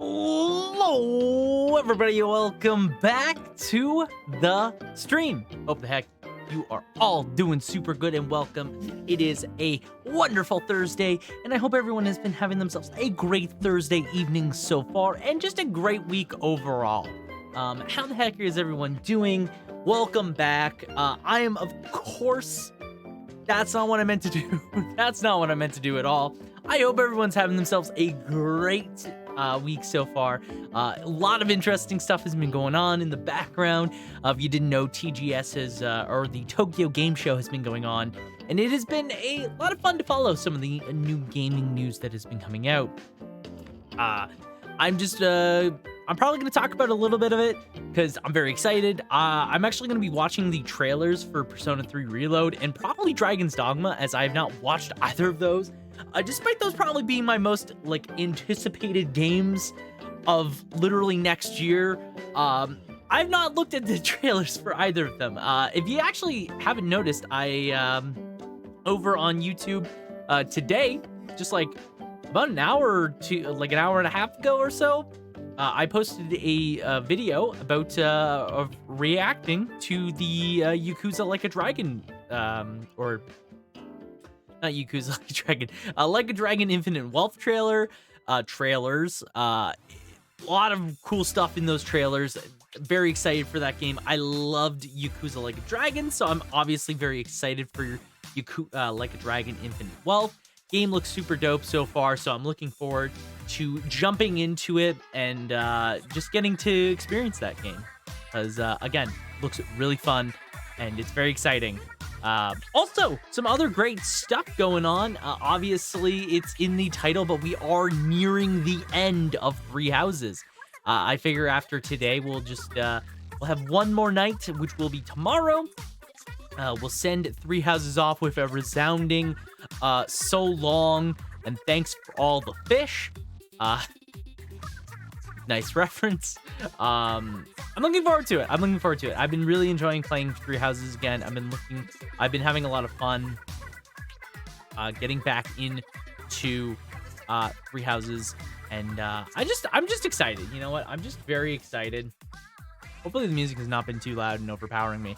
Hello, everybody. Welcome back to the stream. Hope the heck you are all doing super good and welcome. It is a wonderful Thursday, and I hope everyone has been having themselves a great Thursday evening so far, and just a great week overall. How the heck is everyone doing? Welcome back. I am, of course, that's not what I meant to do. That's not what I meant to do at all. I hope everyone's having themselves a great week so far. A lot of interesting stuff has been going on in the background. If you didn't know, TGS has, or the Tokyo Game Show has been going on, and it has been a lot of fun to follow some of the new gaming news that has been coming out. I'm probably going to talk about a little bit of it because I'm very excited. I'm actually going to be watching the trailers for Persona 3 Reload and probably Dragon's Dogma, as I have not watched either of those. Despite those probably being my most anticipated games of literally next year, I've not looked at the trailers for either of them. If you actually haven't noticed, I over on YouTube today, just about an hour or two, an hour and a half ago or so, I posted a video about of reacting to the Yakuza Like a Dragon, or not Yakuza Like a Dragon, Like a Dragon Infinite Wealth trailers. A lot of cool stuff in those trailers. Very excited for that game. I loved Yakuza Like a Dragon, so I'm obviously very excited for Like a Dragon Infinite Wealth. Game looks super dope so far, so I'm looking forward to jumping into it and just getting to experience that game. Because, again, looks really fun, and it's very exciting. Also, some other great stuff going on. Obviously, it's in the title, but we are nearing the end of Three Houses. I figure after today, we'll have one more night, which will be tomorrow. We'll send Three Houses off with a resounding so long and thanks for all the fish. Nice reference. I'm looking forward to it. I've been really enjoying playing Three Houses again. I've been having a lot of fun getting back into Three Houses, and I'm just excited. You know what? I'm just very excited. Hopefully the music has not been too loud and overpowering me.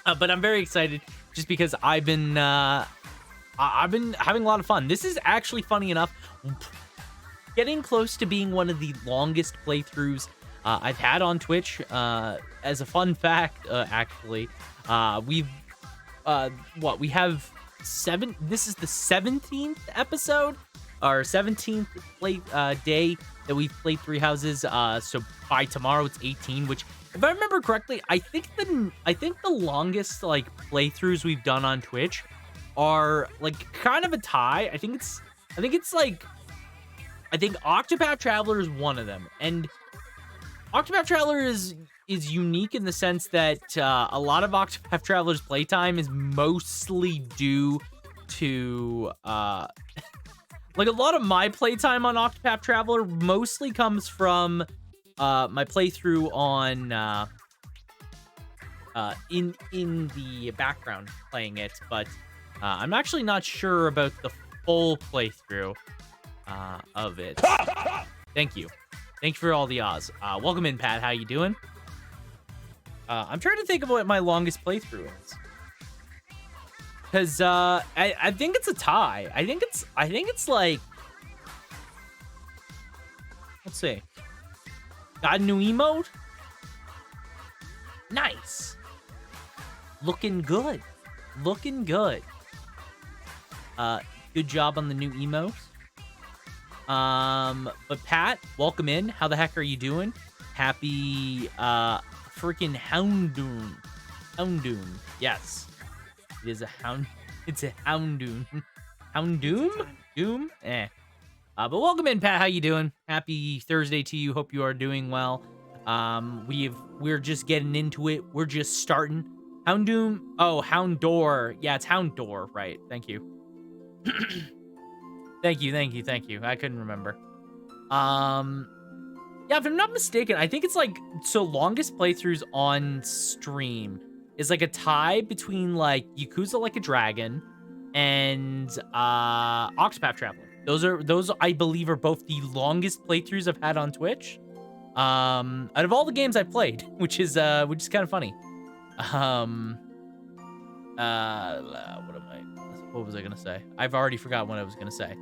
But I'm very excited just because I've been having a lot of fun. This is actually, funny enough, getting close to being one of the longest playthroughs I've had on Twitch. As a fun fact, actually, we have this is the 17th episode, or 17th day that we've played Three Houses. So by tomorrow it's 18, which, if I remember correctly, I think the longest playthroughs we've done on Twitch are kind of a tie. I think Octopath Traveler is one of them, and Octopath Traveler is unique in the sense that a lot of Octopath Traveler's playtime is mostly due to a lot of my playtime on Octopath Traveler mostly comes from my playthrough on in the background playing it, but I'm actually not sure about the full playthrough of it. Thank you for all the Oz. Welcome in, Pat. How you doing? I'm trying to think of what my longest playthrough is, because I think it's a tie. I think it's let's see. Got a new emote? Nice. Looking good. Good job on the new emotes. But Pat, welcome in. How the heck are you doing? Happy freaking Houndoom. Yes. It is a hound. It's a Houndoom. Doom? Eh. But welcome in, Pat. How you doing? Happy Thursday to you. Hope you are doing well. We're just getting into it. We're just starting. Houndoom. Oh, Houndor. Yeah, it's Houndor. Right. Thank you. Thank you. I couldn't remember. Yeah, if I'm not mistaken, I think it's longest playthroughs on stream is a tie between Yakuza Like a Dragon and Octopath Traveler. Those I believe are both the longest playthroughs I've had on Twitch. Out of all the games I've played, which is kind of funny. What was I gonna say? I've already forgot what I was gonna say.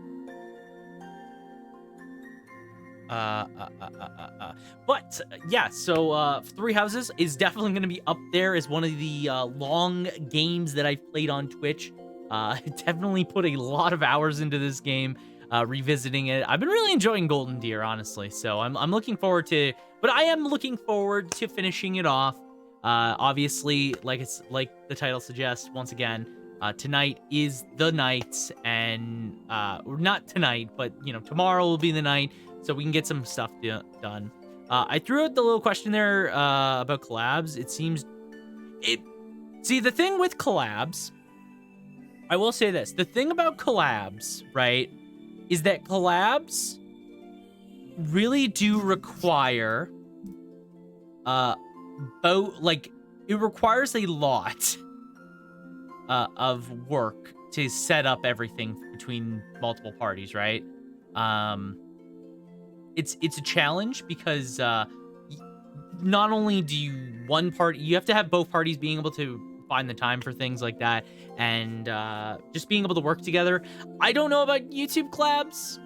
But yeah, so Three Houses is definitely gonna be up there as one of the long games that I've played on Twitch. Definitely put a lot of hours into this game, revisiting it. I've been really enjoying Golden Deer, honestly. So I'm looking forward to, but I am looking forward to finishing it off. Obviously, like the title suggests, once again, tonight is the night, and not tonight, but tomorrow will be the night, so we can get some stuff done. I threw out the little question there about collabs. See, the thing with collabs, I will say this: the thing about collabs, right, is that collabs really do require it requires a lot of work to set up everything between multiple parties, right? It's a challenge because not only do you have to have both parties being able to find the time for things like that, and just being able to work together. I don't know about YouTube collabs.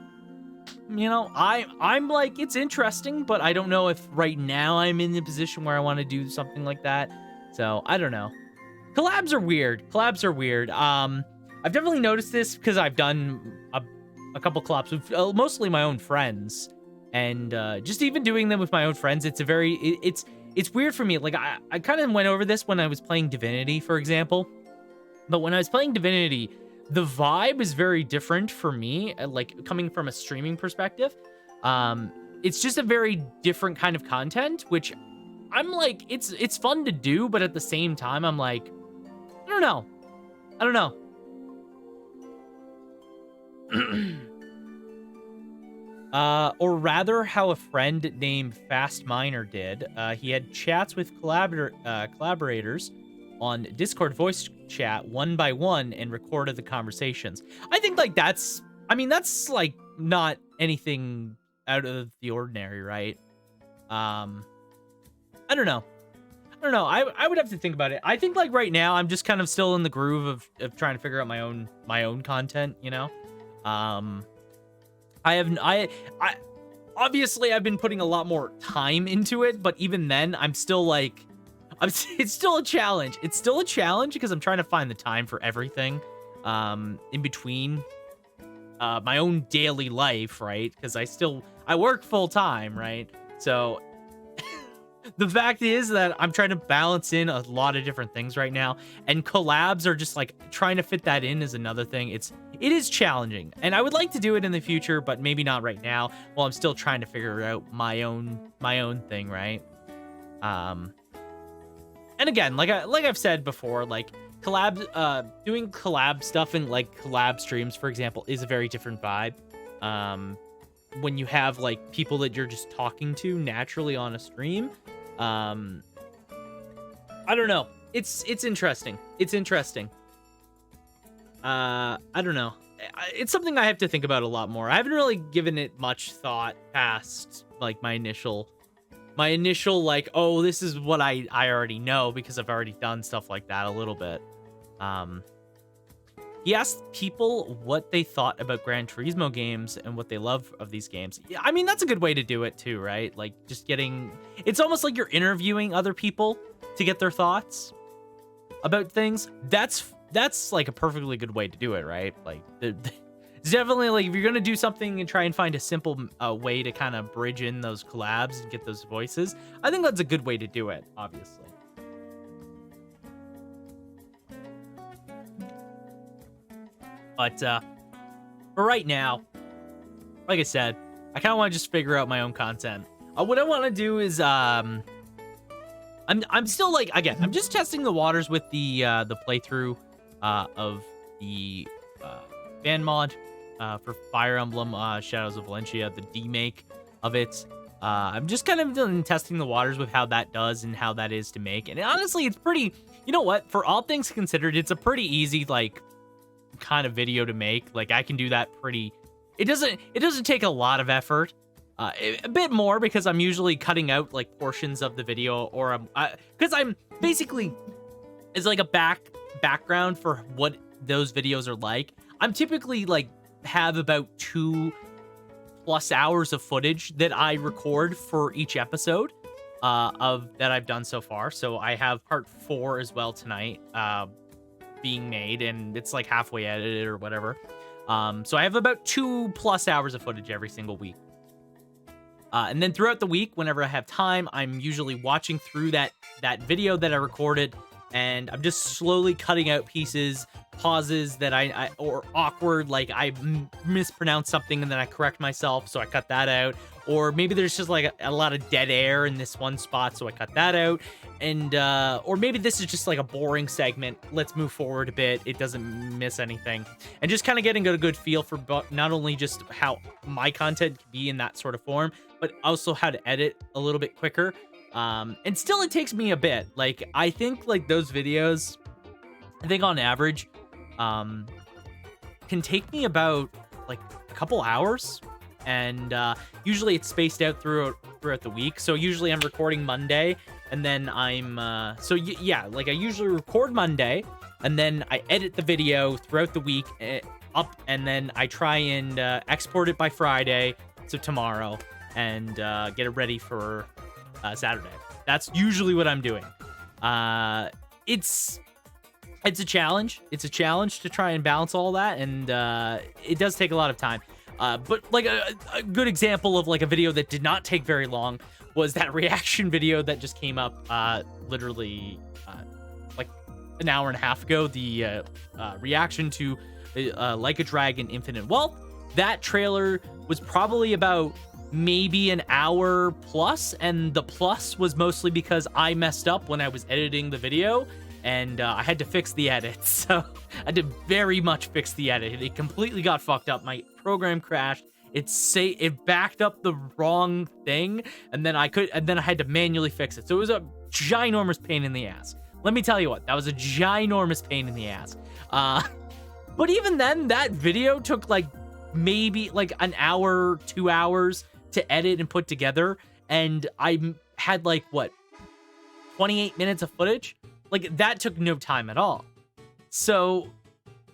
I'm like, it's interesting, but I don't know if right now I'm in the position where I want to do something like that. So I don't know. Collabs are weird. I've definitely noticed this because I've done a couple collabs with mostly my own friends, and just even doing them with my own friends, it's weird for me. Like I kind of went over this when I was playing Divinity, for example. But when I was playing Divinity, the vibe is very different for me, like coming from a streaming perspective. It's just a very different kind of content, which I'm like, it's fun to do, but at the same time, I'm like, I don't know. Or rather, how a friend named Fast Miner did. He had chats with collaborators on Discord voice chat one by one and recorded the conversations. I think like that's like not anything out of the ordinary, right? I don't know. I would have to think about it. I think like right now I'm just kind of still in the groove of trying to figure out my own content, I obviously I've been putting a lot more time into it, but even then I'm still like it's still a challenge. It's still a challenge because I'm trying to find the time for everything in between my own daily life, right? Because I work full time, right? So the fact is that I'm trying to balance in a lot of different things right now, and collabs are just like trying to fit that in is another thing. It is challenging, and I would like to do it in the future, but maybe not right now while I'm still trying to figure out my own thing, right? And again, like I've said before, like doing collab stuff and like collab streams, for example, is a very different vibe. When you have like people that you're just talking to naturally on a stream, I don't know. It's interesting. I don't know. It's something I have to think about a lot more. I haven't really given it much thought past like my initial like, oh, this is what I already know, because I've already done stuff like that a little bit. He asked people what they thought about Gran Turismo games and what they love of these games. Yeah, I mean, that's a good way to do it too, right? Like just it's almost like you're interviewing other people to get their thoughts about things. That's like a perfectly good way to do it, right? Like it's definitely like, if you're gonna do something and try and find a simple way to kind of bridge in those collabs and get those voices, I think that's a good way to do it, obviously. But for right now, like I said, I kind of want to just figure out my own content. What I want to do is I'm still like, again, I'm just testing the waters with the playthrough of the fan mod for Fire Emblem Shadows of Valencia, the demake of it. I'm just kind of testing the waters with how that does and how that is to make. And honestly, it's pretty, you know what? For all things considered, it's a pretty easy, like, kind of video to make. Like, I can do that pretty it doesn't take a lot of effort. A bit more because I'm usually cutting out like portions of the video, or because I'm basically it's like a background for what those videos are like. I'm typically like have about 2+ hours of footage that I record for each episode of that I've done so far. So I have part 4 as well tonight being made, and it's like halfway edited or whatever. So I have about 2+ hours of footage every single week. And then throughout the week, whenever I have time, I'm usually watching through that video that I recorded, and I'm just slowly cutting out pieces, pauses that I or awkward, like I mispronounced something and then I correct myself, so I cut that out. Or maybe there's just like a lot of dead air in this one spot, so I cut that out. And or maybe this is just like a boring segment. Let's move forward a bit. It doesn't miss anything. And just kind of getting a good feel for not only just how my content can be in that sort of form, but also how to edit a little bit quicker. And still it takes me a bit. Like I think like those videos, I think on average, can take me about like a couple hours. And usually it's spaced out throughout the week. So usually I'm recording Monday, and then I'm yeah, like I usually record Monday, and then I edit the video throughout the week up, and then I try and export it by Friday, so tomorrow, and get it ready for Saturday. That's usually what I'm doing. It's a challenge. It's a challenge to try and balance all that, and it does take a lot of time. But like a good example of like a video that did not take very long was that reaction video that just came up literally like an hour and a half ago. The reaction to Like a Dragon Infinite Wealth. That trailer was probably about maybe an hour plus, and the plus was mostly because I messed up when I was editing the video. And I had to fix the edit, so I did very much fix the edit. It completely got fucked up. My program crashed. It backed up the wrong thing, and then I had to manually fix it. So it was a ginormous pain in the ass. Let me tell you what, that was a ginormous pain in the ass. But even then, that video took like maybe like an hour, 2 hours to edit and put together, and I had like what, 28 minutes of footage. Like, that took no time at all. So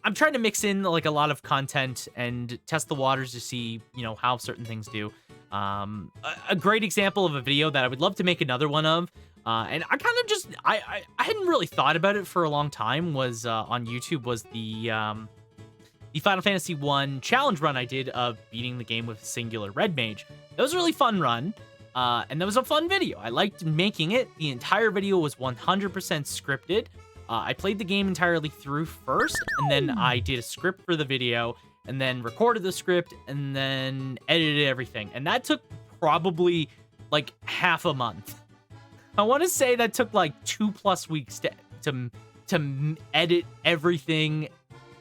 I'm trying to mix in like a lot of content and test the waters to see, you know, how certain things do. A great example of a video that I would love to make another one of, and I kind of just, I hadn't really thought about it for a long time, was on YouTube, was the Final Fantasy 1 challenge run I did of beating the game with a singular red mage. That was a really fun run. And that was a fun video. I liked making it. The entire video was 100% scripted. I played the game entirely through first, and then I did a script for the video, and then recorded the script, and then edited everything. And that took probably like half a month. I want to say that took like 2+ weeks to edit everything,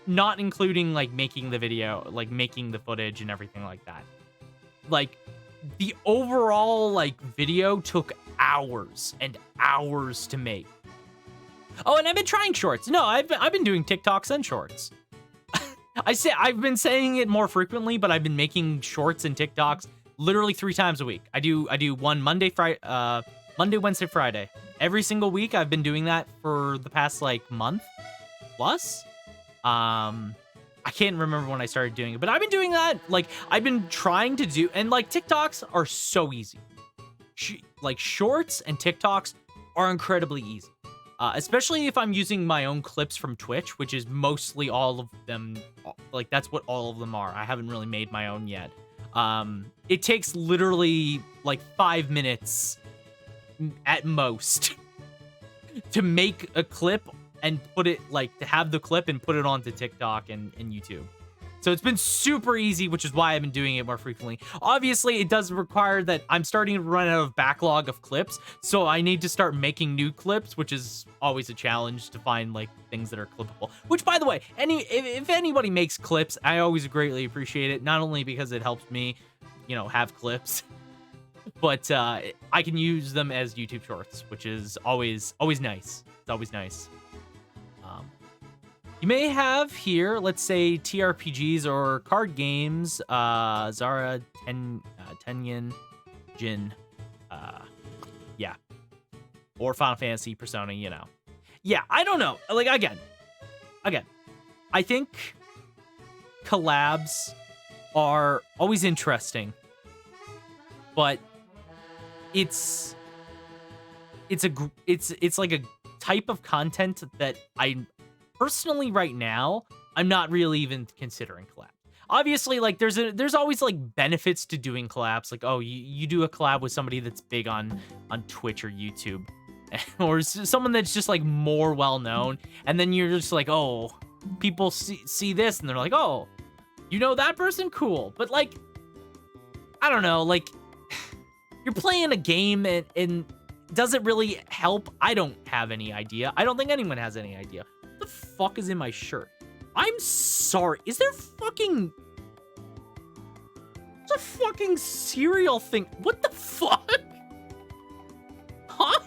not including like making the video, like making the footage and everything like that. Like, the overall like video took hours and hours to make. Oh, and I've been trying shorts. No, I've been doing TikToks and shorts. I've been saying it more frequently, but I've been making shorts and TikToks literally 3 times a week. I do one Monday, Wednesday, Friday. Every single week I've been doing that for the past like month plus. I can't remember when I started doing it, but I've been doing that. Like, I've been trying to do, and like TikToks are so easy. Like, shorts and TikToks are incredibly easy. Especially if I'm using my own clips from Twitch, which is mostly all of them. Like, that's what all of them are. I haven't really made my own yet. It takes literally like 5 minutes at most to make a clip and put it, like, to have the clip and put it onto TikTok and YouTube. So it's been super easy, which is why I've been doing it more frequently. Obviously, it does require that I'm starting to run out of backlog of clips, so I need to start making new clips, which is always a challenge to find, like, things that are clippable. Which, by the way, if anybody makes clips, I always greatly appreciate it, not only because it helps me, you know, have clips, but I can use them as YouTube shorts, which is always nice. It's always nice. You may have here, let's say, TRPGs or card games, Zara, Tenyin, Jin, yeah, or Final Fantasy, Persona, you know. Yeah, I don't know. Like, again, I think collabs are always interesting, but it's like a type of content that I personally right now I'm not really even considering collab. Obviously, like there's always like benefits to doing collabs. Like, oh, you do a collab with somebody that's big on Twitch or YouTube, or someone that's just like more well known, and then you're just like, oh, people see this and they're like, oh, you know that person, cool. But like, I don't know, like you're playing a game and does it really help? I don't have any idea. I don't think anyone has any idea. What the fuck is in my shirt? I'm sorry. Is there fucking... It's a fucking cereal thing. What the fuck? Huh?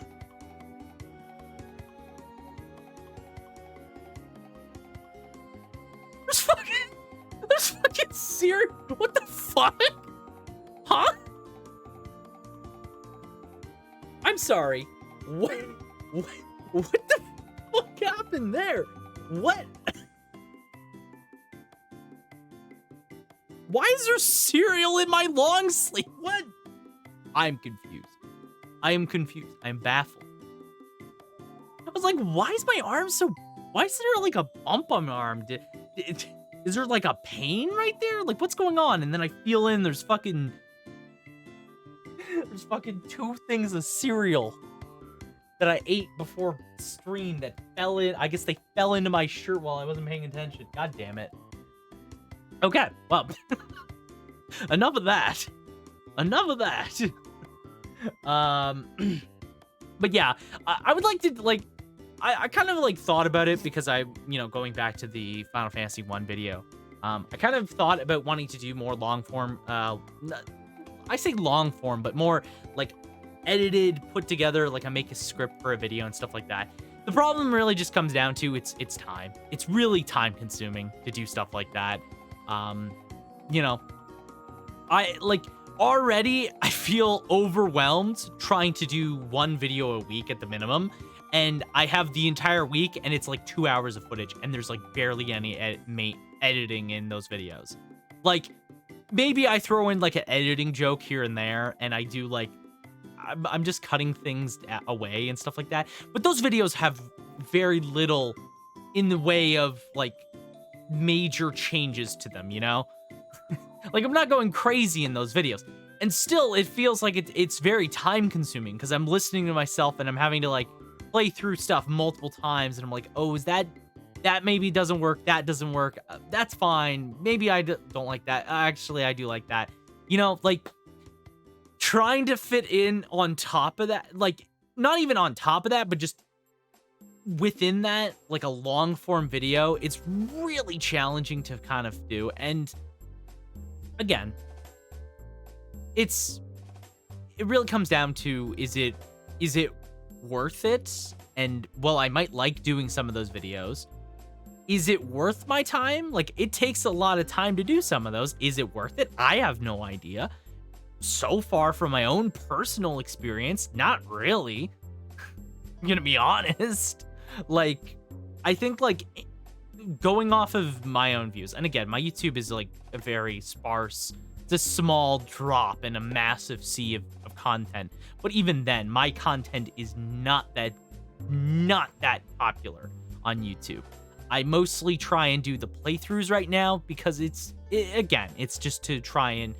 There's fucking cereal. What the fuck? Huh? I'm sorry. What the fuck happened there? What? Why is there cereal in my long sleeve? What? I'm confused. I am confused. I'm baffled. I was like, why is my arm so... Why is there like a bump on my arm? Is there like a pain right there? Like, what's going on? And then I feel in, there's fucking 2 things of cereal that I ate before stream that fell in. I guess they fell into my shirt while I wasn't paying attention. God damn it. Okay, well, enough of that. Enough of that. But yeah, I would like to, like, I kind of, like, thought about it because going back to the Final Fantasy 1 video, I kind of thought about wanting to do more long form, I say long form, but more, like, edited, put together, like I make a script for a video and stuff like that. The problem really just comes down to it's time. It's really time consuming to do stuff like that. Already I feel overwhelmed trying to do 1 video a week at the minimum, and I have the entire week and it's like 2 hours of footage and there's like barely any editing in those videos. Like, maybe I throw in like an editing joke here and there, and I do like, I'm just cutting things away and stuff like that. But those videos have very little in the way of like major changes to them, you know? Like, I'm not going crazy in those videos. And still, it feels like it's very time consuming because I'm listening to myself and I'm having to like play through stuff multiple times. And I'm like, oh, is that maybe doesn't work. That doesn't work. That's fine. Maybe I don't like that. Actually, I do like that. You know, like trying to fit in on top of that, like not even on top of that, but just within that, like a long form video, it's really challenging to kind of do. And again, it really comes down to, is it worth it? And well, I might like doing some of those videos. Is it worth my time? Like, it takes a lot of time to do some of those. Is it worth it? I have no idea. So far, from my own personal experience, not really. I'm gonna be honest. Like, I think, like, going off of my own views, and again, my YouTube is, like, a very sparse, it's a small drop in a massive sea of content. But even then, my content is not that popular on YouTube. I mostly try and do the playthroughs right now because again, it's just to try and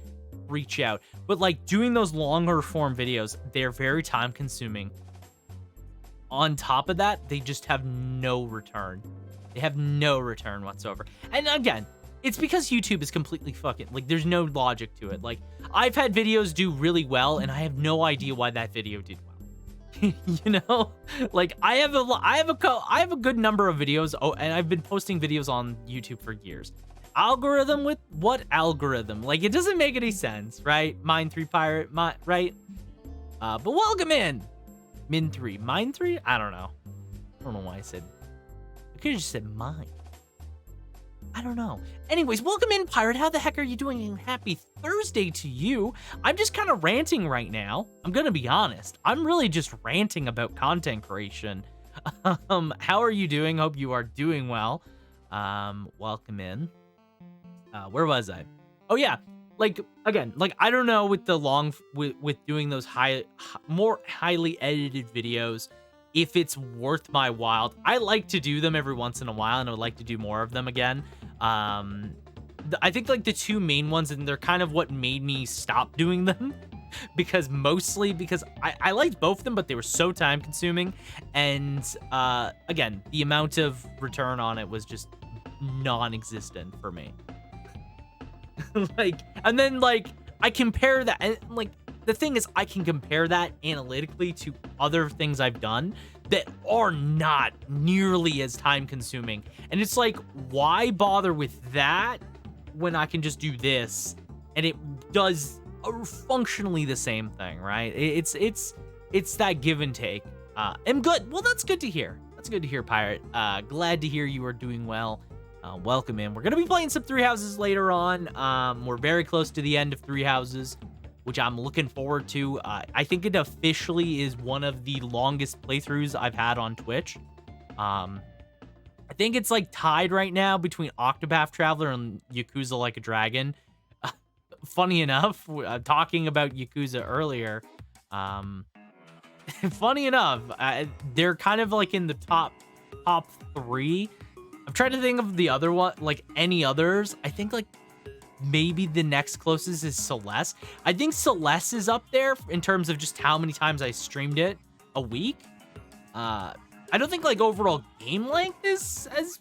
reach out. But like doing those longer form videos, they're very time consuming. On top of that, they just have no return. They have no return whatsoever. And again, it's because YouTube is completely fucking, like, there's no logic to it. Like, I've had videos do really well and I have no idea why that video did well. You know, like I have a good number of videos. Oh, and I've been posting videos on YouTube for years. Algorithm with what algorithm? Like, it doesn't make any sense, right? Mine3 Pirate, right? But welcome in, Min3, Mine3. I don't know why I could have just said mine. I don't know. Anyways, welcome in, Pirate. How the heck are you doing? And happy Thursday to you. I'm just kind of ranting right now. I'm gonna be honest. I'm really just ranting about content creation. How are you doing? Hope you are doing well. Welcome in. Where was I? Oh yeah, like again, like I don't know with the with doing those more highly edited videos, if it's worth my while. I like to do them every once in a while, and I would like to do more of them again. I think like the two main ones, and they're kind of what made me stop doing them, because I liked both of them, but they were so time consuming, and again, the amount of return on it was just non-existent for me. Like, and then like I compare that, and like the thing is, I can compare that analytically to other things I've done that are not nearly as time consuming, and it's like, why bother with that when I can just do this and it does functionally the same thing, right? It's that give and take. And good. Well, that's good to hear. That's good to hear, Pirate. Glad to hear you are doing well. Welcome in. We're gonna be playing some Three Houses later on. We're very close to the end of Three Houses, which I'm looking forward to. I think it officially is one of the longest playthroughs I've had on Twitch. I think it's like tied right now between Octopath Traveler and Yakuza Like a Dragon. Funny enough, talking about Yakuza earlier, funny enough, they're kind of like in the top three. I'm trying to think of the other one, like any others. I think like maybe the next closest is Celeste. I think Celeste is up there in terms of just how many times I streamed it a week. I don't think like overall game length is as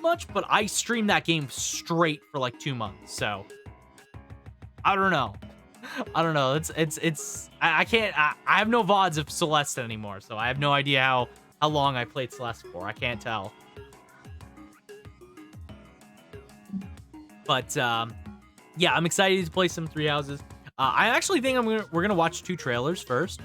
much, but I streamed that game straight for like 2 months. So I don't know. I can't, I have no VODs of Celeste anymore. So I have no idea how long I played Celeste for. I can't tell. But yeah, I'm excited to play some Three Houses. I actually think we're gonna watch 2 trailers first.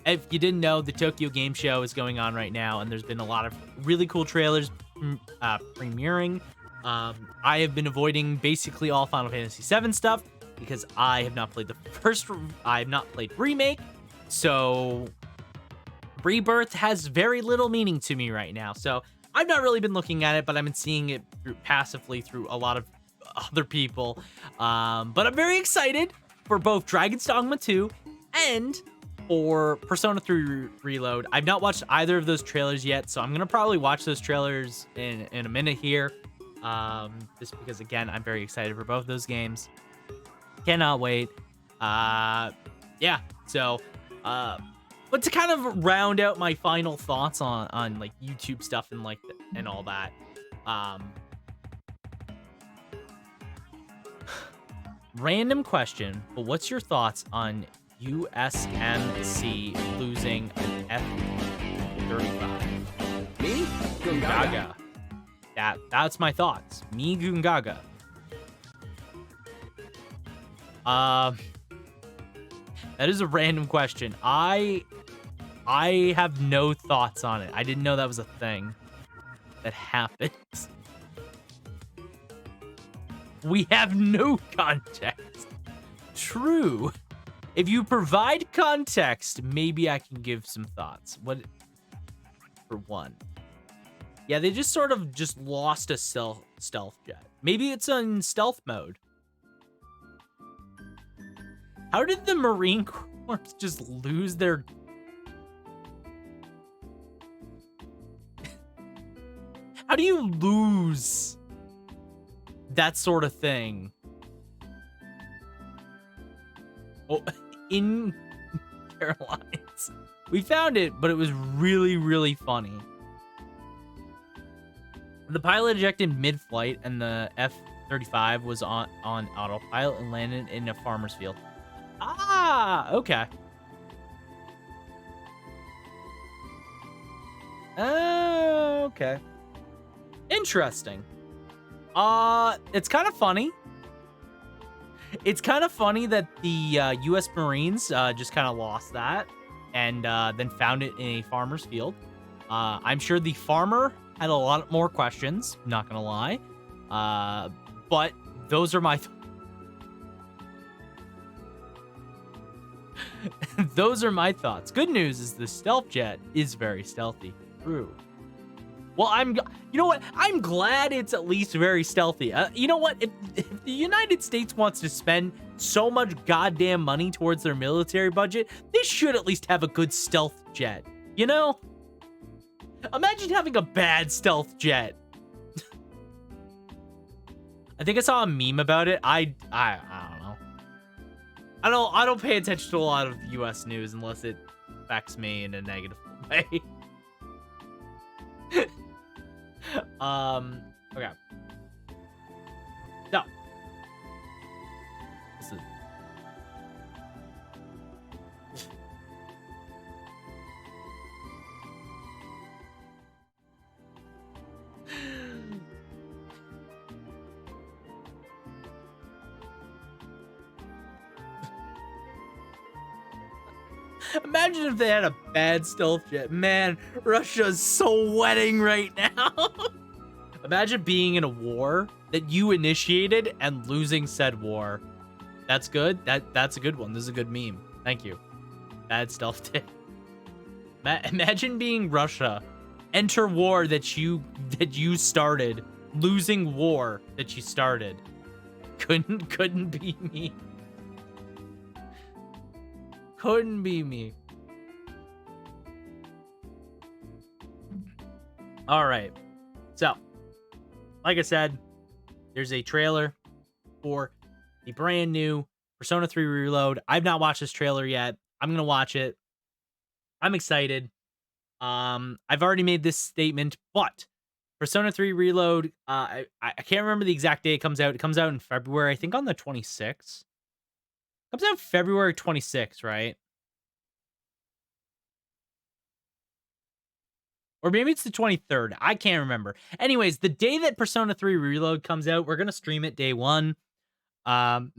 If you didn't know, the Tokyo Game Show is going on right now, and there's been a lot of really cool trailers premiering. I have been avoiding basically all Final Fantasy VII stuff because I have not played the first. I have not played Remake, so Rebirth has very little meaning to me right now. So I've not really been looking at it, but I've been seeing it passively through a lot of other people. But I'm very excited for both Dragon's Dogma 2 and for Persona 3 Reload. I've not watched either of those trailers yet, so I'm gonna probably watch those trailers in a minute here. Just because, again, I'm very excited for both those games. Cannot wait. Yeah, so but to kind of round out my final thoughts on like YouTube stuff and like and all that, random question, but what's your thoughts on USMC losing an F-35? Me? Gungaga. That's my thoughts. Me, Gungaga. That is a random question. I have no thoughts on it. I didn't know that was a thing that happens. We have no context. True. If you provide context, maybe I can give some thoughts. What? For one. Yeah, they just sort of just lost a stealth jet. Maybe it's in stealth mode. How did the Marine Corps just lose their... How do you lose that sort of thing? Oh, in Carolines. We found it, but it was really, really funny. The pilot ejected mid-flight, and the F-35 was on autopilot and landed in a farmer's field. Ah, okay. Okay. Interesting. It's kind of funny. It's kind of funny that the U.S. Marines just kind of lost that and then found it in a farmer's field. I'm sure the farmer had a lot more questions, not gonna lie. But those are my those are my thoughts. Good news is the stealth jet is very stealthy. True. Well, you know what? I'm glad it's at least very stealthy. You know what? If the United States wants to spend so much goddamn money towards their military budget, they should at least have a good stealth jet. You know? Imagine having a bad stealth jet. I think I saw a meme about it. I don't know. I don't pay attention to a lot of US news unless it affects me in a negative way. Okay. So. This is... Imagine if they had a bad stealth jet. Man, Russia's sweating right now. Imagine being in a war that you initiated and losing said war. That's good. That's a good one. This is a good meme. Thank you. Bad stealth jet. Imagine being Russia. Enter war that you started. Losing war that you started. Couldn't be me. Couldn't be me. All right. So, like I said, there's a trailer for the brand new Persona 3 Reload. I've not watched this trailer yet. I'm going to watch it. I'm excited. I've already made this statement, but Persona 3 Reload, I can't remember the exact day it comes out. It comes out in February, I think on the 26th. Comes out February 26th, right? Or maybe it's the 23rd. I can't remember. Anyways, the day that Persona 3 Reload comes out, we're going to stream it day one. I'm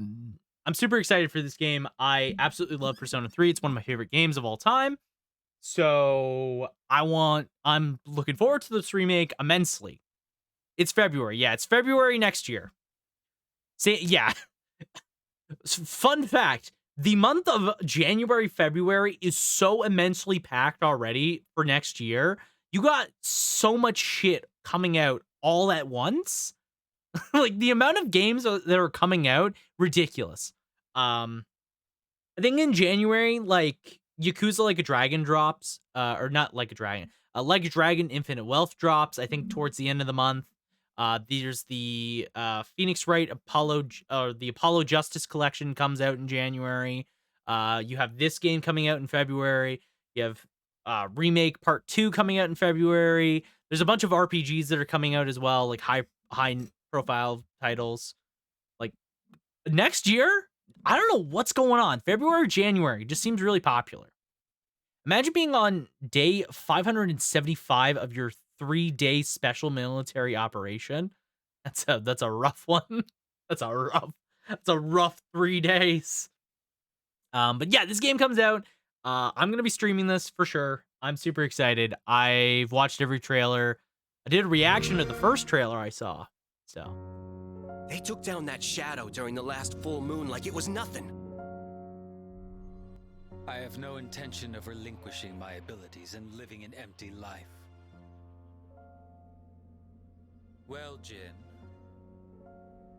super excited for this game. I absolutely love Persona 3. It's one of my favorite games of all time. So I'm looking forward to this remake immensely. It's February. Yeah, it's February next year. See, yeah. Fun fact, the month of January, February is so immensely packed already for next year. You got so much shit coming out all at once. Like the amount of games that are coming out, ridiculous. I think in January, like Yakuza Like a Dragon drops, or not Like a Dragon, Like a Dragon Infinite Wealth drops, I think towards the end of the month. There's the Phoenix Wright the Apollo Justice Collection comes out in January. You have this game coming out in February. You have Remake Part 2 coming out in February. There's a bunch of RPGs that are coming out as well, like high profile titles. Like next year, I don't know what's going on. February, January just seems really popular. Imagine being on day 575 of your 3-day special military operation. That's a rough one. That's a rough 3 days. But yeah, this game comes out. I'm gonna be streaming this for sure. I'm super excited. I've watched every trailer. I did a reaction to the first trailer I saw. So they took down that shadow during the last full moon like it was nothing. I have no intention of relinquishing my abilities and living an empty life. Well, Jin,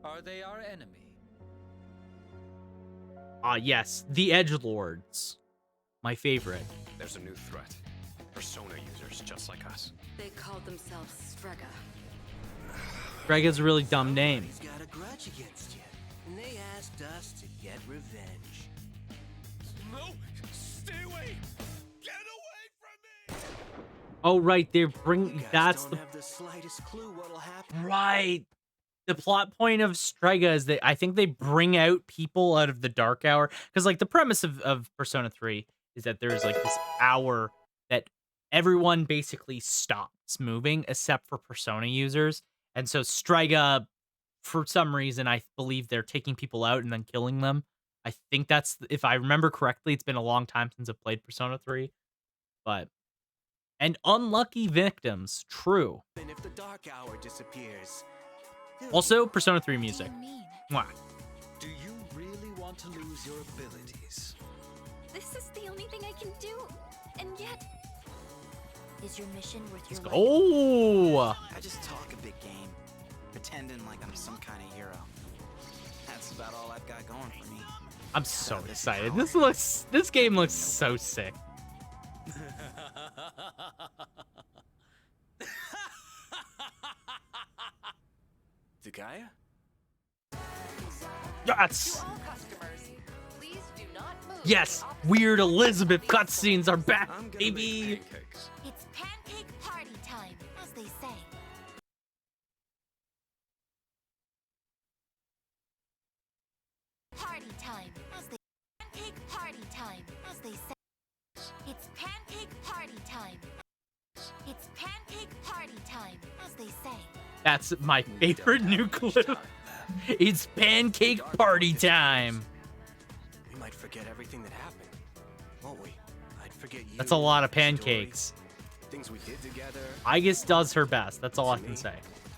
are they our enemy? Yes, the Edgelords. My favorite. There's a new threat. Persona users just like us. They called themselves Strega. Strega's a really dumb name. He's got a grudge against you, and they asked us to get revenge. No! Stay away! Get away from me! Oh, right, they're You guys don't have the slightest clue what'll happen. Right. The plot point of Strega is that I think they bring out people out of the dark hour. Because, like, the premise of Persona 3 is that there's, like, this hour that everyone basically stops moving except for Persona users. And so Strega, for some reason, I believe they're taking people out and then killing them. I think that's, if I remember correctly, it's been a long time since I've played Persona 3. But And unlucky victims. True. And if the dark hour disappears, Also, Persona 3 music. What do you mean? Mwah. Do you really want to lose your abilities? This is the only thing I can do. And yet, is your mission worth your Let's life? go. I just talk a big game, pretending like I'm some kind of hero. That's about all I've got going for me. I'm so excited. This game looks so sick. Dagaya? Yes. All customers, please do not move. Yes. Weird Elizabeth cutscenes are back, I'm gonna baby. make pancakes. It's pancake party time, as they say. Party time, as they pancake party time, as they say. It's pancake party time. It's pancake party time, as they say. That's my favorite new clip. It's pancake party time. We might forget everything that happened, won't we? I'd forget you. That's a lot of story, pancakes. things we did together. Aigis does her best. That's all I To can me, say.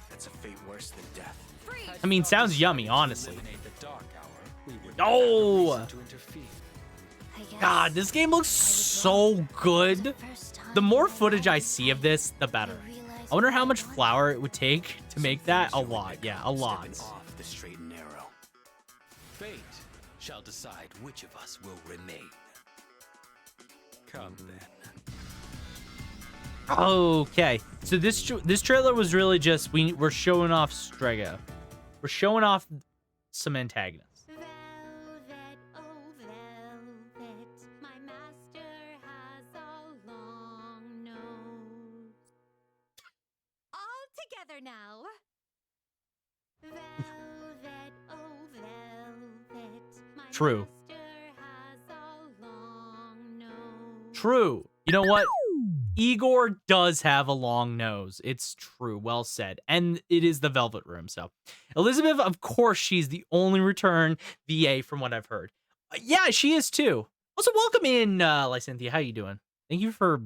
That's a fate worse than death. I mean, sounds yummy, honestly. Eliminate the dark hour, we would No! have reason to interfere. I guess God, this game looks so good. first time The more in my footage I life, see of this, the better. I realized I wonder how what much I flour it would take to make that. A You and lot. Nick Yeah, a lot. stepping off the straight and narrow. Fate shall decide which of us will remain. Come then. Okay, so this trailer was really just we're showing off Strega. We're showing off some antagonists. Velvet, oh velvet, my master has a long nose. All together now. Velvet, oh velvet, my True. master has a long nose. True. You know what? Igor does have a long nose. It's true. Well said. And it is the Velvet Room. So Elizabeth, of course, she's the only return VA from what I've heard. Yeah, she is too. Also, welcome in, Lysynthia. How you doing? Thank you for,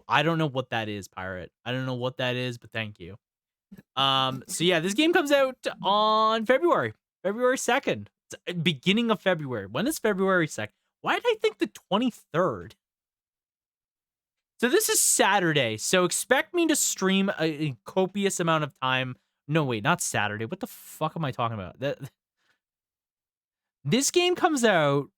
I don't know what that is, Pirate. I don't know what that is, but thank you. So yeah, this game comes out on February 2nd. It's beginning of February. When is February 2nd? Why did I think the 23rd? So this is Saturday, so expect me to stream a copious amount of time. No, wait, not Saturday. What the fuck am I talking about? This game comes out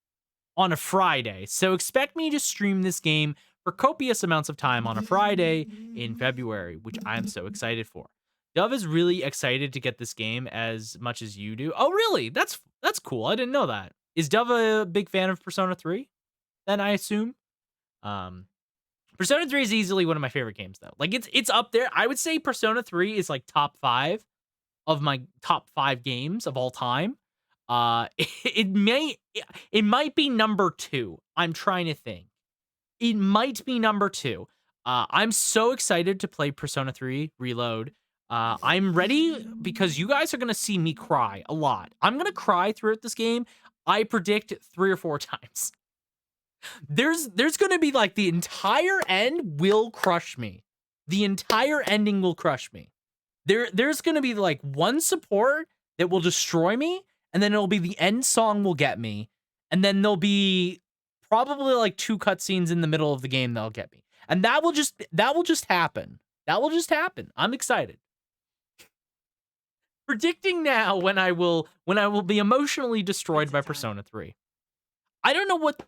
on a Friday, so expect me to stream this game for copious amounts of time on a Friday in February, which I'm so excited for. Dove is really excited to get this game as much as you do. Oh, really? That's cool. I didn't know that. Is Dove a big fan of Persona 3? Then I assume. Persona 3 is easily one of my favorite games, though. Like, it's up there. I would say Persona 3 is, like, top 5 of my top 5 games of all time. It might be number 2. I'm trying to think. It might be number 2. I'm so excited to play Persona 3 Reload. I'm ready because you guys are going to see me cry a lot. I'm going to cry throughout this game. I predict 3 or 4 times. There's going to be like the entire end will crush me. The entire ending will crush me. There's going to be like one support that will destroy me, and then it'll be the end song will get me, and then there'll be probably like 2 cutscenes in the middle of the game that'll get me. And that will just happen. That will just happen. I'm excited. Predicting now when I will be emotionally destroyed by Persona 3. I don't know what.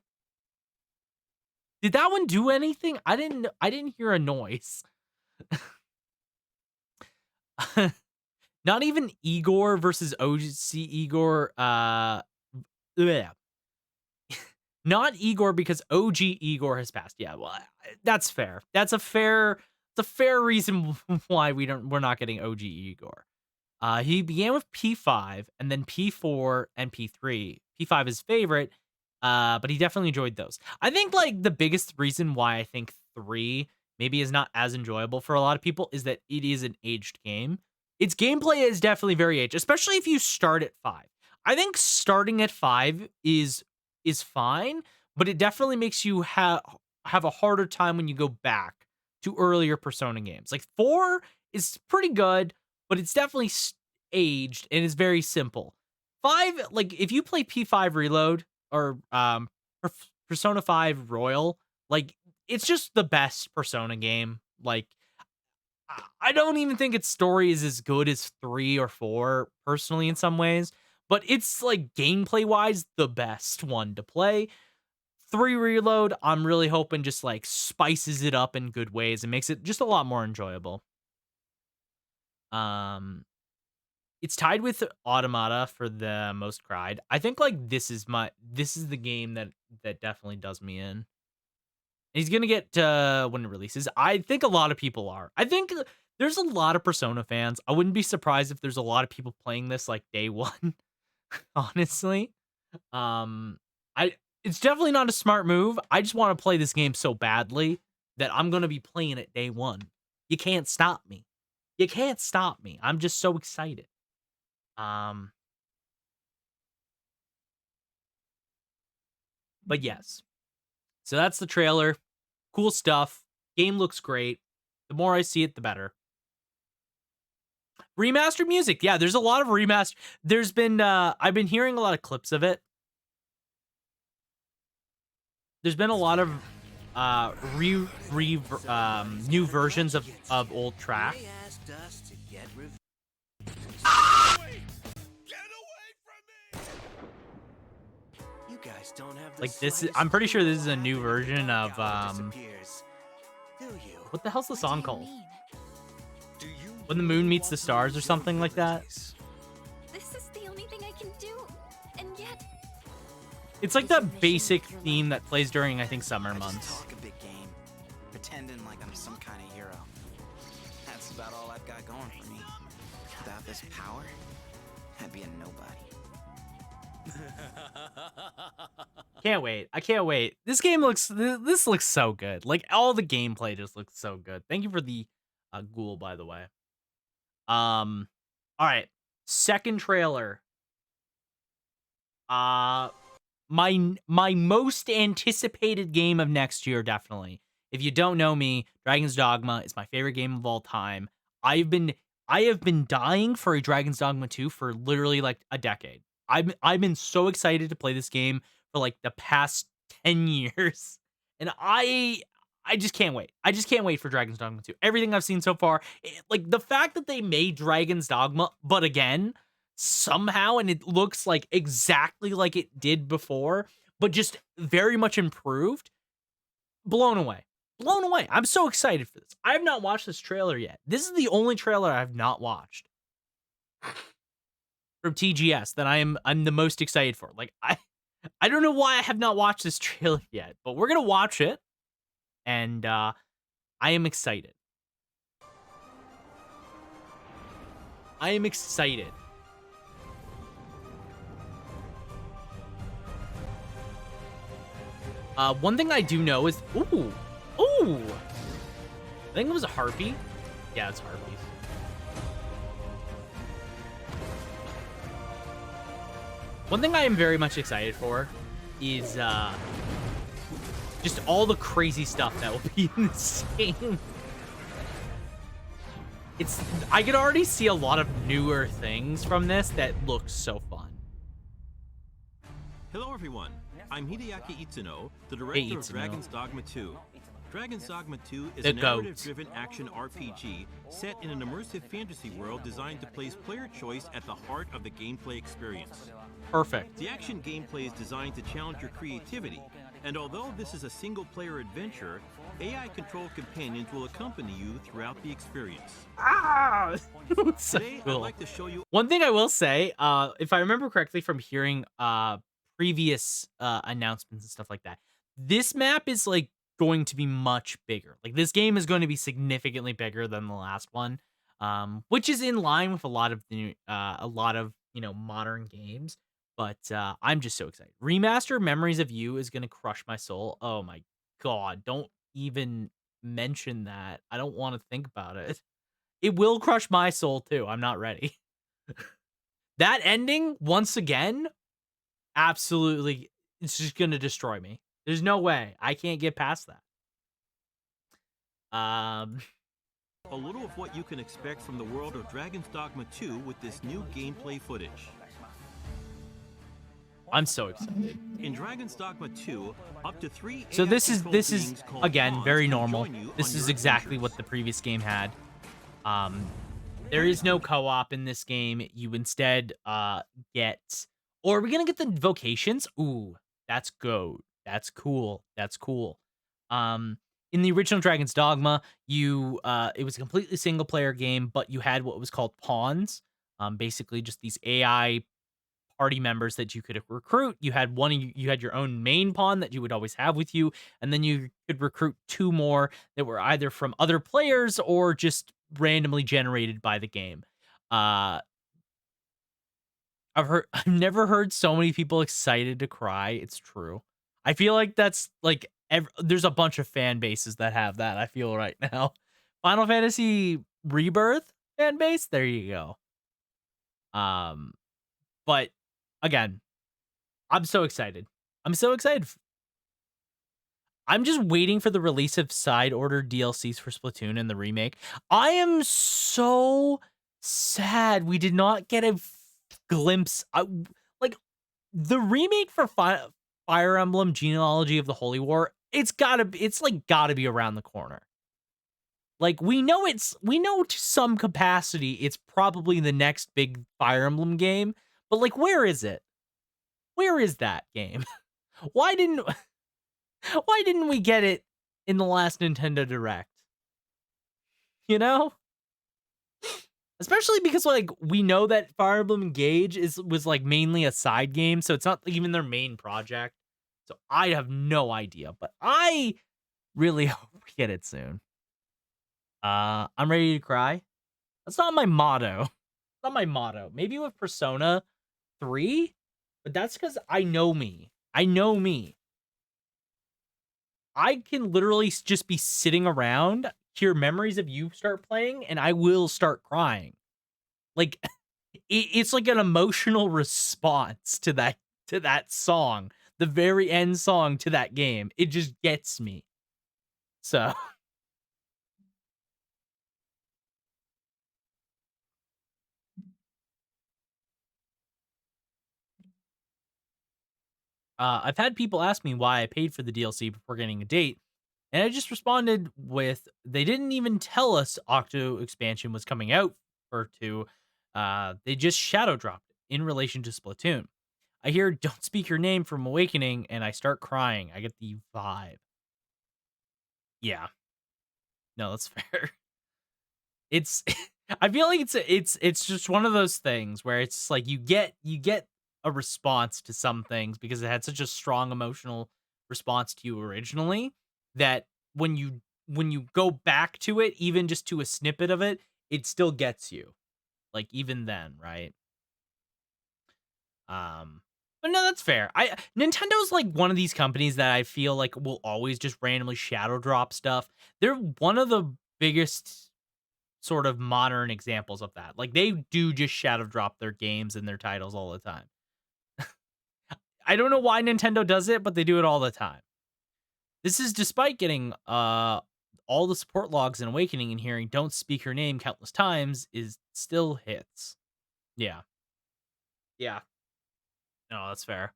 Did that one do anything? I didn't hear a noise. Not even Igor versus OC Igor. Yeah. Not Igor because OG Igor has passed. Yeah, well, that's fair. It's a fair reason why we're not getting OG Igor. He began with P5 and then P4 and P3. P5 is favorite, but he definitely enjoyed those. I think like the biggest reason why I think 3 maybe is not as enjoyable for a lot of people is that it is an aged game. Its gameplay is definitely very aged, especially if you start at 5. I think starting at 5 is fine, but it definitely makes you have a harder time when you go back to earlier Persona games. Like 4 is pretty good, but it's definitely aged and is very simple. 5, like if you play P5 Reload or Persona 5 Royal, like it's just the best Persona game. Like I don't even think its story is as good as 3 or 4 personally in some ways, but it's like gameplay wise the best one to play. 3 Reload, I'm really hoping just like spices it up in good ways and makes it just a lot more enjoyable. It's tied with Automata for the most cried. I think like this is the game that definitely does me in. He's gonna get when it releases. I think a lot of people are. I think there's a lot of Persona fans. I wouldn't be surprised if there's a lot of people playing this like day one. Honestly, I it's definitely not a smart move. I just want to play this game so badly that I'm gonna be playing it day one. You can't stop me. You can't stop me. I'm just so excited. But yes. So that's the trailer. Cool stuff. Game looks great. The more I see it, the better. Remastered music. Yeah, there's a lot of remaster. There's been I've been hearing a lot of clips of it. There's been a lot of new versions of old tracks. They asked us to get revenge. You guys don't have the Like this is, slightest I'm pretty sure clue this is a how new version of disappears. Do you? what the hell's the What song do you called? mean? Do you When the moon meets the stars or something like that. This is the only thing I can do, and yet It's like the basic theme that plays during I think summer I just months. talk a big game, pretending like I'm some kind of hero. That's about all I've got going for me. Without this power, I'd be a nobody. Can't wait. I can't wait. This game looks this looks so good. Like all the gameplay just looks so good. Thank you for the ghoul by the way. All right. Second trailer. My most anticipated game of next year definitely. If you don't know me, Dragon's Dogma is my favorite game of all time. I have been dying for a Dragon's Dogma 2 for literally like a decade. I've been so excited to play this game for like the past 10 years. And I just can't wait. I just can't wait for Dragon's Dogma 2. Everything I've seen so far, like the fact that they made Dragon's Dogma, but again, somehow, and it looks like exactly like it did before, but just very much improved. Blown away. Blown away. I'm so excited for this. I have not watched this trailer yet. This is the only trailer I have not watched from TGS that I'm the most excited for. Like I don't know why I have not watched this trailer yet, but we're gonna watch it, and I am excited. I am excited. One thing I do know is, ooh, I think it was a harpy. Yeah, it's harpies. One thing I am very much excited for is just all the crazy stuff that will be in this game. I could already see a lot of newer things from this that look so fun. Hello everyone, I'm Hideaki Itsuno, the director of Itsuno. Dragon's Dogma 2. Dragon's Dogma 2 is The a goat. narrative-driven action RPG set in an immersive fantasy world designed to place player choice at the heart of the gameplay experience. Perfect. The action gameplay is designed to challenge your creativity, and although this is a single-player adventure, AI-controlled companions will accompany you throughout the experience. Ah, so Today, cool. I'd like to show you One thing I will say, if I remember correctly from hearing previous announcements and stuff like that, this map is like going to be much bigger. Like this game is going to be significantly bigger than the last one, which is in line with a lot of modern games. But I'm just so excited. Remaster Memories of You is going to crush my soul. Oh my god, don't even mention that. I don't want to think about it. It will crush my soul too. I'm not ready. That ending, once again, absolutely, it's just going to destroy me. There's no way. I can't get past that. A little of what you can expect from the world of Dragon's Dogma 2 with this new gameplay footage. I'm so excited. In Dragon's Dogma 2, up to 3 So this is AI-controlled this is beings called again pawns very will normal. join you This on is your exactly adventures. what the previous game had. There is no co-op in this game. You instead get, or are we gonna get the vocations? Ooh, that's good. That's cool. That's cool. Um, in the original Dragon's Dogma, you it was a completely single player game, but you had what was called pawns. Basically just these AI party members that you could recruit. You had you had your own main pawn that you would always have with you, and then you could recruit two more that were either from other players or just randomly generated by the game. Uh I've never heard so many people excited to cry. It's true. I feel like that's like there's a bunch of fan bases that have that. I feel right now. Final Fantasy Rebirth fan base. There you go. But again, I'm so excited. I'm so excited. I'm just waiting for the release of side order DLCs for Splatoon and the remake. I am so sad we did not get a glimpse. Like the remake for Fire Emblem Genealogy of the Holy War. It's gotta be around the corner. Like we know to some capacity it's probably the next big Fire Emblem game, but like where is it? Where is that game? Why didn't Why didn't we get it in the last Nintendo Direct? You know? Especially because like we know that Fire Emblem Engage was like mainly a side game, so it's not even their main project. So I have no idea, but I really hope we get it soon. I'm ready to cry. That's not my motto. Not my motto. Maybe with Persona 3, but that's because I know me. I know me. I can literally just be sitting around, hear memories of you start playing, and I will start crying. Like it's like an emotional response to that song, the very end song to that game. It just gets me. So I've had people ask me why I paid for the DLC before getting a date, and I just responded with they didn't even tell us Octo expansion was coming out for 2. They just shadow dropped it in relation to Splatoon. I hear "Don't Speak Your Name" from Awakening, and I start crying. I get the vibe. Yeah, no, that's fair. It's I feel like it's just one of those things where it's like you get a response to some things because it had such a strong emotional response to you originally that when you go back to it, even just to a snippet of it, it still gets you. Like even then, right? Um, but no, that's fair. Nintendo's like one of these companies that I feel like will always just randomly shadow drop stuff. They're one of the biggest sort of modern examples of that. Like they do just shadow drop their games and their titles all the time. I don't know why Nintendo does it, but they do it all the time. This is despite getting all the support logs in Awakening and hearing "Don't Speak Her Name" countless times is still hits. Yeah. Yeah. No, that's fair.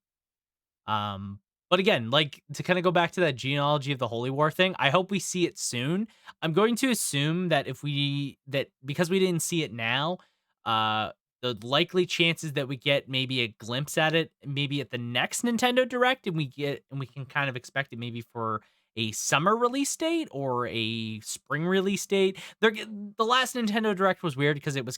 Um, but again, like to kind of go back to that genealogy of the Holy War thing, I hope we see it soon. I'm going to assume that because we didn't see it now, uh the likely chances that we get maybe a glimpse at it maybe at the next Nintendo Direct and we can kind of expect it maybe for a summer release date or a spring release date. The last Nintendo Direct was weird because it was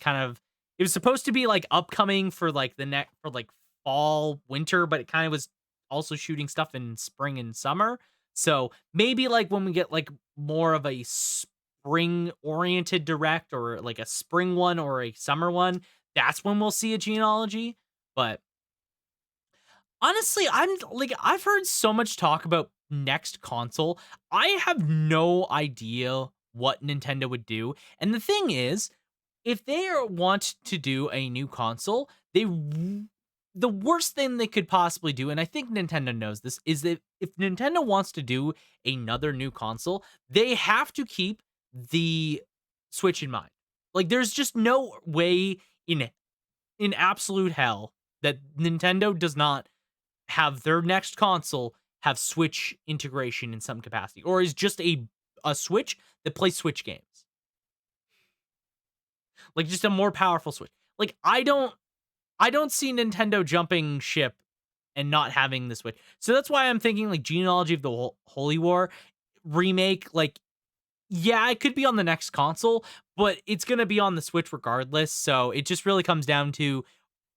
supposed to be like upcoming for like for like fall, winter, but it kind of was also shooting stuff in spring and summer. So maybe like when we get like more of a spring oriented direct or like a spring one or a summer one, that's when we'll see a genealogy. But honestly, I've heard so much talk about next console. I have no idea what Nintendo would do. And the thing is, if they want to do a new console, the worst thing they could possibly do, and I think Nintendo knows this, is that if Nintendo wants to do another new console, they have to keep the Switch in mind. Like, there's just no way in absolute hell that Nintendo does not have their next console have Switch integration in some capacity, or is just a Switch that plays Switch games. Like, just a more powerful Switch. Like, I don't see Nintendo jumping ship and not having the Switch. So that's why I'm thinking like Genealogy of the Holy War remake, like, yeah, it could be on the next console, but it's going to be on the Switch regardless. So it just really comes down to,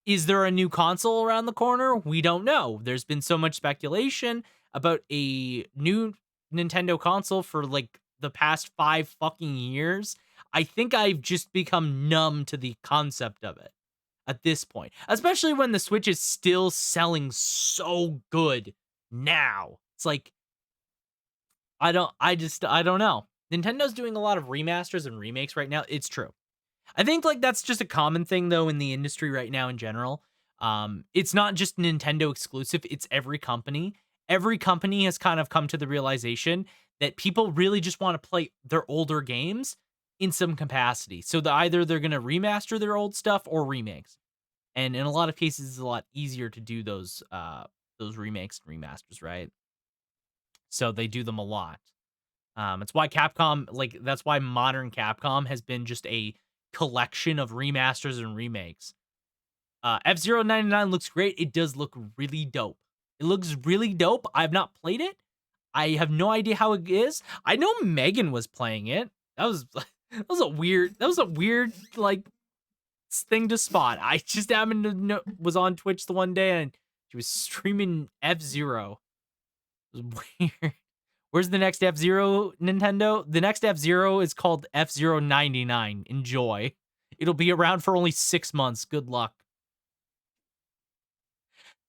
is there a new console around the corner? We don't know. There's been so much speculation about a new Nintendo console for like the past 5 fucking years. I think I've just become numb to the concept of it at this point, especially when the Switch is still selling so good now. It's like, I don't know. Nintendo's doing a lot of remasters and remakes right now. It's true. I think like that's just a common thing though in the industry right now in general. It's not just Nintendo exclusive, it's every company. Every company has kind of come to the realization that people really just want to play their older games in some capacity. So either they're going to remaster their old stuff or remakes. And in a lot of cases it's a lot easier to do those remakes and remasters, right? So they do them a lot. It's why Capcom, like, that's why modern Capcom has been just a collection of remasters and remakes. F-Zero 99 looks great. It does look really dope. It looks really dope. I've not played it. I have no idea how it is. I know Megan was playing it. That was that was a weird like thing to spot. I just happened to know, was on Twitch the one day and she was streaming F-Zero. It was weird. Where's the next F-Zero, Nintendo? The next F-Zero is called F-Zero 99. Enjoy. It'll be around for only 6 months. Good luck.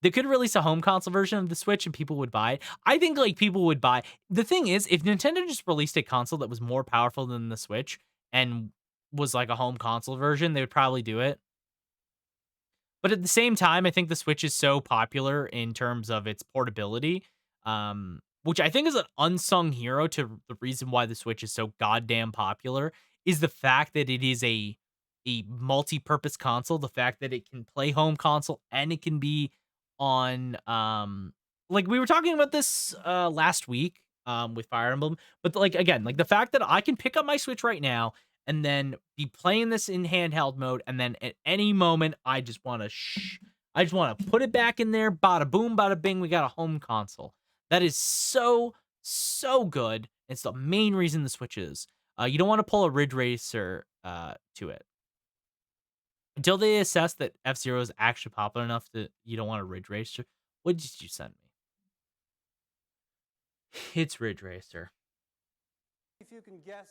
They could release a home console version of the Switch and people would buy it. I think like people would buy. The thing is, if Nintendo just released a console that was more powerful than the Switch and was like a home console version, they would probably do it. But at the same time, I think the Switch is so popular in terms of its portability, which I think is an unsung hero to the reason why the Switch is so goddamn popular, is the fact that it is a multi-purpose console, the fact that it can play home console and it can be on like we were talking about this last week with Fire Emblem, but like again, like the fact that I can pick up my Switch right now and then be playing this in handheld mode, and then at any moment I just want to put it back in there, bada boom, bada bing, we got a home console. That is so good. It's the main reason the Switch is. You don't want to pull a Ridge Racer to it. Until they assess that F-Zero is actually popular enough that you don't want a Ridge Racer. What did you send me? It's Ridge Racer. If you can guess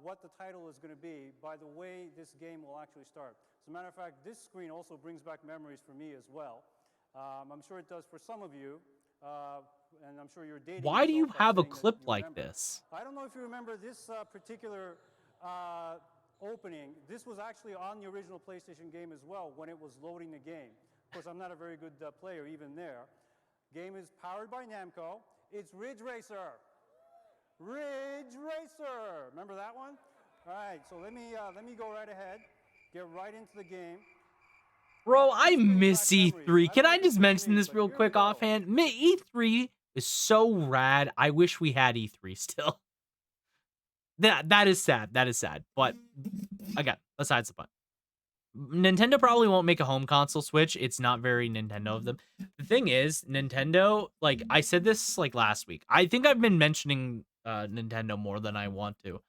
what the title is going to be by the way this game will actually start. As a matter of fact, this screen also brings back memories for me as well. I'm sure it does for some of you. And I'm sure you're dating. Why do you have a clip like remember. this? I don't know if you remember this particular opening. This was actually on the original PlayStation game as well when it was loading the game. Of course, I'm not a very good player even there. Game is powered by Namco. It's Ridge Racer. Ridge Racer. Remember that one? All right. So let me go right ahead. Get right into the game. Bro, I miss E3. Can I just mention this real quick offhand? E3 is so rad. I wish we had E3 still. That is sad. That is sad. But again, besides the point. Nintendo probably won't make a home console Switch. It's not very Nintendo of them. The thing is, Nintendo, like I said this like last week. I think I've been mentioning Nintendo more than I want to.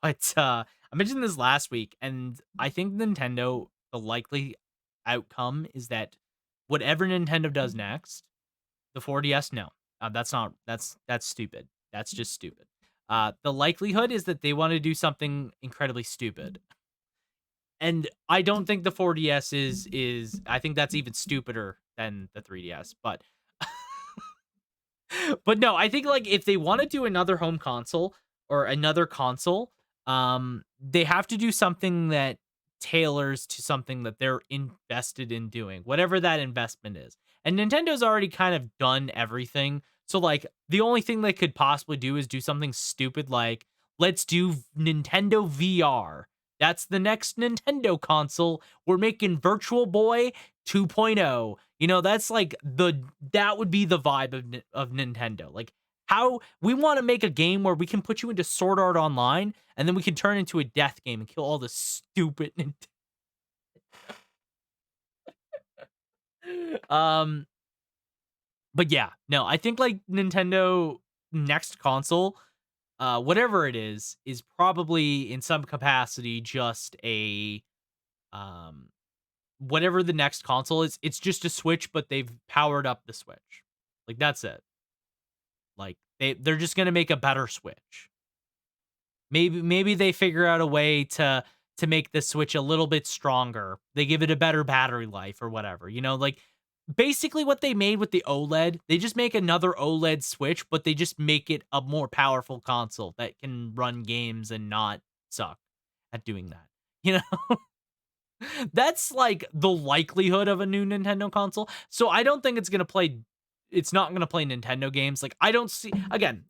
But I mentioned this last week, and I think Nintendo, the likely outcome is that whatever Nintendo does next, the 4DS, no. That's stupid. That's just stupid. The likelihood is that they want to do something incredibly stupid. And I don't think the 4DS is I think that's even stupider than the 3DS, but but no, I think like if they want to do another home console or another console, they have to do something that tailors to something that they're invested in doing, whatever that investment is. And Nintendo's already kind of done everything. So like the only thing they could possibly do is do something stupid like Let's do Nintendo VR. That's the next Nintendo console. We're making Virtual Boy 2.0. You know, that's like that would be the vibe of Nintendo. Like how we want to make a game where we can put you into Sword Art Online and then we can turn into a death game and kill all the stupid um but yeah, no, I think like Nintendo next console, whatever it is probably in some capacity just a um whatever the next console is, it's just a Switch, but they've powered up the Switch. Like that's it. Like they're just gonna make a better Switch. Maybe they figure out a way to make the Switch a little bit stronger. They give it a better battery life or whatever. You know, like basically what they made with the OLED, they just make another OLED Switch, but they just make it a more powerful console that can run games and not suck at doing that. You know? That's like the likelihood of a new Nintendo console. So I don't think it's not going to play Nintendo games. Like I don't see again.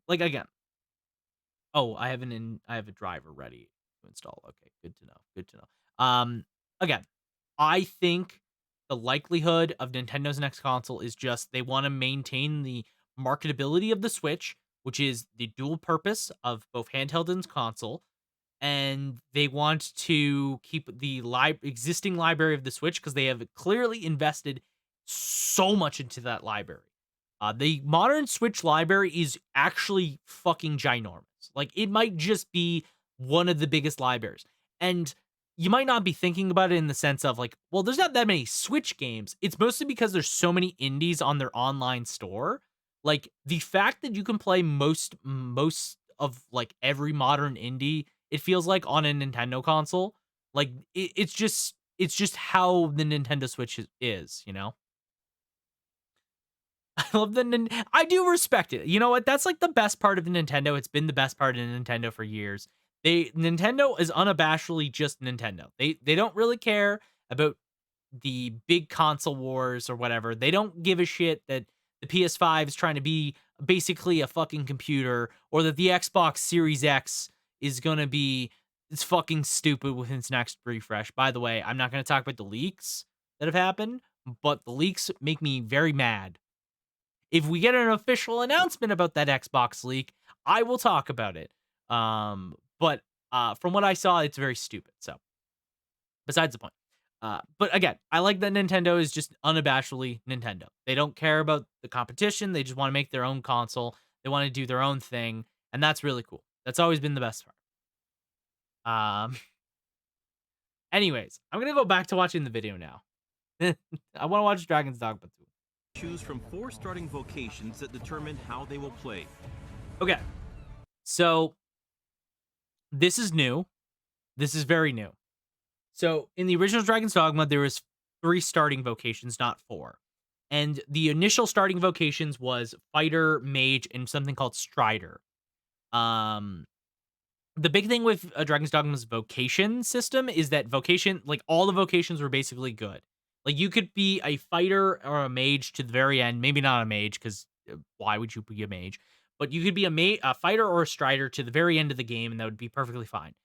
Oh, I have a driver ready to install. Okay, good to know. Good to know. Again, I think the likelihood of Nintendo's next console is just they want to maintain the marketability of the Switch, which is the dual purpose of both handheld and console, and they want to keep the existing library of the Switch because they have clearly invested so much into that library. The modern Switch library is actually fucking ginormous. Like, it might just be one of the biggest libraries. And you might not be thinking about it in the sense of like, well, there's not that many Switch games. It's mostly because there's so many indies on their online store. Like, the fact that you can play most of like every modern indie, it feels like on a Nintendo console. Like, it's just how the Nintendo Switch is, you know? I love I do respect it. You know what? That's like the best part of Nintendo. It's been the best part of Nintendo for years. Nintendo is unabashedly just Nintendo. They don't really care about the big console wars or whatever. They don't give a shit that the PS5 is trying to be basically a fucking computer, or that the Xbox Series X is gonna be it's fucking stupid with its next refresh. By the way, I'm not gonna talk about the leaks that have happened, but the leaks make me very mad. If we get an official announcement about that Xbox leak, I will talk about it. But from what I saw, it's very stupid. So, besides the point. But again, I like that Nintendo is just unabashedly Nintendo. They don't care about the competition. They just want to make their own console. They want to do their own thing, and that's really cool. That's always been the best part. Anyways, I'm gonna go back to watching the video now. I want to watch Dragon's Dogma 2. Choose from 4 starting vocations that determine how they will play. Okay, so this is new. This is very new. So in the original Dragon's Dogma, there was 3 starting vocations, not 4. And the initial starting vocations was Fighter, Mage, and something called Strider. The big thing with Dragon's Dogma's vocation system is that like all the vocations were basically good. Like you could be a fighter or a mage to the very end. Maybe not a mage, because why would you be a mage? But you could be a fighter or a strider to the very end of the game, and that would be perfectly fine.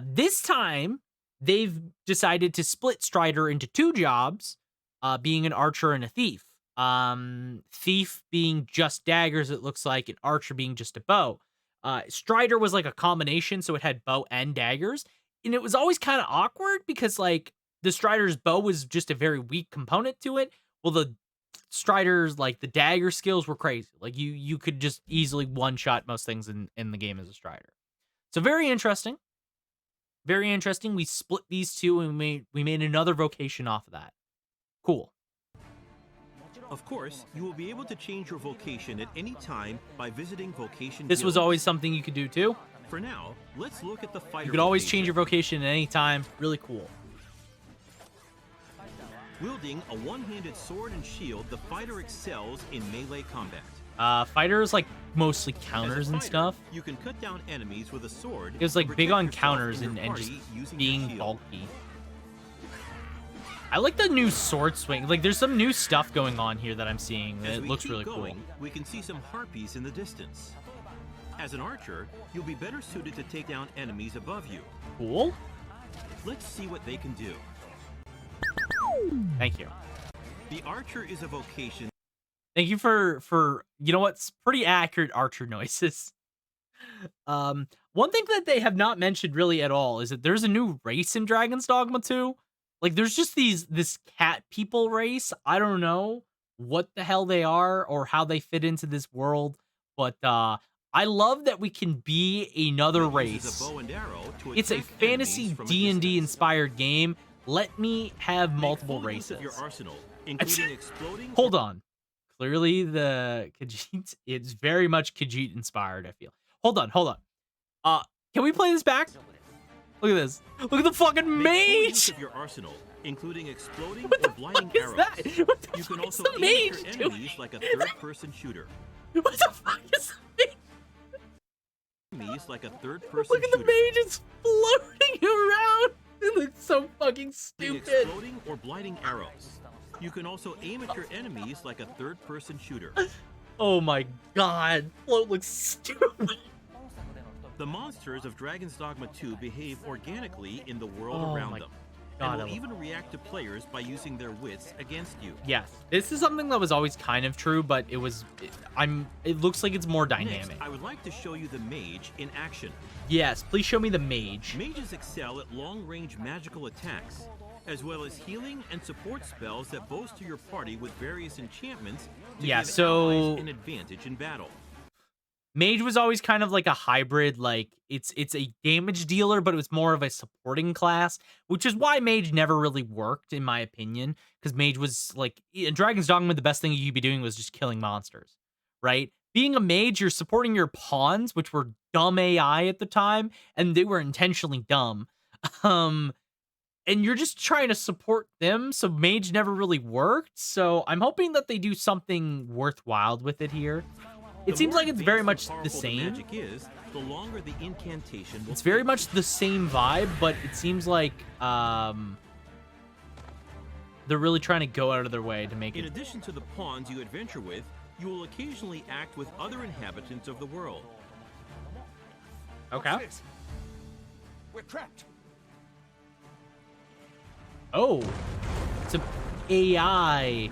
This time, they've decided to split Strider into 2 jobs, being an archer and a thief. Thief being just daggers, it looks like, and archer being just a bow. Strider was like a combination, so it had bow and daggers. And it was always kind of awkward because, like, the Strider's bow was just a very weak component to it. Well, the Strider's, like, the dagger skills were crazy. Like, you could just easily one-shot most things in the game as a Strider. So very interesting. Very interesting. We split these 2 and we made another vocation off of that. Cool. Of course, you will be able to change your vocation at any time by visiting vocation This was guilds. always something you could do too. For now, let's look at the fighter. You could always vocation. change your vocation at any time. Really cool. Wielding a one-handed sword and shield, the fighter excels in melee combat. Fighters like mostly As a counters and fighter, stuff. You can cut down enemies with a sword. It was like and big protect on yourself counters and your and just party using your being shield. bulky. I like the new sword swing. Like there's some new stuff going on here that I'm seeing. As It we looks keep really going, cool. we can see some harpies in the distance. As an archer, you'll be better suited to take down enemies above you. Cool. Let's see what they can do. Thank you. The archer is a vocation. Thank you for you know what's pretty accurate archer noises. One thing that they have not mentioned really at all is that there's a new race in Dragon's Dogma 2. Like there's just this cat people race. I don't know what the hell they are or how they fit into this world, but I love that we can be another race. It's a fantasy D&D inspired game. Let me have multiple races. Your arsenal, including exploding. Hold on. Clearly the Khajiit, it's very much Khajiit inspired, I feel. Hold on. Can we play this back? Look at this. Look at the fucking mage! Of your arsenal, including exploding What the or blinding fuck is arrows. that? What the You fuck can is also the aim mage at your doing? enemies like a third-person shooter. What the fuck is the mage? Enemies like a third-person Look at the shooter. mage is floating around. It looks so fucking stupid. Exploding or blinding arrows. You can also aim at your enemies like a third-person shooter. Oh my god. Float looks stupid. The monsters of Dragon's Dogma 2 behave organically in the world Oh around my them, God, and will even react to players by using their wits against you. Yes, this is something that was always kind of true, but it looks like it's more dynamic. Next, I would like to show you the mage in action. Yes, please show me the mage. Mages excel at long-range magical attacks, as well as healing and support spells that bolster your party with various enchantments to give allies an advantage in battle. Mage was always kind of like a hybrid, like it's a damage dealer, but it was more of a supporting class, which is why Mage never really worked, in my opinion, because Mage was like, in Dragon's Dogma, the best thing you could be doing was just killing monsters, right? Being a mage, you're supporting your pawns, which were dumb AI at the time, and they were intentionally dumb. And you're just trying to support them, so Mage never really worked, so I'm hoping that they do something worthwhile with it here. It seems like it's very much the same. Magic is, the longer the incantation will It's very much the same vibe, but it seems like they're really trying to go out of their way to make In it. addition to the pawns you adventure with, you will occasionally act with other inhabitants of the world. Okay. We're trapped. Oh, some AI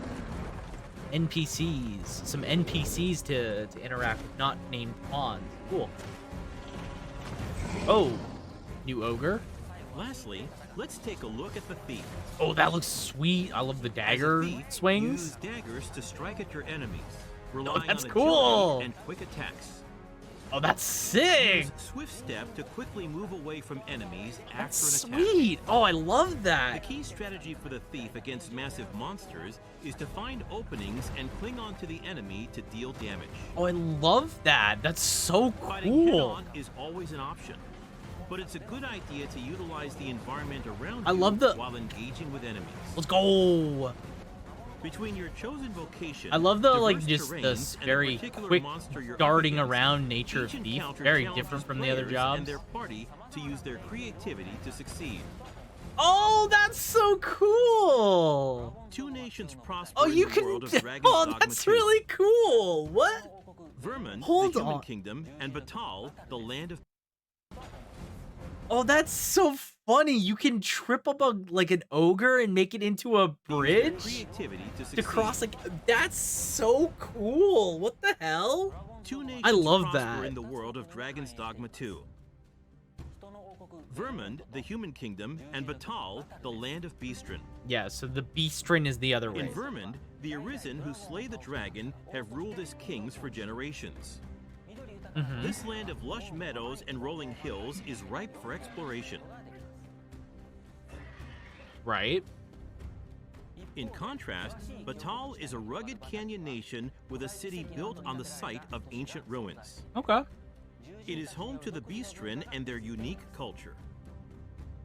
NPCs, some NPCs to interact with, not named pawns. Cool. Oh, new ogre. Lastly, let's take a look at the thief. Oh, that looks sweet. I love the dagger As a thief, swings. Use daggers to strike at your enemies, relying that's on cool. agility and quick attacks. Oh, that's sick. Use swift step to quickly move away from enemies That's after an attack. sweet. Oh, I love The that. key strategy for the thief against massive monsters is to find openings and cling on to the enemy to deal damage. Oh, I love that. That's so Fighting cool. head-on is always an option, but it's a good idea to utilize the environment around I you love the- while engaging with enemies. Let's go. Between your chosen vocation, I love the diverse like just terrains, this and the very particular quick monster you're up darting against, around nature of each Thief. encounter Very challenges different from the other players jobs. and their party to use their creativity to succeed. Oh, that's so cool. Two nations prosper Oh, you in the can. world of Dragon's Oh, Dogma that's 2. really cool. What? Vermin, Hold the human on. kingdom, and Batal, the land of. Oh, that's so funny. You can trip up an ogre and make it into a use their bridge creativity to to succeed. cross. That's so cool. What the hell? Two nations I love prosper that. in the world of Dragon's Dogma 2. Vermin, the human kingdom, and Batal, the land of Beastren. Yeah. So the Beastren is the other In way. Vermin, the Arisen who slay the dragon have ruled as kings for generations. Mhm. This land of lush meadows and rolling hills is ripe for exploration. Right. In contrast, Batal is a rugged canyon nation with a city built on the site of ancient ruins. Okay. It is home to the Beastren and their unique culture.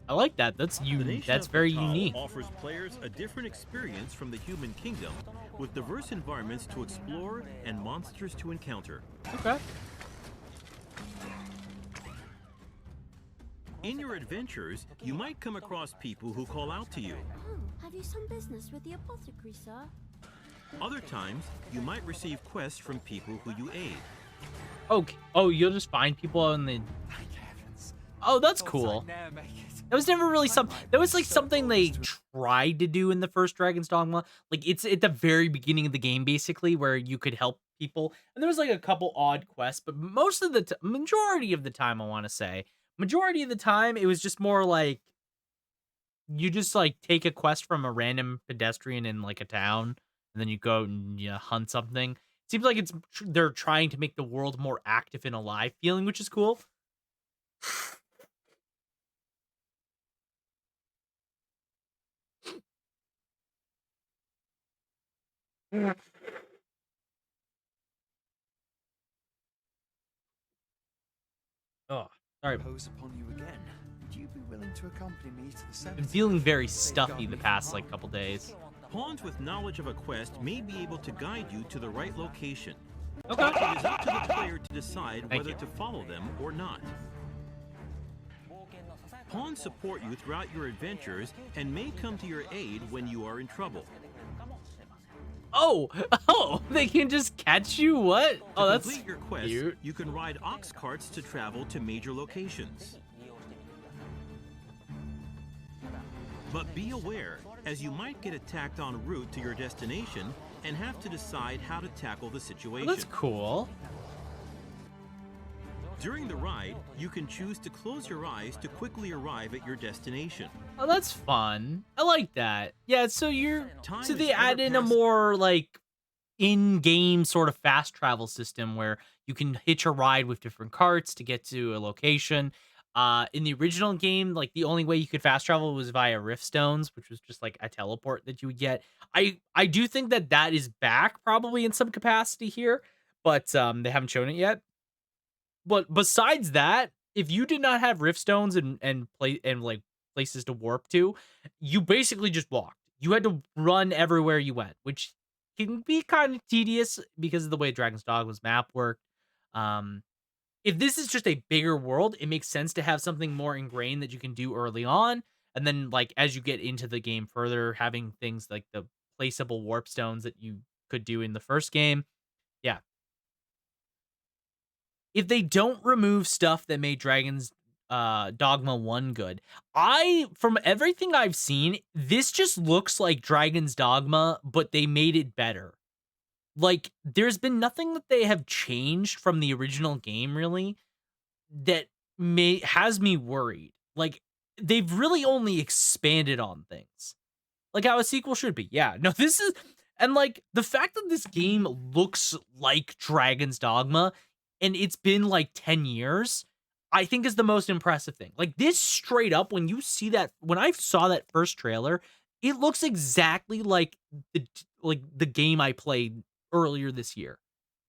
I like that. That's The unique. nation That's of very Batal unique. offers players a different experience from the human kingdom, with diverse environments to explore and monsters to encounter. Okay. In your adventures, you might come across people who call out to you. Have you some business with the apothecary, sir? Other times, you might receive quests from people who you aid. Okay. Oh, you'll just find people on the... Oh, that's cool. That was never really something... That was like something they tried to do in the first Dragon's Dogma. Like, it's at the very beginning of the game, basically, where you could help people. And there was like a couple odd quests, but most of the... majority of the time, I want to say. Majority of the time, it was just more like... You just, like, take a quest from a random pedestrian in, like, a town, and then you go and you hunt something. Seems like they're trying to make the world more active and alive feeling, which is cool. Oh, sorry. Upon you again. Would you be willing to accompany me to the center? Been feeling very stuffy the past, like, couple days. Pawns with knowledge of a quest may be able to guide you to the right location. Okay. It is up to the player to decide whether to follow them or not. Pawns support you throughout your adventures and may come to your aid when you are in trouble. Oh, they can just catch you? What? Oh, that's complete your quest, cute. You can ride ox carts to travel to major locations. But be aware, as you might get attacked en route to your destination and have to decide how to tackle the situation. Oh, that's cool. During the ride, you can choose to close your eyes to quickly arrive at your destination. Oh, that's fun. I like that. Yeah, so So they add in a more like in-game sort of fast travel system where you can hitch a ride with different carts to get to a location. In the original game, like the only way you could fast travel was via rift stones, which was just like a teleport that you would get. I do think that is back probably in some capacity here, but they haven't shown it yet. But besides that, if you did not have rift stones and like places to warp to, you basically just walked. You had to run everywhere you went, which can be kind of tedious because of the way Dragon's Dogma's map worked. If this is just a bigger world, it makes sense to have something more ingrained that you can do early on, and then like as you get into the game further, having things like the placeable warp stones that you could do in the first game. Yeah, if they don't remove stuff that made Dragon's Dogma 1 good, from everything I've seen, this just looks like Dragon's Dogma, but they made it better. Like, there's been nothing that they have changed from the original game, really, that has me worried. Like, they've really only expanded on things. Like how a sequel should be. Yeah, no, this is... And, like, the fact that this game looks like Dragon's Dogma, and it's been, like, 10 years, I think is the most impressive thing. Like, this straight up, when you see that... When I saw that first trailer, it looks exactly like the game I played earlier this year.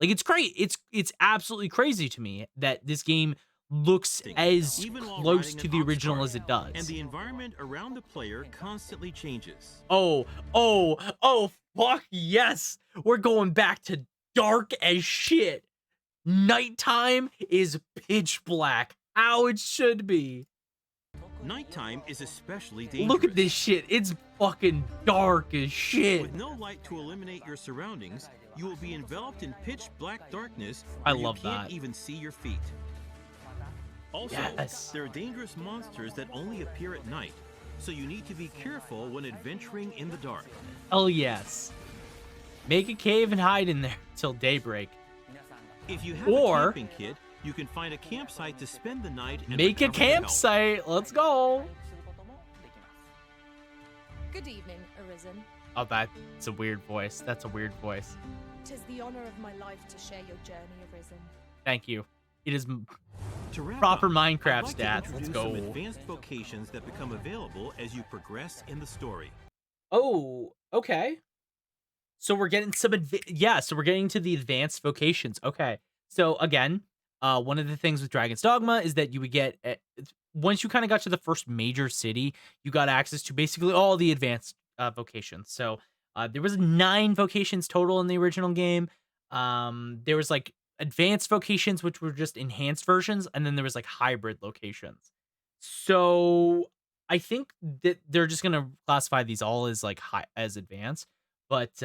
Like, it's great. It's absolutely crazy to me that this game looks as close to the original as it does. And the environment around the player constantly changes. Oh, fuck yes! We're going back to dark as shit. Nighttime is pitch black. How it should be. Nighttime is especially dangerous. Look at this shit. It's fucking dark as shit. With no light to eliminate your surroundings, you will be enveloped in pitch black darkness. I love you can't that. even see your feet. Also, there are dangerous monsters that only appear at night, so you need to be careful when adventuring in the dark. Oh yes. Make a cave and hide in there till daybreak. If you have a camping kit, you can find a campsite to spend the night and make a recover your health. campsite. Let's go. Good evening, Arisen. Oh, that's a weird voice. That's a weird voice. 'Tis the honor of my life to share your journey, Arisen. Thank you. It is To wrap proper up, Minecraft I'd like to stats. Let's introduce go. some advanced vocations that become available as you progress in the story. Oh, okay. So we're getting some so we're getting to the advanced vocations. Okay. So again, one of the things with Dragon's Dogma is that you would get once you kind of got to the first major city, you got access to basically all the advanced vocations. So there was 9 vocations total in the original game. There was like advanced vocations, which were just enhanced versions, and then there was like hybrid locations. So I think that they're just gonna classify these all as like as advanced, but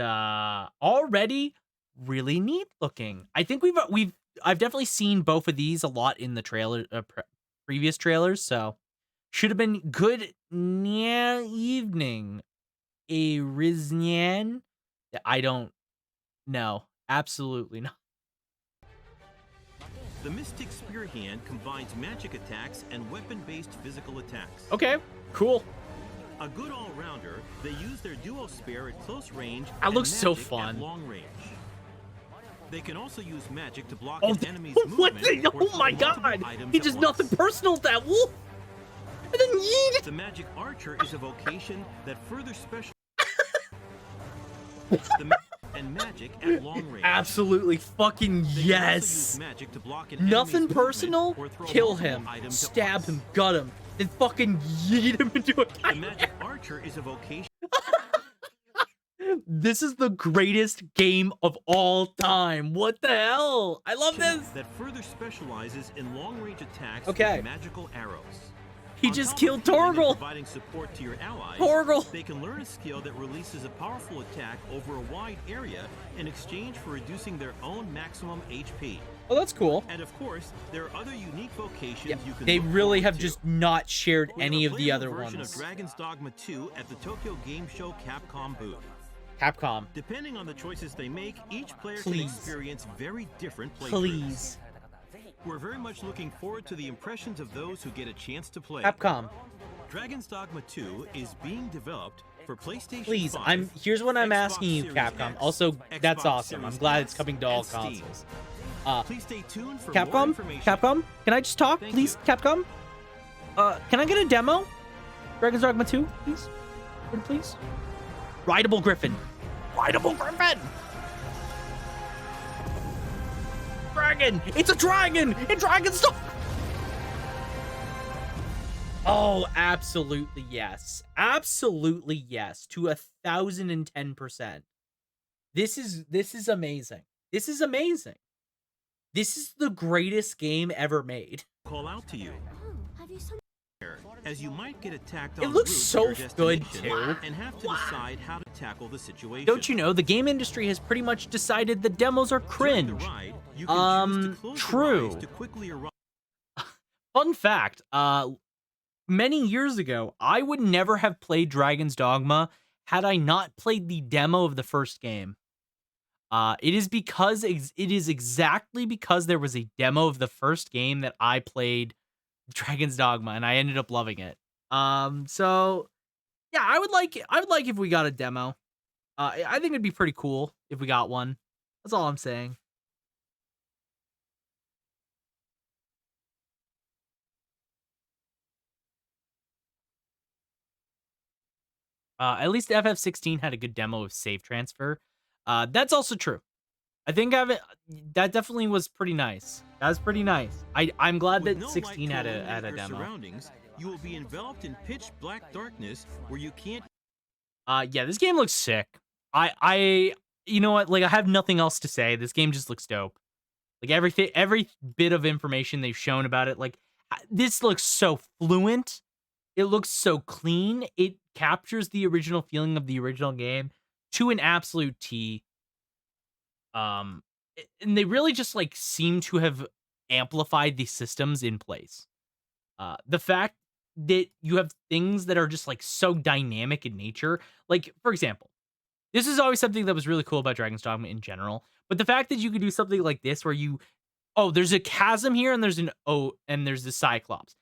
already really neat looking. I think we've I've definitely seen both of these a lot in the trailer, previous trailers. So should have been good evening. A Riznian? I don't know. Absolutely not. The Mystic Spear Hand combines magic attacks and weapon-based physical attacks. Okay, cool. A good all-rounder, they use their duo spear at close range. That looks so magic fun. At long range. They can also use magic to block Oh, an enemy's what movement. the, or oh throw my multiple god! items He at just once. nothing personal with that wolf! And then yeet! The Magic Archer is a vocation that further specializes and magic at long range. Absolutely fucking They can also yes! use magic to block an Nothing enemy's personal, movement or throw kill multiple him, items at stab once. him, gut him, then fucking yeet him into a The Magic Archer is a vocation. This is the greatest game of all time. What the hell? I love this! That further specializes in long-range attacks Okay. with magical arrows. He On just top killed of healing and Torgal! Providing support to your allies, Torgal! they can learn a skill that releases a powerful attack over a wide area in exchange for reducing their own maximum HP. Oh, that's cool. And of course, there are other unique vocations Yeah, you can they look really forward have to. just not shared We have any a of the playable other version ones. of Dragon's Dogma 2 at the Tokyo Game Show Capcom booth. Capcom, Depending on the choices they make, each player Please. can experience very different playthroughs. please. We're very much looking forward to the impressions of those who get a chance to play. Capcom, Dragon's Dogma 2 is being developed for PlayStation please. 5, Here's what I'm Xbox asking you, Series Capcom. X, Also, that's Xbox awesome. I'm Series glad S, it's coming to all and Steam. consoles. Please stay tuned for more Capcom, information. Capcom, can I just talk, Thank please? you. Capcom, can I get a demo? Dragon's Dogma 2, please. Pretty please. Rideable Griffin. Rideable Griffin. Dragon. It's a dragon. In Dragon's Dogma. Oh, absolutely yes. Absolutely yes. To 1010%. This is amazing. This is amazing. This is the greatest game ever made. Call out to you, Have you some? as you might get attacked It on looks route to so your good, destination too. and have to decide how to tackle the situation. Don't you know, the game industry has pretty much decided the demos are During the cringe. ride, you can choose to close True. your eyes to quickly arrive. Fun fact, many years ago, I would never have played Dragon's Dogma had I not played the demo of the first game. It is exactly because there was a demo of the first game that I played Dragon's Dogma, and I ended up loving it. So yeah, I would like if we got a demo. I think it'd be pretty cool if we got one. That's all I'm saying. At least FF16 had a good demo of save transfer. That's also true. I think that definitely was pretty nice. That was pretty nice. I'm glad With that no 16 light had a coloring your demo. surroundings, you will be enveloped in pitch black darkness where you can't. Yeah, this game looks sick. You know what? Like, I have nothing else to say. This game just looks dope. Like, every bit of information they've shown about it, like, this looks so fluent. It looks so clean. It captures the original feeling of the original game to an absolute T. And they really just, like, seem to have amplified the systems in place. The fact that you have things that are just, like, so dynamic in nature. Like, for example, this is always something that was really cool about Dragon's Dogma in general. But the fact that you could do something like this where there's a chasm here and there's there's the Cyclops.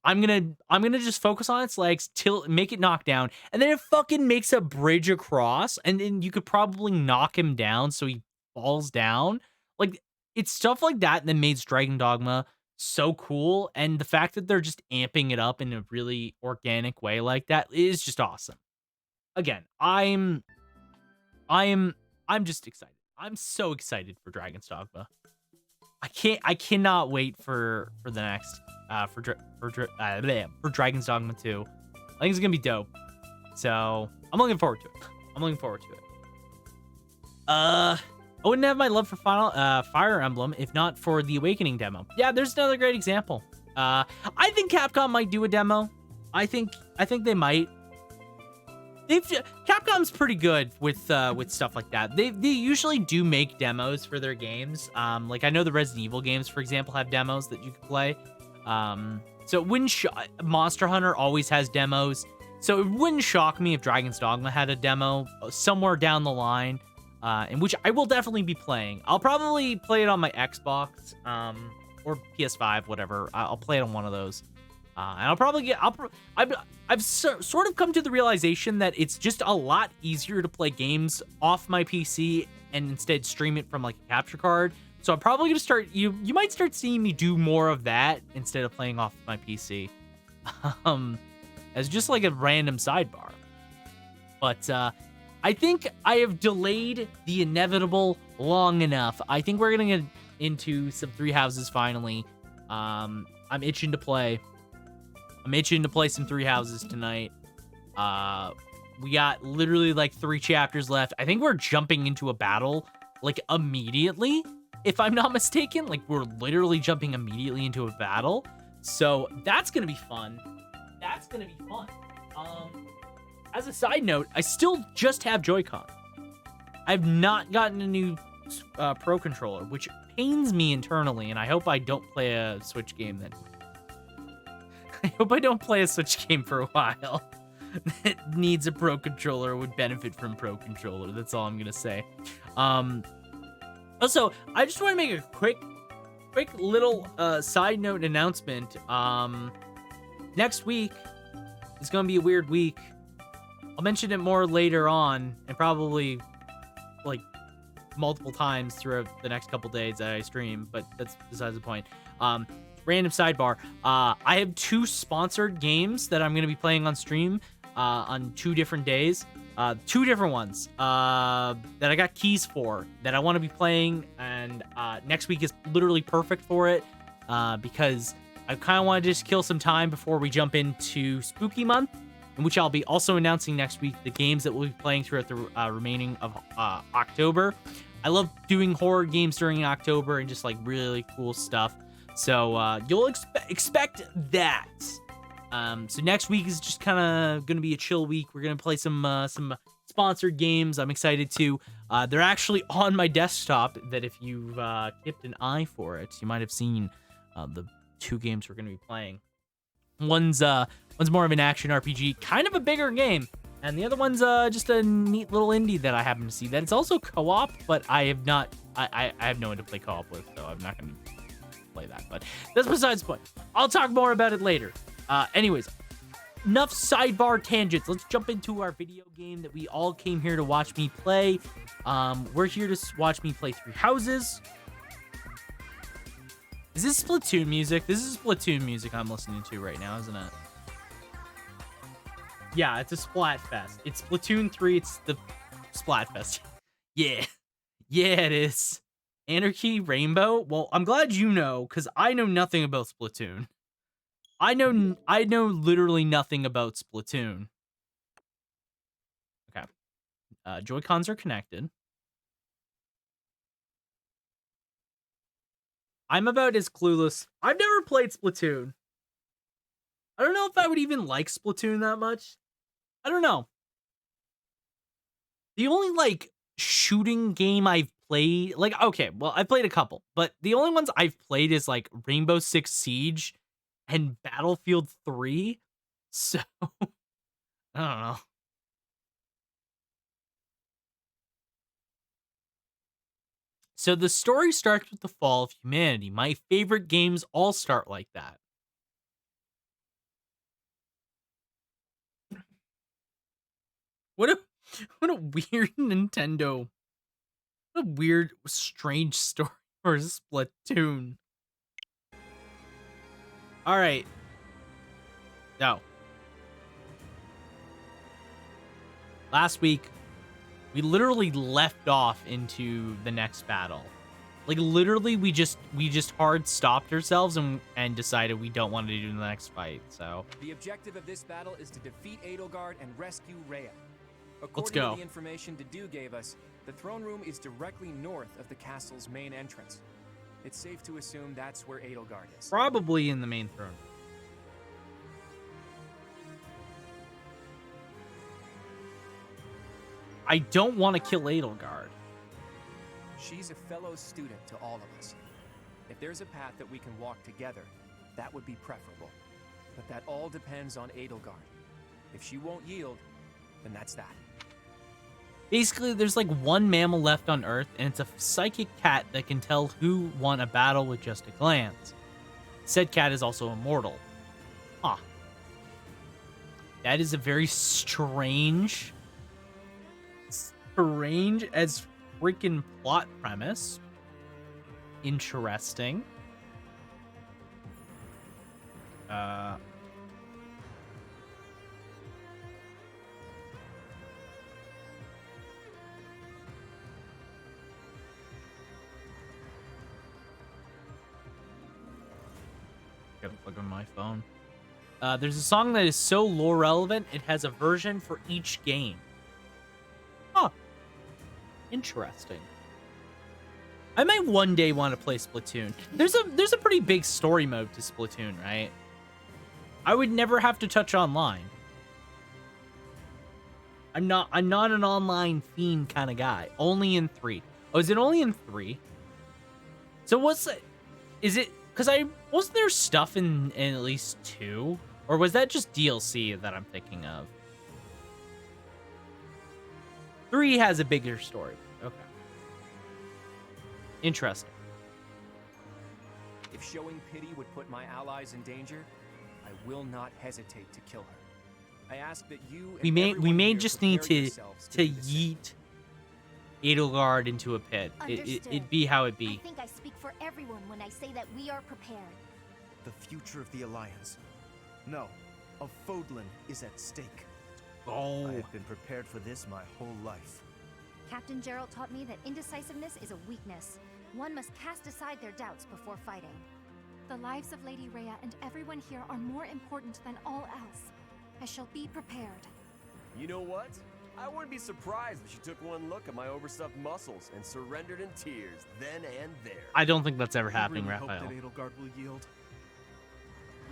I'm gonna just focus on its legs till make it knock down, and then it fucking makes a bridge across, and then you could probably knock him down so he falls down. Like, it's stuff like that that made Dragon Dogma so cool, and the fact that they're just amping it up in a really organic way like that is just awesome. Again, I'm just excited. I'm so excited for Dragon's Dogma. I cannot wait for the next for Dragon's Dogma 2. I think it's gonna be dope. So I'm looking forward to it. I wouldn't have my love for Fire Emblem if not for the Awakening demo. Yeah, there's another great example. I think Capcom might do a demo. I think they might. Capcom's pretty good with stuff like that. They usually do make demos for their games. Like I know the Resident Evil games, for example, have demos that you can play. So it wouldn't Monster Hunter always has demos. So it wouldn't shock me if Dragon's Dogma had a demo somewhere down the line, in which I will definitely be playing. I'll probably play it on my Xbox, or PS5, whatever. I'll play it on one of those. And I'll probably get. I've sort of come to the realization that it's just a lot easier to play games off my PC and instead stream it from like a capture card. So I'm probably gonna start. You might start seeing me do more of that instead of playing off my PC, as just like a random sidebar. But I think I have delayed the inevitable long enough. I think we're gonna get into some Three Houses finally. I'm itching to play. I'm itching to play some Three Houses tonight. We got literally like 3 chapters left. I think we're jumping into a battle like immediately, if I'm not mistaken. Like we're literally jumping immediately into a battle. So that's gonna be fun. That's gonna be fun. As a side note, I still just have Joy-Con. I've not gotten a new Pro controller, which pains me internally, and I hope I don't play a Switch game then. I hope I don't play a Switch game for a while that needs a Pro controller or would benefit from Pro controller. That's all I'm gonna say. Also, I just want to make a quick little side note announcement. Next week is gonna be a weird week. I'll mention it more later on, and probably like multiple times throughout the next couple days that I stream. But that's besides the point. Random sidebar. I have 2 sponsored games that I'm going to be playing on stream on 2 different days. 2 different ones that I got keys for that I want to be playing. And next week is literally perfect for it because I kind of want to just kill some time before we jump into Spooky Month, in which I'll be also announcing next week the games that we'll be playing throughout the remaining of October. I love doing horror games during October and just like really cool stuff. So you'll expect that. So next week is just kind of gonna be a chill week. We're gonna play some sponsored games. I'm excited to. They're actually on my desktop. That if you've kept an eye for it, you might have seen the 2 games we're gonna be playing. One's more of an action RPG, kind of a bigger game, and the other one's just a neat little indie that I happen to see. That it's also co-op, but I have not. I have no one to play co-op with, so I'm not gonna play that, but that's besides the point. I'll talk more about it later. Anyways, enough sidebar tangents. Let's jump into our video game that we all came here to watch me play. We're here to watch me play Three Houses. Is this Splatoon music? This is Splatoon music I'm listening to right now, isn't it? Yeah, it's a Splatfest. It's Splatoon 3. It's the Splatfest. Yeah. Yeah, it is. Anarchy Rainbow? Well, I'm glad you know, because I know nothing about Splatoon. I know literally nothing about Splatoon. Okay. Joy-Cons are connected. I'm about as clueless. I've never played Splatoon. I don't know if I would even like Splatoon that much. I don't know. The only, like, shooting game I've played, like, okay, well, I played a couple, but the only ones I've played is, like, Rainbow Six Siege and Battlefield 3, so, I don't know. So the story starts with the fall of humanity. My favorite games all start like that. What a weird Nintendo. What a weird, strange story for Splatoon. All right. No. Last week, we literally left off into the next battle. Like literally, we just hard stopped ourselves and decided we don't want to do the next fight. So the objective of this battle is to defeat Edelgard and rescue Rhea. Let's go. According to the information Dedue gave us, the throne room is directly north of the castle's main entrance. It's safe to assume that's where Edelgard is. Probably in the main throne. I don't want to kill Edelgard. She's a fellow student to all of us. If there's a path that we can walk together, that would be preferable. But that all depends on Edelgard. If she won't yield, then that's that. Basically, there's like one mammal left on Earth, and it's a psychic cat that can tell who won a battle with just a glance. Said cat is also immortal. Huh. That is a very strange as freaking plot premise. Interesting. Gotta plug on my phone. There's a song that is so lore relevant, it has a version for each game. Huh. Interesting. I might one day want to play Splatoon. There's a pretty big story mode to Splatoon, right? I would never have to touch online. I'm not an online fiend kind of guy. Only in 3. Oh, is it only in 3? So what's it? Is it because wasn't there stuff in at least 2? Or was that just DLC that I'm thinking of? 3 has a bigger story. Okay. Interesting. If showing pity would put my allies in danger, I will not hesitate to kill her. I ask that you we may just need to yeet Edelgard into a pit. It'd be how it be. I think I speak for everyone when I say that we are prepared. The future of the Alliance. No, of Fodlan is at stake. Oh. I have been prepared for this my whole life. Captain Gerald taught me that indecisiveness is a weakness. One must cast aside their doubts before fighting. The lives of Lady Rhea and everyone here are more important than all else. I shall be prepared. You know what? I wouldn't be surprised if she took one look at my overstuffed muscles and surrendered in tears then and there. I don't think that's ever happening, really Raphael. Hope that Edelgard will yield.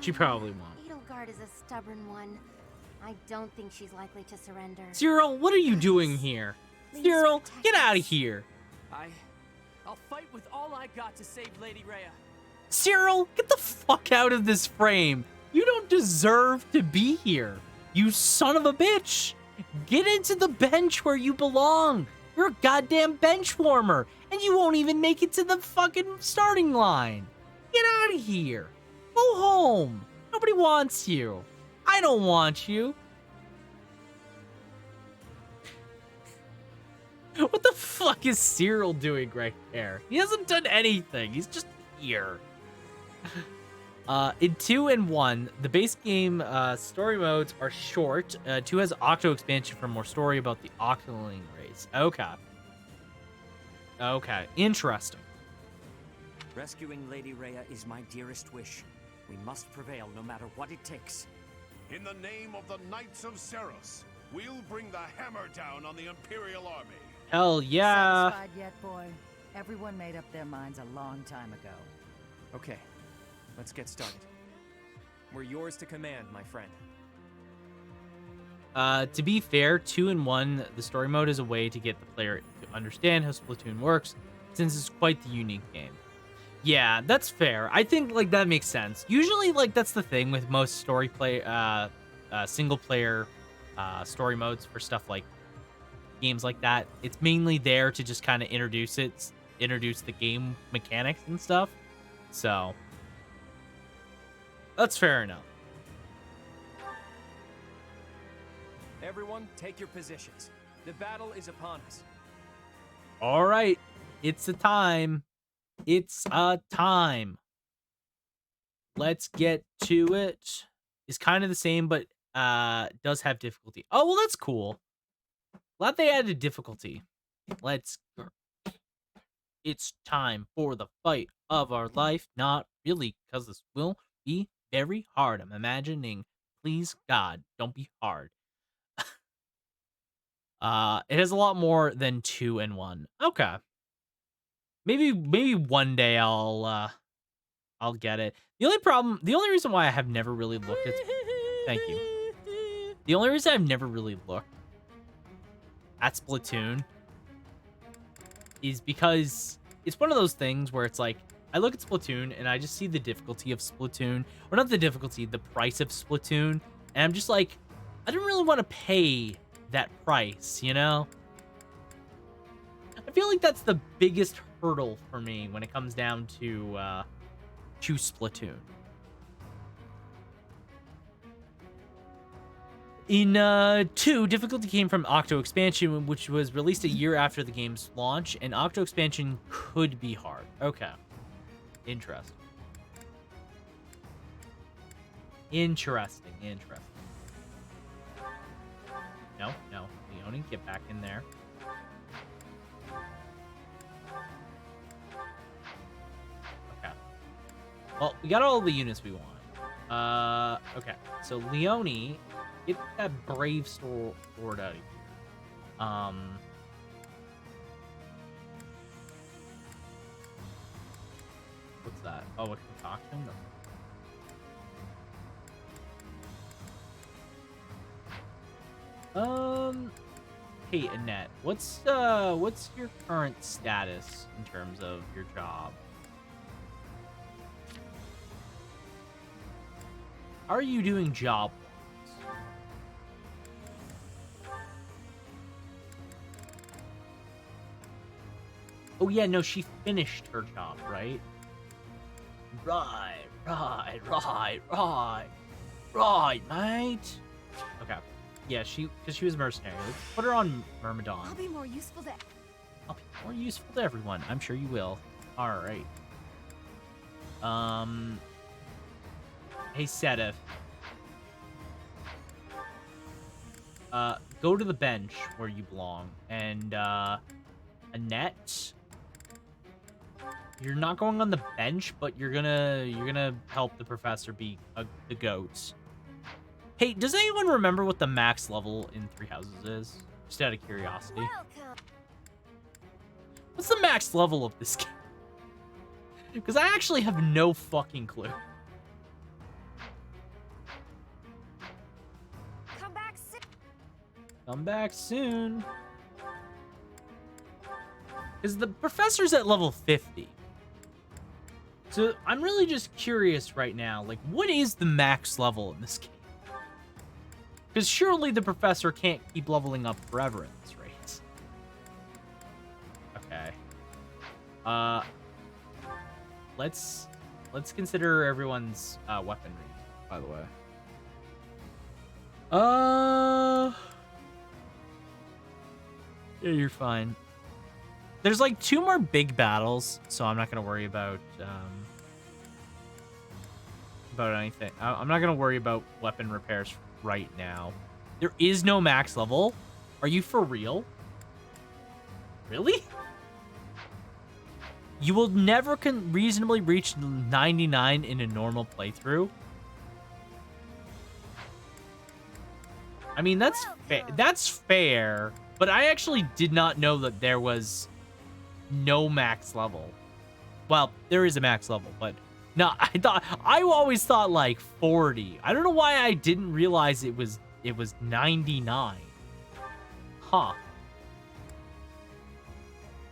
She probably won't. Edelgard is a stubborn one. I don't think she's likely to surrender. Cyril, what are you doing here? Cyril, get out of here. I'll fight with all I got to save Lady Rhea. Cyril, get the fuck out of this frame. You don't deserve to be here. You son of a bitch. Get into the bench where you belong. You're a goddamn bench warmer, and you won't even make it to the fucking starting line. Get out of here. Go home. Nobody wants you. I don't want you. What the fuck is Cyril doing right there? He hasn't done anything. He's just here. In 2 and 1, the base game story modes are short. 2 has Octo expansion for more story about the Octoling race. Okay. Okay, interesting. Rescuing Lady Rhea is my dearest wish. We must prevail no matter what it takes. In the name of the Knights of Ceros, we'll bring the hammer down on the Imperial Army. Hell yeah. Satisfied yet, boy? Everyone made up their minds a long time ago. Okay, let's get started. We're yours to command, my friend. To be fair, 2 and 1, the story mode is a way to get the player to understand how Splatoon works, since it's quite the unique game. Yeah, that's fair. I think like that makes sense. Usually, like that's the thing with most single player story modes for stuff like games like that. It's mainly there to just kind of introduce the game mechanics and stuff. So that's fair enough. Everyone, take your positions. The battle is upon us. All right, it's a time. It's a time. Let's get to it. It's kind of the same, but does have difficulty. Oh, well, that's cool. Glad they added difficulty. Let's go. It's time for the fight of our life. Not really, because this will be very hard. I'm imagining. Please, God, don't be hard. It has a lot more than 2 and 1. Okay. Maybe one day I'll get it. The only reason why I have never really looked at thank you. The only reason I've never really looked at Splatoon is because it's one of those things where it's like, I look at Splatoon and I just see the difficulty of Splatoon, or not the difficulty, the price of Splatoon, and I'm just like, I don't really want to pay that price, you know? I feel like that's the biggest hurdle for me when it comes down to Splatoon. In 2, difficulty came from Kloqdq expansion, which was released a year after the game's launch, and Kloqdq expansion could be hard. Okay. Interesting. Interesting. No. Leone, get back in there. Okay. Well, we got all the units we want. Okay. So, Leone, get that brave sword out of here. What's that? Oh, a concoction? Hey, Annette, what's your current status in terms of your job? How are you doing job-wise? Oh yeah, no, she finished her job, right? Right, mate. Okay. Yeah, because she was mercenary. Let's put her on Myrmidon. I'll be more useful to... I'll be more useful to everyone. I'm sure you will. All right. Hey, Sedith. Go to the bench where you belong. And, Annette... You're not going on the bench, but you're gonna help the professor beat the goats. Hey, does anyone remember what the max level in Three Houses is? Just out of curiosity. Welcome. What's the max level of this game? Because I actually have no fucking clue. Come back soon. Come back soon. Because the professor's at level 50. So I'm really just curious right now, like, what is the max level in this game? Because surely the professor can't keep leveling up forever at this rate. Okay. Let's consider everyone's weaponry, by the way. Yeah, you're fine. There's like 2 more big battles, so I'm not gonna worry about anything. I'm not gonna worry about weapon repairs right now. There is no max level. Are you for real? Really? You will never reasonably reach 99 in a normal playthrough. I mean, that's fair, but I actually did not know that there was no max level. Well, there is a max level, but no, I always thought like 40. I don't know why I didn't realize it was 99. Huh.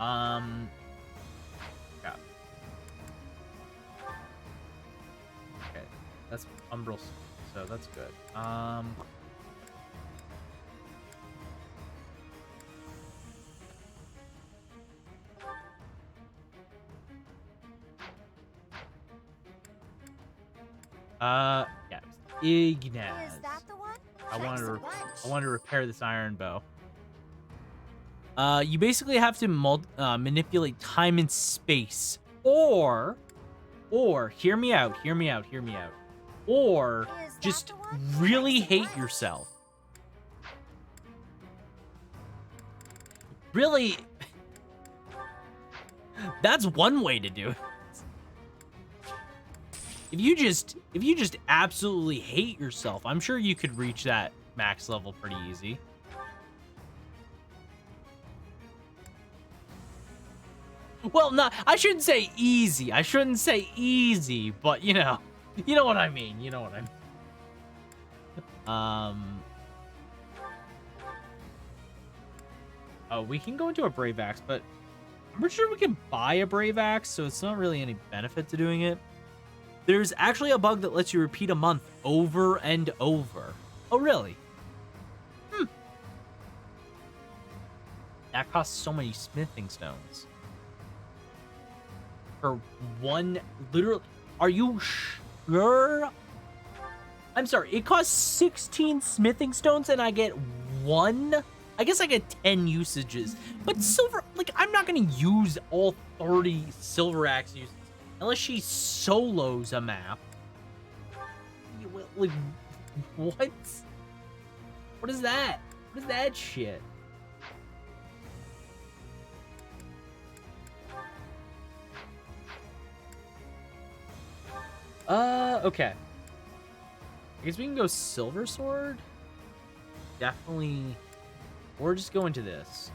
Yeah. Okay, that's Umbral, so that's good. Yeah, Ignaz. Is that the one? I want to repair this iron bow. You basically have to manipulate time and space, or hear me out, or just really hate yourself. Really, that's one way to do it. If you just absolutely hate yourself, I'm sure you could reach that max level pretty easy. Well, I shouldn't say easy. But you know what I mean. Oh, we can go into a Brave Axe, but I'm pretty sure we can buy a Brave Axe, so it's not really any benefit to doing it. There's actually a bug that lets you repeat a month over and over. Oh, really? That costs so many smithing stones. For one, literal. Are you sure? I'm sorry, it costs 16 smithing stones and I get one? I guess I get 10 usages. But silver, like, I'm not going to use all 30 silver axe uses. Unless she solos a map. Like, what? What is that? What is that shit? Okay. I guess we can go Silver Sword. Definitely. Or just go into this.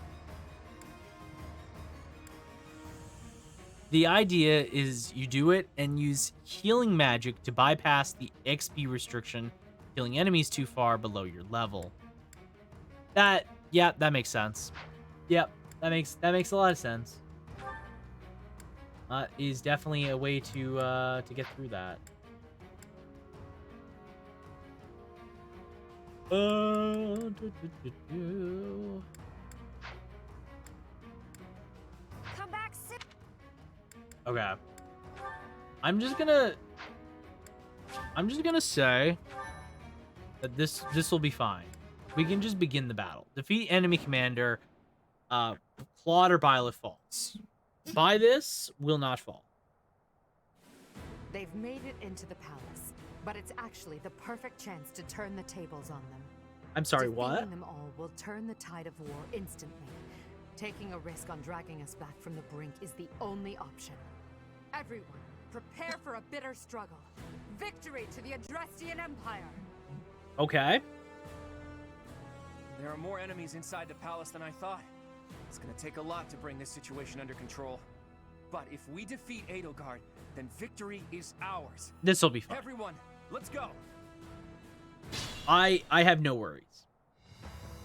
The idea is you do it and use healing magic to bypass the XP restriction, killing enemies too far below your level. Yeah, that makes sense. Yep, that makes a lot of sense. Is definitely a way to get through that. Come back soon. Okay. I'm just gonna say that this will be fine. We can just begin the battle. Defeat enemy commander. Claude or Byleth falls. By this, will not fall. They've made it into the palace, but it's actually the perfect chance to turn the tables on them. I'm sorry, Defeating what? them all will turn the tide of war instantly. Taking a risk on dragging us back from the brink is the only option. Everyone, prepare for a bitter struggle. Victory to the Adrestian Empire! Okay. There are more enemies inside the palace than I thought. It's gonna take a lot to bring this situation under control. But if we defeat Edelgard, then victory is ours. This will be fine. Everyone, let's go! I have no worries.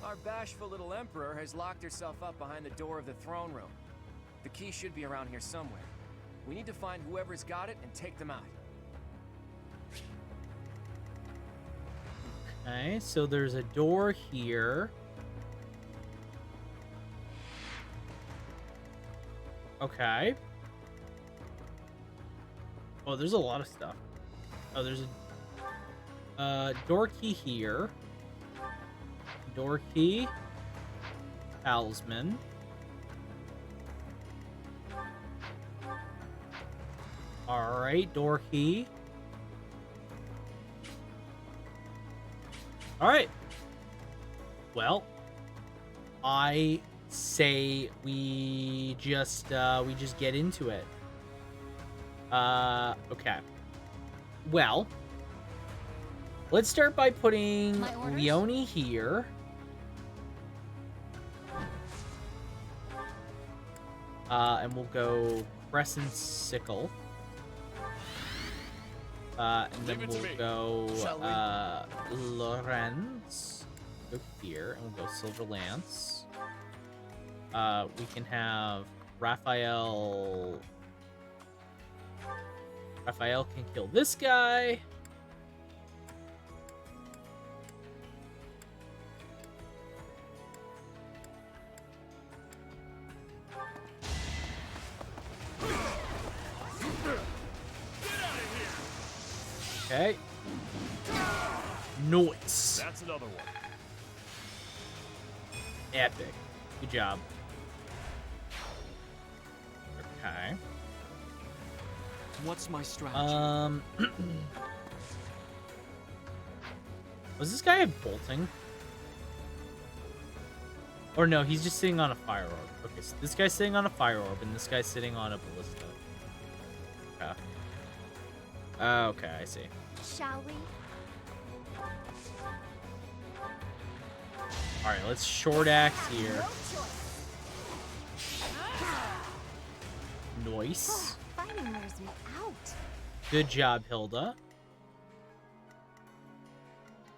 Our bashful little emperor has locked herself up behind the door of the throne room. The key should be around here somewhere. We need to find whoever's got it and take them out. Okay, so there's a door here. Okay. Oh, there's a lot of stuff. Oh, there's a door key here. Door key. Talisman. Alright, door key. Alright. Well, I say we just get into it. Okay. Well, let's start by putting Leonie here. And we'll go Crescent Sickle. And then we'll go Lorenz. Go here, and we'll go Silver Lance. We can have Raphael. Raphael can kill this guy. Okay. Noise. That's another one. Epic. Good job. Okay. What's my strategy? Was this guy bolting? Or no, he's just sitting on a fire orb. Okay, so this guy's sitting on a fire orb, and this guy's sitting on a ballista. Okay. Okay, I see. Shall we? Alright, let's short axe here. Nice. Fighting wears me out. Good job, Hilda.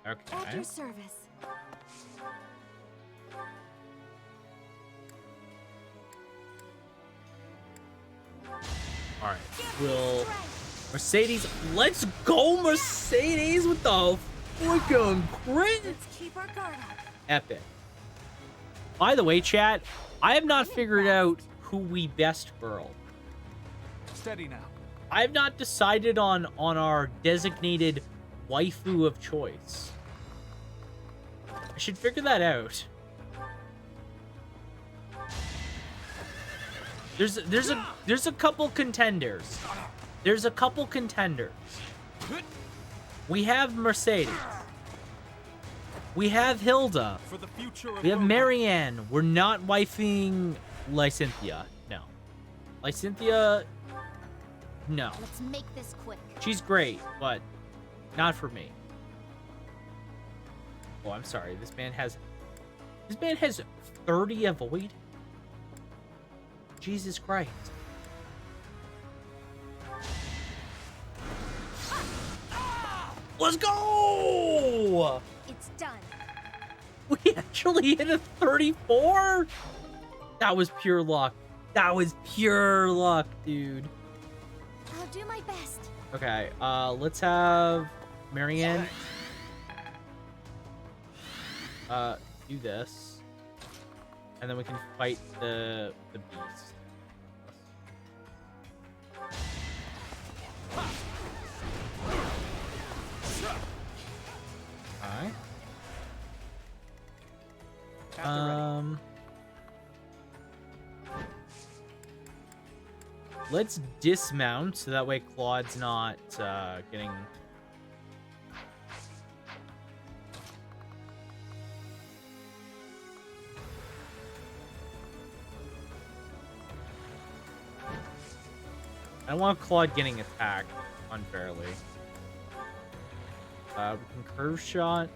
At Okay. your service. right. Will Mercedes? Let's go, Mercedes! With the freaking crit! Let's keep our guard up. Epic. By the way, chat, I have not figured out who we best girl. Steady now. I have not decided on our designated waifu of choice. I should figure that out. There's a couple contenders. There's a couple contenders. We have Mercedes. We have Hilda. For the future of We have Marianne. We're not wifing Lysynthia. No. Lysynthia, no. Let's make this quick. She's great, but not for me. Oh, I'm sorry. This man has 30 avoid. Jesus Christ. Let's go! It's done. We actually hit a 34? That was pure luck. That was pure luck, dude. I'll do my best. Okay, let's have Marianne do this. And then we can fight the beast. Alright. Let's dismount so that way Claude's not getting. I don't want Claude getting attacked unfairly. We can curve shot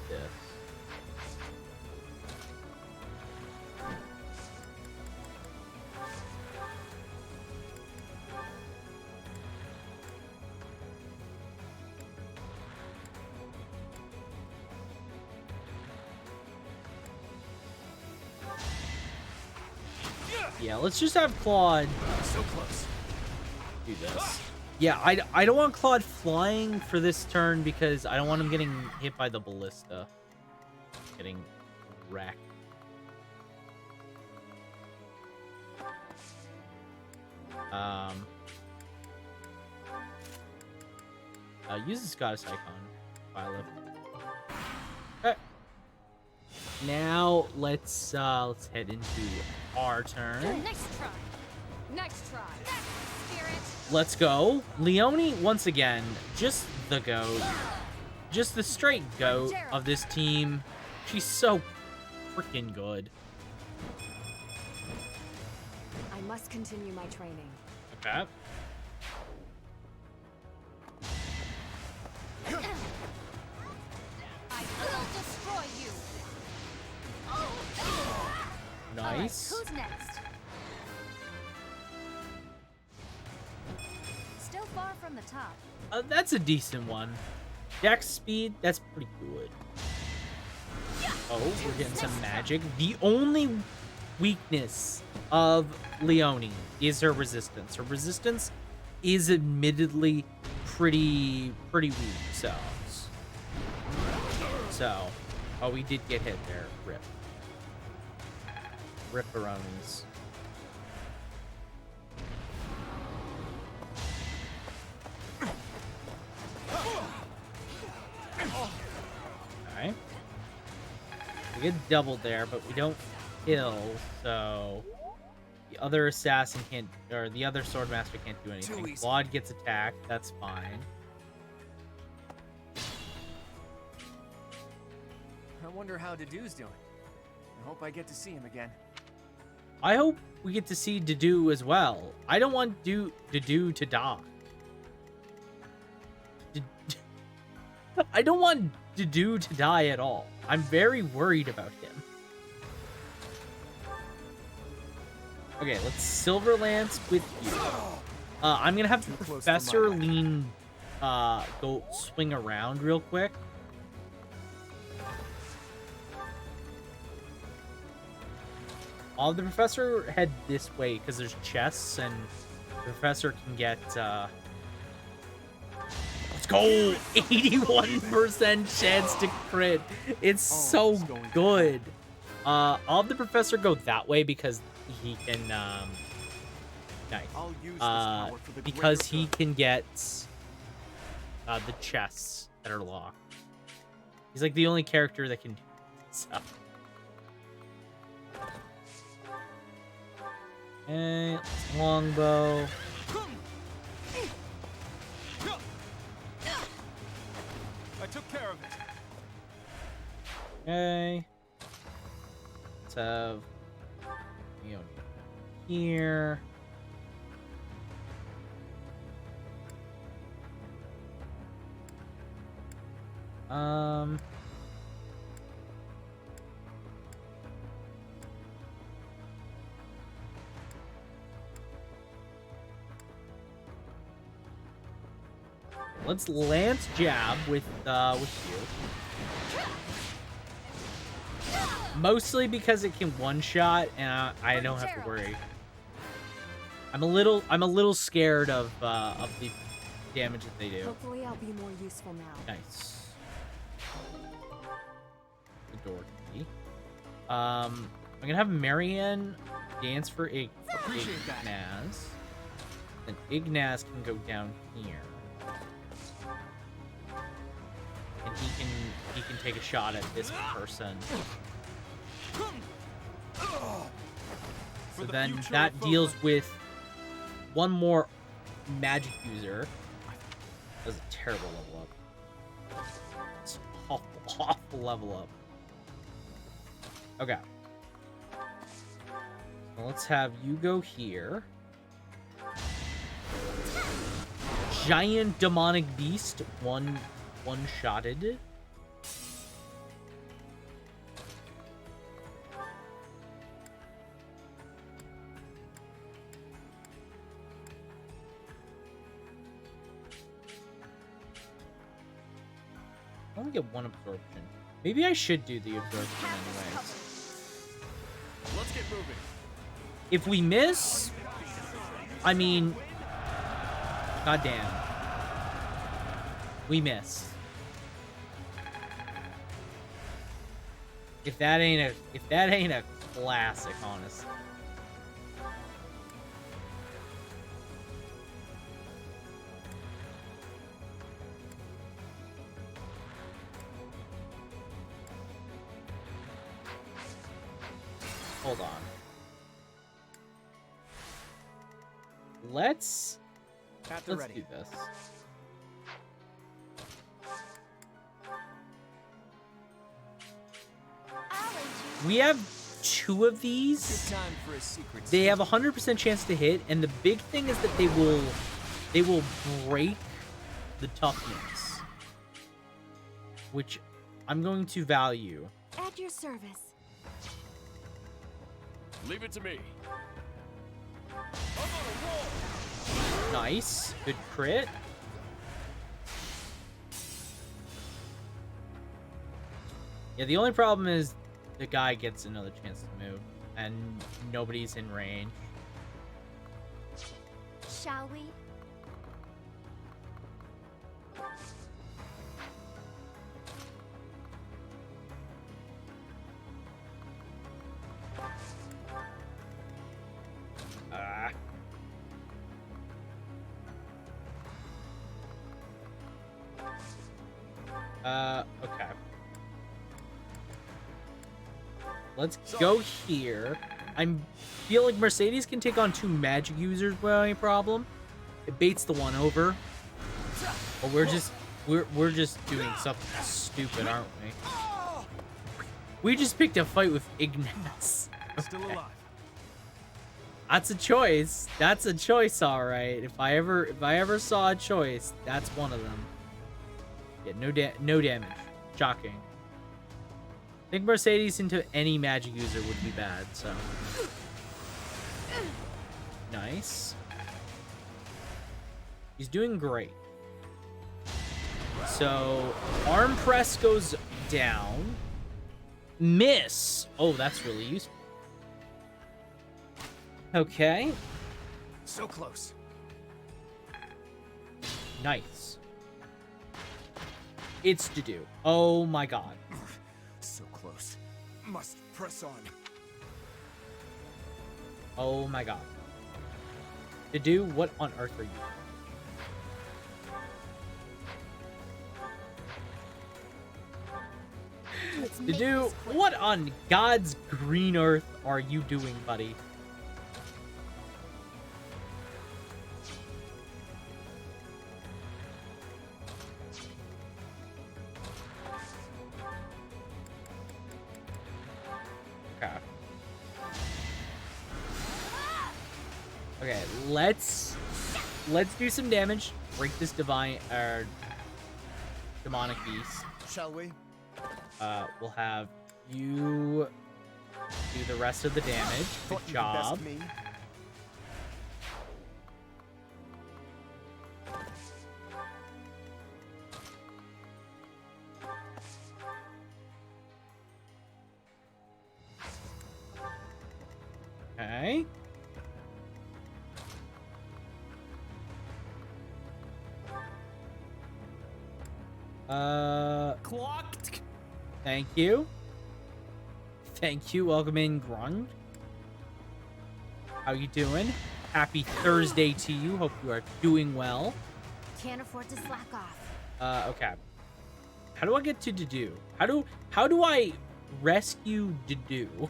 this. Yeah, let's just have Claude so close. Do this. Yeah, I don't want Claude flying for this turn because I don't want him getting hit by the ballista. Getting wrecked. Use this goddess icon. Violet. Okay. Now let's head into our turn. Next try. Next try. Spirit. Let's go. Leone, once again, just the GOAT. Just the straight GOAT of this team. She's so freaking good. I must continue my training. Okay. I will destroy you. Nice. Right, who's next? Still far from the top. That's a decent one. Dex speed, that's pretty good. Oh, we're getting some magic. The only weakness of Leone is her resistance. Her resistance is admittedly pretty weak, so. Oh, we did get hit there. Rip. Ripperonis. Okay. We get doubled there, but we don't kill, so the other assassin can't, or the other swordmaster can't do anything. Claude gets attacked, that's fine. I wonder how Dedue's doing. I hope I get to see him again. I hope we get to see Dedue as well. I don't want Dedue to die. I don't want Dedue to die at all. I'm very worried about him. Okay, let's Silver Lance with you. I'm gonna have Professor Lean go swing around real quick. I'll have the Professor head this way because there's chests and The professor can get, let's go! 81% chance to crit. It's so good. I'll have the professor go that way because he can, nice. Because he can get, the chests that are locked. He's like the only character that can do this. So. Okay, longbow. I took care of it. Okay. Let's have here. Let's Lance jab with you. Mostly because it can one-shot and I don't have to worry. I'm a little scared of the damage that they do. Hopefully I'll be more useful now. Nice. The door key. I'm gonna have Marianne dance for Ignaz. Then Ignaz can go down here. And he can take a shot at this person. So then that deals with one more magic user. That's a terrible level up. It's awful level up. Okay. So let's have you go here. Giant demonic beast, one-shotted. I only get one absorption. Maybe I should do the absorption anyways. Let's get moving. If we miss, I mean, goddamn, we miss. If that ain't a classic, honestly. Hold on. Let's do this. We have 2 of these. They have 100% chance to hit, and the big thing is that they will break the toughness, which I'm going to value. At your service. Leave it to me. Nice. Good crit. Yeah, the only problem is the guy gets another chance to move, and nobody's in range. Shall we? Okay. Let's go here. I feel like Mercedes can take on 2 magic users without any problem. It baits the one over. But we're just doing something stupid, aren't we? We just picked a fight with Ignaz. Still alive. That's a choice. That's a choice, all right. If I ever saw a choice, that's one of them. Yeah, no damage. Shocking. I think Mercedes into any magic user would be bad, so. Nice. He's doing great. So, arm press goes down. Miss. Oh, that's really useful. Okay. So close. Nice. It's to do. Oh my god. So close. Must press on. Oh my god. To do? What on earth are you? To do? What on God's green earth are you doing, buddy? Okay. Okay, let's do some damage. Break this demonic beast. Shall we? We'll have you do the rest of the damage. Good job. Okay. Kloqdq. Thank you. Thank you. Welcome in, Grung. How you doing? Happy Thursday to you. Hope you are doing well. Can't afford to slack off. Okay. How do I get to Dedu? How do I rescue Dedu?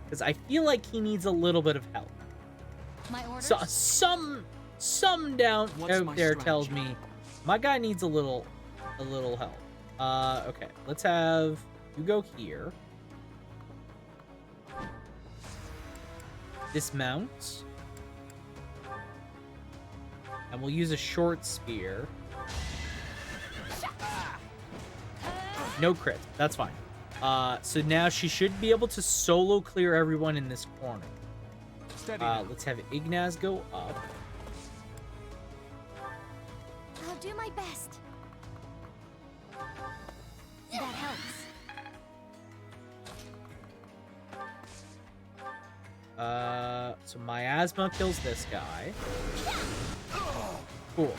Because I feel like he needs a little bit of help. My orders? So, some down out there tells me my guy needs a little help. Okay, let's have you go here. Dismount. And we'll use a short spear. No crit. That's fine. So now she should be able to solo clear everyone in this corner. Let's have Ignaz go up. I'll do my best. That helps. So miasma kills this guy. Cool.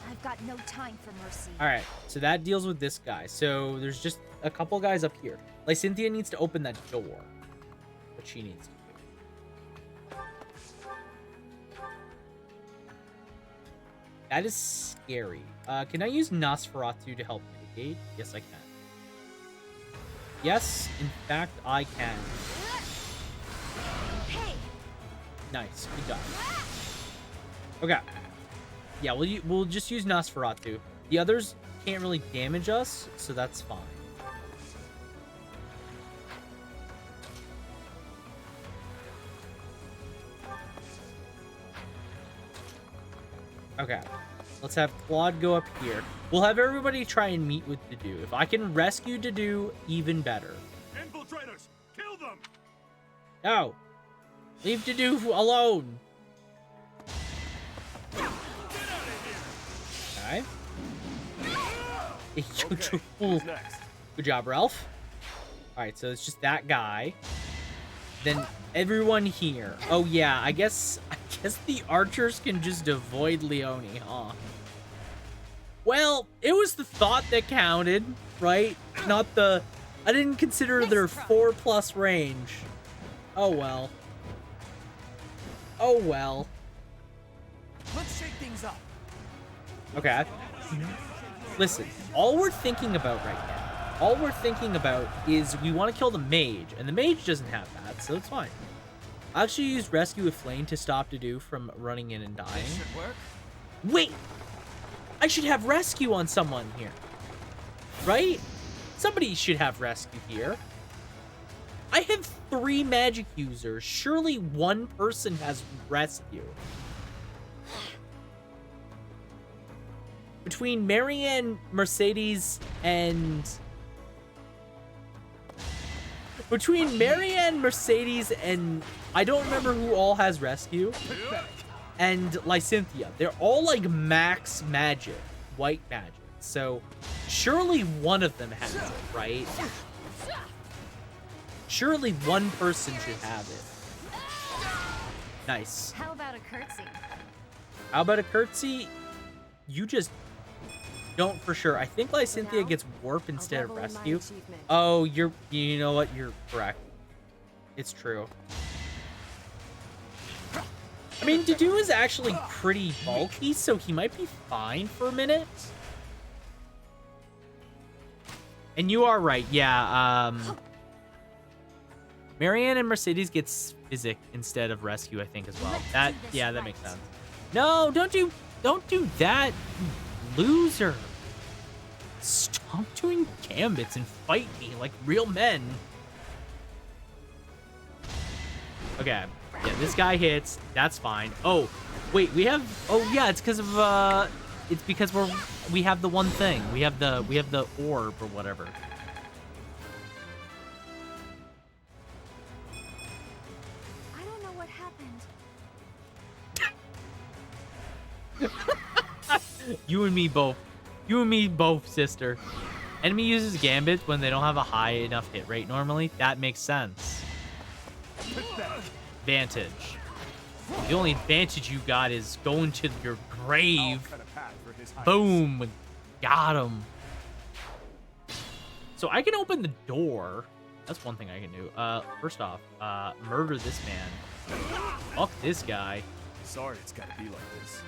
I've got no time for mercy. All right, so that deals with this guy. So there's just a couple guys up here. Like Cynthia needs to open that door. What she needs to do. That is scary. Can I use Nosferatu to help mitigate? Yes, I can. Yes, in fact, I can. Hey. Nice, good job. Okay. Yeah, we'll just use Nosferatu. The others can't really damage us, so that's fine. Okay. Let's have Claude go up here. We'll have everybody try and meet with Dedu. If I can rescue Dedu, even better. Infiltrators, kill them! No. Leave Dedu alone. Okay. Good job, Ralph. Alright, so it's just that guy. Then everyone here. Oh yeah, I guess the archers can just avoid Leone, huh? Well, it was the thought that counted, right? Not the... I didn't consider their 4+ range. Oh well. Oh well. Let's shake things up. Okay. Listen, all we're thinking about right now, all we're thinking about is we want to kill the mage, and the mage doesn't have that, so it's fine. I actually used Rescue with Flame to stop Dedu from running in and dying. Should work. Wait! I should have Rescue on someone here. Right? Somebody should have Rescue here. I have 3 magic users. Surely one person has Rescue. Between Marianne, Mercedes, and... Between Marianne, Mercedes, and... I don't remember who all has Rescue. And Lysynthia. They're all like max magic. White magic. So, surely one of them has it, right? Surely one person should have it. Nice. How about a curtsy? How about a curtsy? You just don't for sure. I think Lysynthia gets warp instead of rescue. Oh, you know what? You're correct. It's true. I mean, Dedue is actually pretty bulky, so he might be fine for a minute. And you are right. Yeah, Marianne and Mercedes gets physic instead of rescue, I think, as well. That makes sense. No, don't do that, you loser. Stop doing gambits and fight me like real men. Okay. Yeah, this guy hits. That's fine. Oh, wait, we have. Oh yeah, it's because of it's because we have the one thing. We have the orb or whatever. I don't know what happened. You and me both. You and me both, sister. Enemy uses gambits when they don't have a high enough hit rate normally. That makes sense. Advantage. The only advantage you got is going to your grave. Boom. Got him. So I can open the door. That's one thing I can do. First off, murder this man. Fuck this guy. Sorry, it's gotta be like this.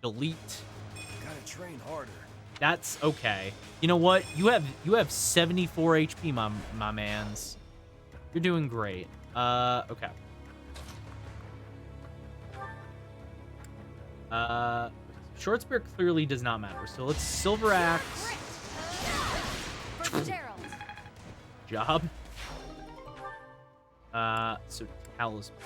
Delete. Gotta train harder. That's okay. You know what? You have 74 HP, my mans. You're doing great. Okay. Short spear clearly does not matter. So let's silver axe. Job. So talisman.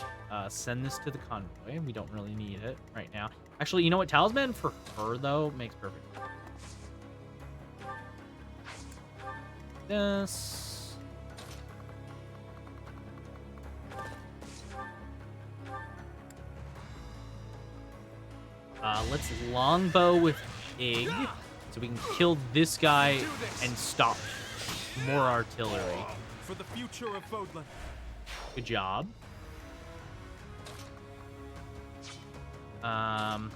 Send this to the convoy. We don't really need it right now. Actually, you know what? Talisman for her though makes perfect sense. This. Let's longbow with Ig, so we can kill this guy and stop more artillery. For the future of Fodlan. Good job. Nice.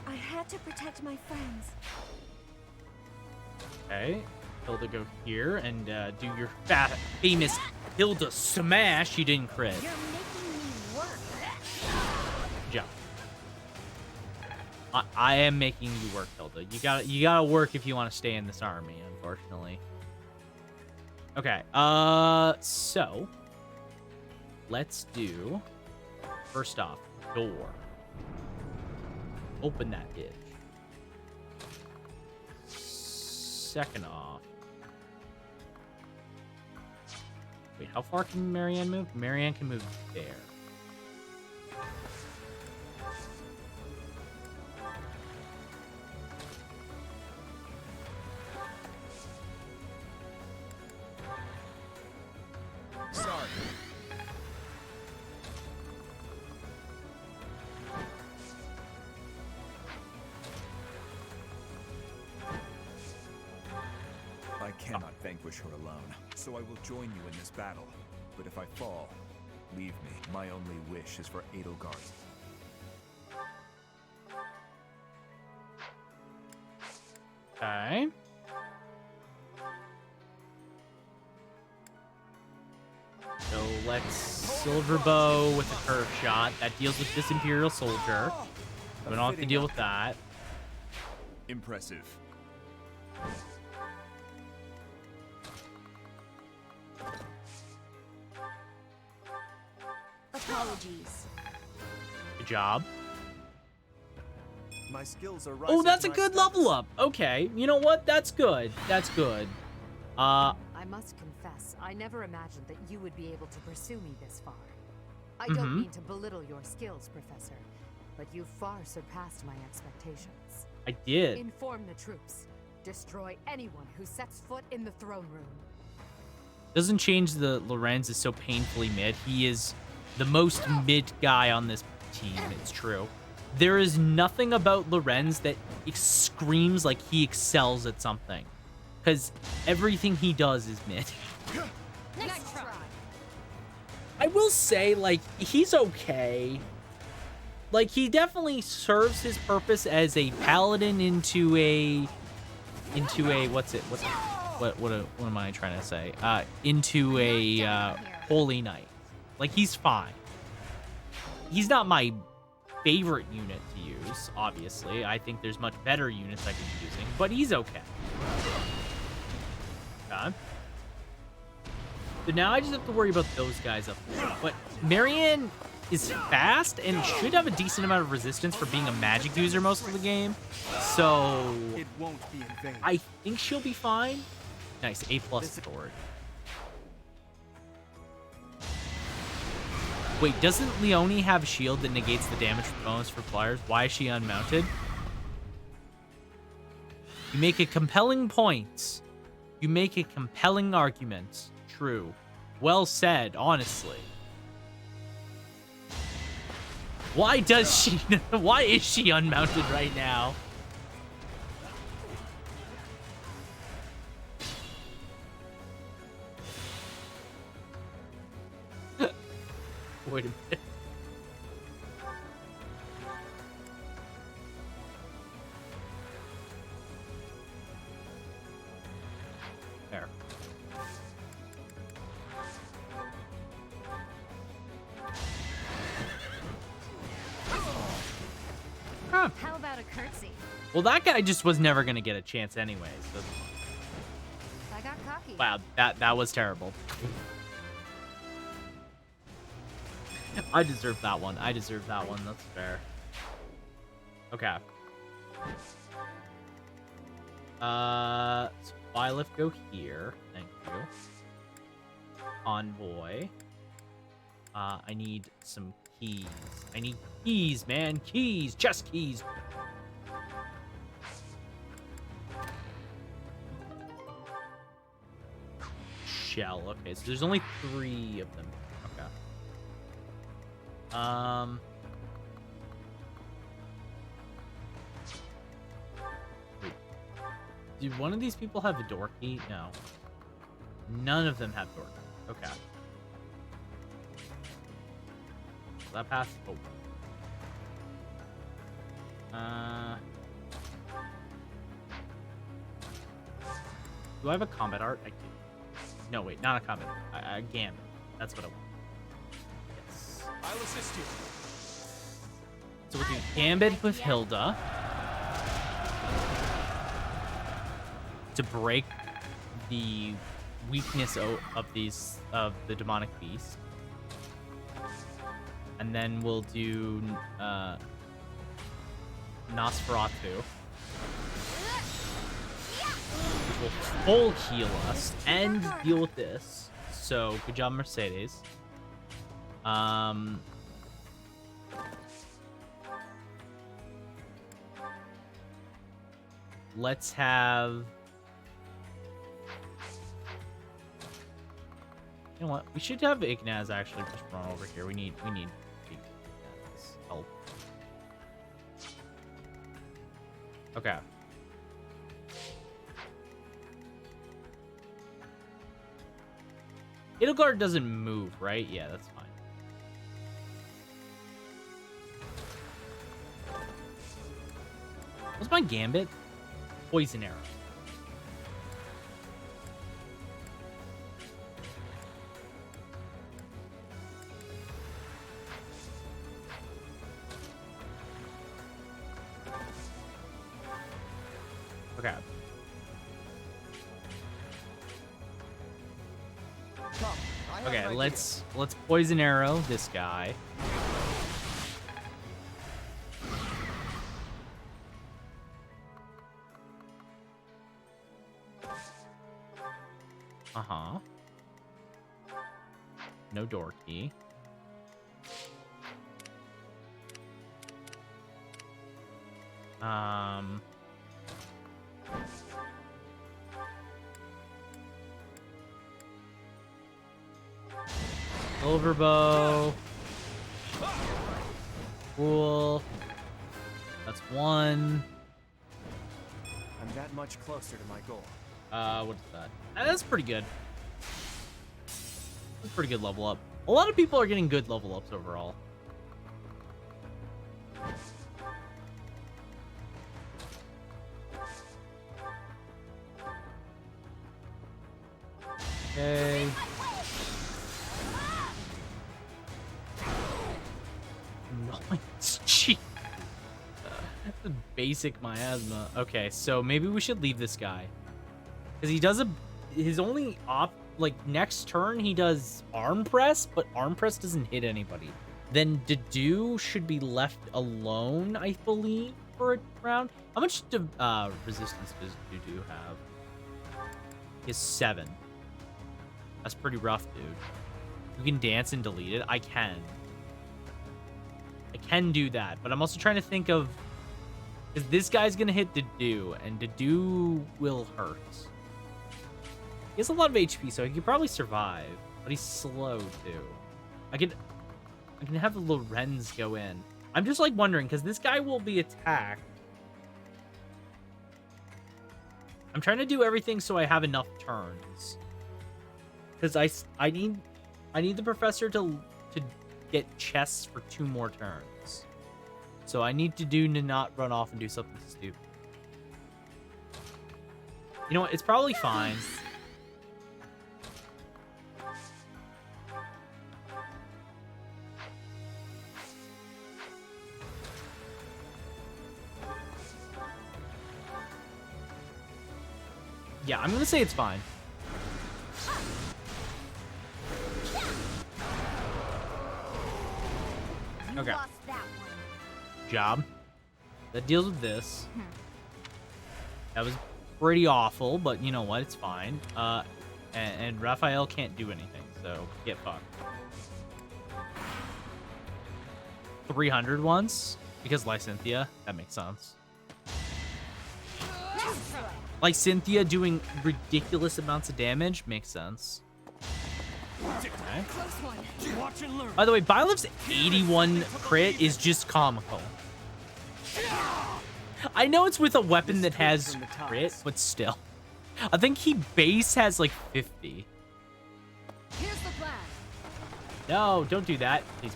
I had to protect my friends. Okay. Hilda, go here and do your famous Hilda smash. You didn't crit. You're making me work. Good job. I am making you work, Hilda. You gotta work if you want to stay in this army, unfortunately. Okay. So let's do first off door. Open that bitch. Second off. Wait, how far can Marianne move? Marianne can move there. Sorry. I cannot vanquish her alone, so I will join you in this battle. But if I fall, leave me. My only wish is for Edelgard. Okay. So let's silver bow with a curve shot. That deals with this Imperial soldier. We don't have to deal with that. Impressive. Apologies. Good job. My skills are Oh, that's a good level up. Okay, you know what? That's good. That's good. I must confess, I never imagined that you would be able to pursue me this far. I don't mean to belittle your skills, Professor, but you far surpassed my expectations. I did. Inform the troops. Destroy anyone who sets foot in the throne room. Doesn't change the Lorenz is so painfully mid. He is the most mid guy on this team. It's true. there is nothing about Lorenz that screams like he excels at something. Because everything he does is mid. Nice try. I will say, like, he's okay. Like, he definitely serves his purpose as a paladin into a what am I trying to say? Into a holy knight. Like, he's fine. He's not my favorite unit to use, obviously. I think there's much better units I could be using, but he's okay. Okay. So now I just have to worry about those guys up there. But Marianne is fast and should have a decent amount of resistance for being a magic user most of the game. So it won't be in vain. I think she'll be fine. Nice, A+ sword. Wait, doesn't Leonie have a shield that negates the damage bonus for flyers? Why is she unmounted? You make a compelling point. You make a compelling argument. True. Well said, honestly. Why does she... Why is she unmounted right now? Wait a minute. There. Huh. How about a curtsy? Well, that guy just was never gonna get a chance anyway. So. I got cocky. Wow, that was terrible. I deserve that one. I deserve that one. That's fair. Okay. Supply lift go here. Thank you. Envoy. I need some keys. I need keys, man. Keys. Chest keys. Shell. Okay, so there's only 3 of them. Okay. Wait. Do one of these people have a door key? No. None of them have door key. Okay. So that path is open. Do I have a combat art? I do. No, wait, not a combat. A gambit. That's what I want. Yes. I'll assist you. So we'll do gambit with Hilda to break the weakness of the demonic beast, and then we'll do Nosferatu, which will full heal us and deal with this. So good job, Mercedes. Let's have... You know what? We should have Ignaz actually just run over here. We need Ignaz's help. Okay. Edelgard doesn't move, right? Yeah, that's fine. What's my gambit? Poison arrow. Okay. Okay, let's poison arrow this guy. Uh-huh. No door key. Silver bow. Cool. That's one. I'm that much closer to my goal. What is that? That's pretty good. That's a pretty good level up. A lot of people are getting good level ups overall. Okay. Nice. Gee. Basic miasma. Okay, so maybe we should leave this guy. Because he does his only next turn he does arm press, but arm press doesn't hit anybody. Then Dedue should be left alone, I believe, for a round. How much resistance does Dedue have? He has 7. That's pretty rough, dude. You can dance and delete it. I can do that, but I'm also trying to think of, because this guy's gonna hit Dedue, and Dedue will hurt. He has a lot of HP, so he could probably survive, but he's slow too. I can have the Lorenz go in. I'm just like wondering, because this guy will be attacked. I'm trying to do everything so I have enough turns. Because I need the professor to get chests for 2 more turns. So I need to not run off and do something stupid. You know what? It's probably fine. Yeah, I'm gonna say it's fine. Okay. Job. That deals with this. That was pretty awful, but you know what? It's fine. And Raphael can't do anything, so get fucked. 300 once because Lysynthia. That makes sense. Lysynthia doing ridiculous amounts of damage makes sense. Okay. By the way, Bylev's 81 crit is just comical. I know it's with a weapon that has crit, but still. I think he base has like 50. Here's the plan. No, don't do that. Please.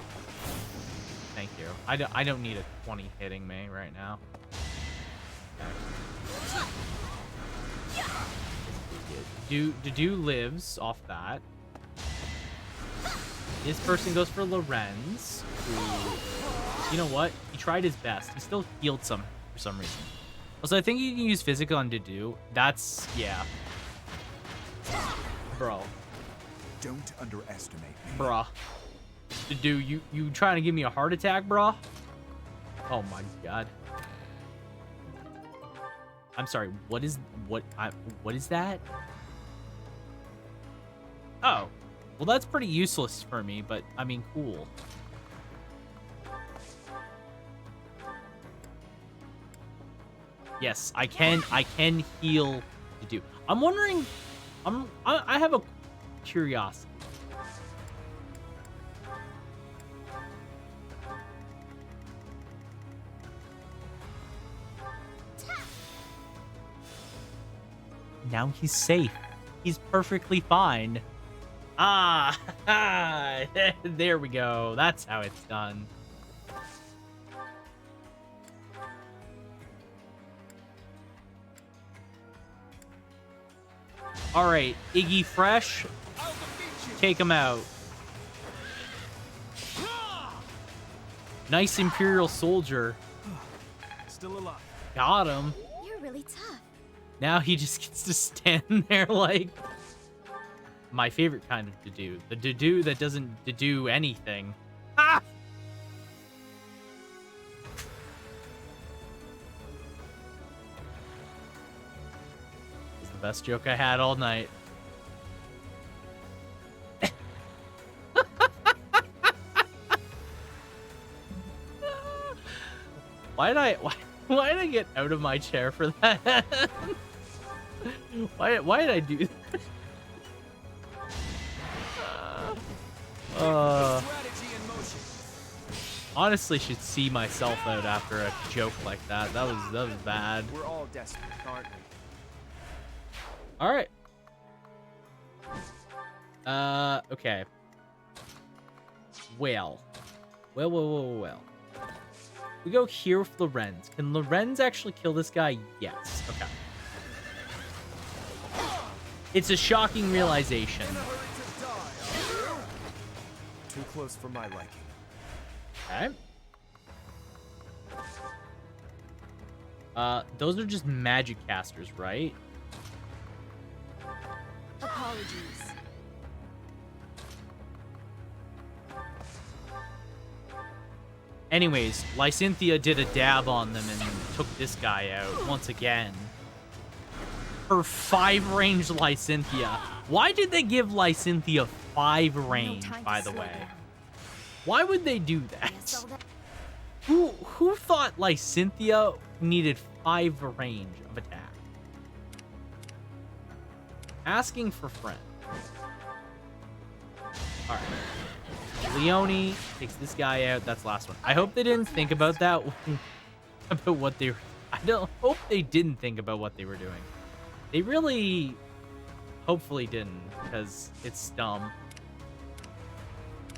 Thank you. I don't need a 20 hitting me right now. Okay. Dedue lives off that. This person goes for Lorenz, who, you know what? He tried his best. He still healed some for some reason. Also, I think you can use physical on Dedue. That's, yeah. Bro. Don't underestimate me. Bruh. Dedue, you trying to give me a heart attack, bruh? Oh my god. I'm sorry, what is that? Oh. Well, that's pretty useless for me, but I mean, cool. Yes, I can heal Dedue. I'm wondering, I have a curiosity. Now he's safe. He's perfectly fine. Ah, there we go. That's how it's done. All right, Iggy Fresh, take him out. Nice Imperial soldier. Still alive. Got him. You're really tough. Now he just gets to stand there like my favorite kind of Dedue. The Dedue that doesn't Dedue anything. Ah! This is the best joke I had all night. Why did I get out of my chair for that? Why did I do that? honestly should see myself out after a joke like that. That was bad. We're all desperate, aren't we? All right. Okay. Well. We go here with Lorenz. Can Lorenz actually kill this guy? Yes. Okay. It's a shocking realization. Too close for my liking. Okay. Those are just magic casters, right? Apologies. Anyways, Lysynthia did a dab on them and took this guy out once again. For 5 range Lysynthia. Why did they give Lysynthia 5 range, by the way? Why would they do that? Who thought Lysynthia needed 5 range of attack? Asking for friend. Alright. Leone takes this guy out. That's the last one. I hope they didn't think about that. About what they were... I don't hope they didn't think about what they were doing. They really... hopefully didn't, because it's dumb.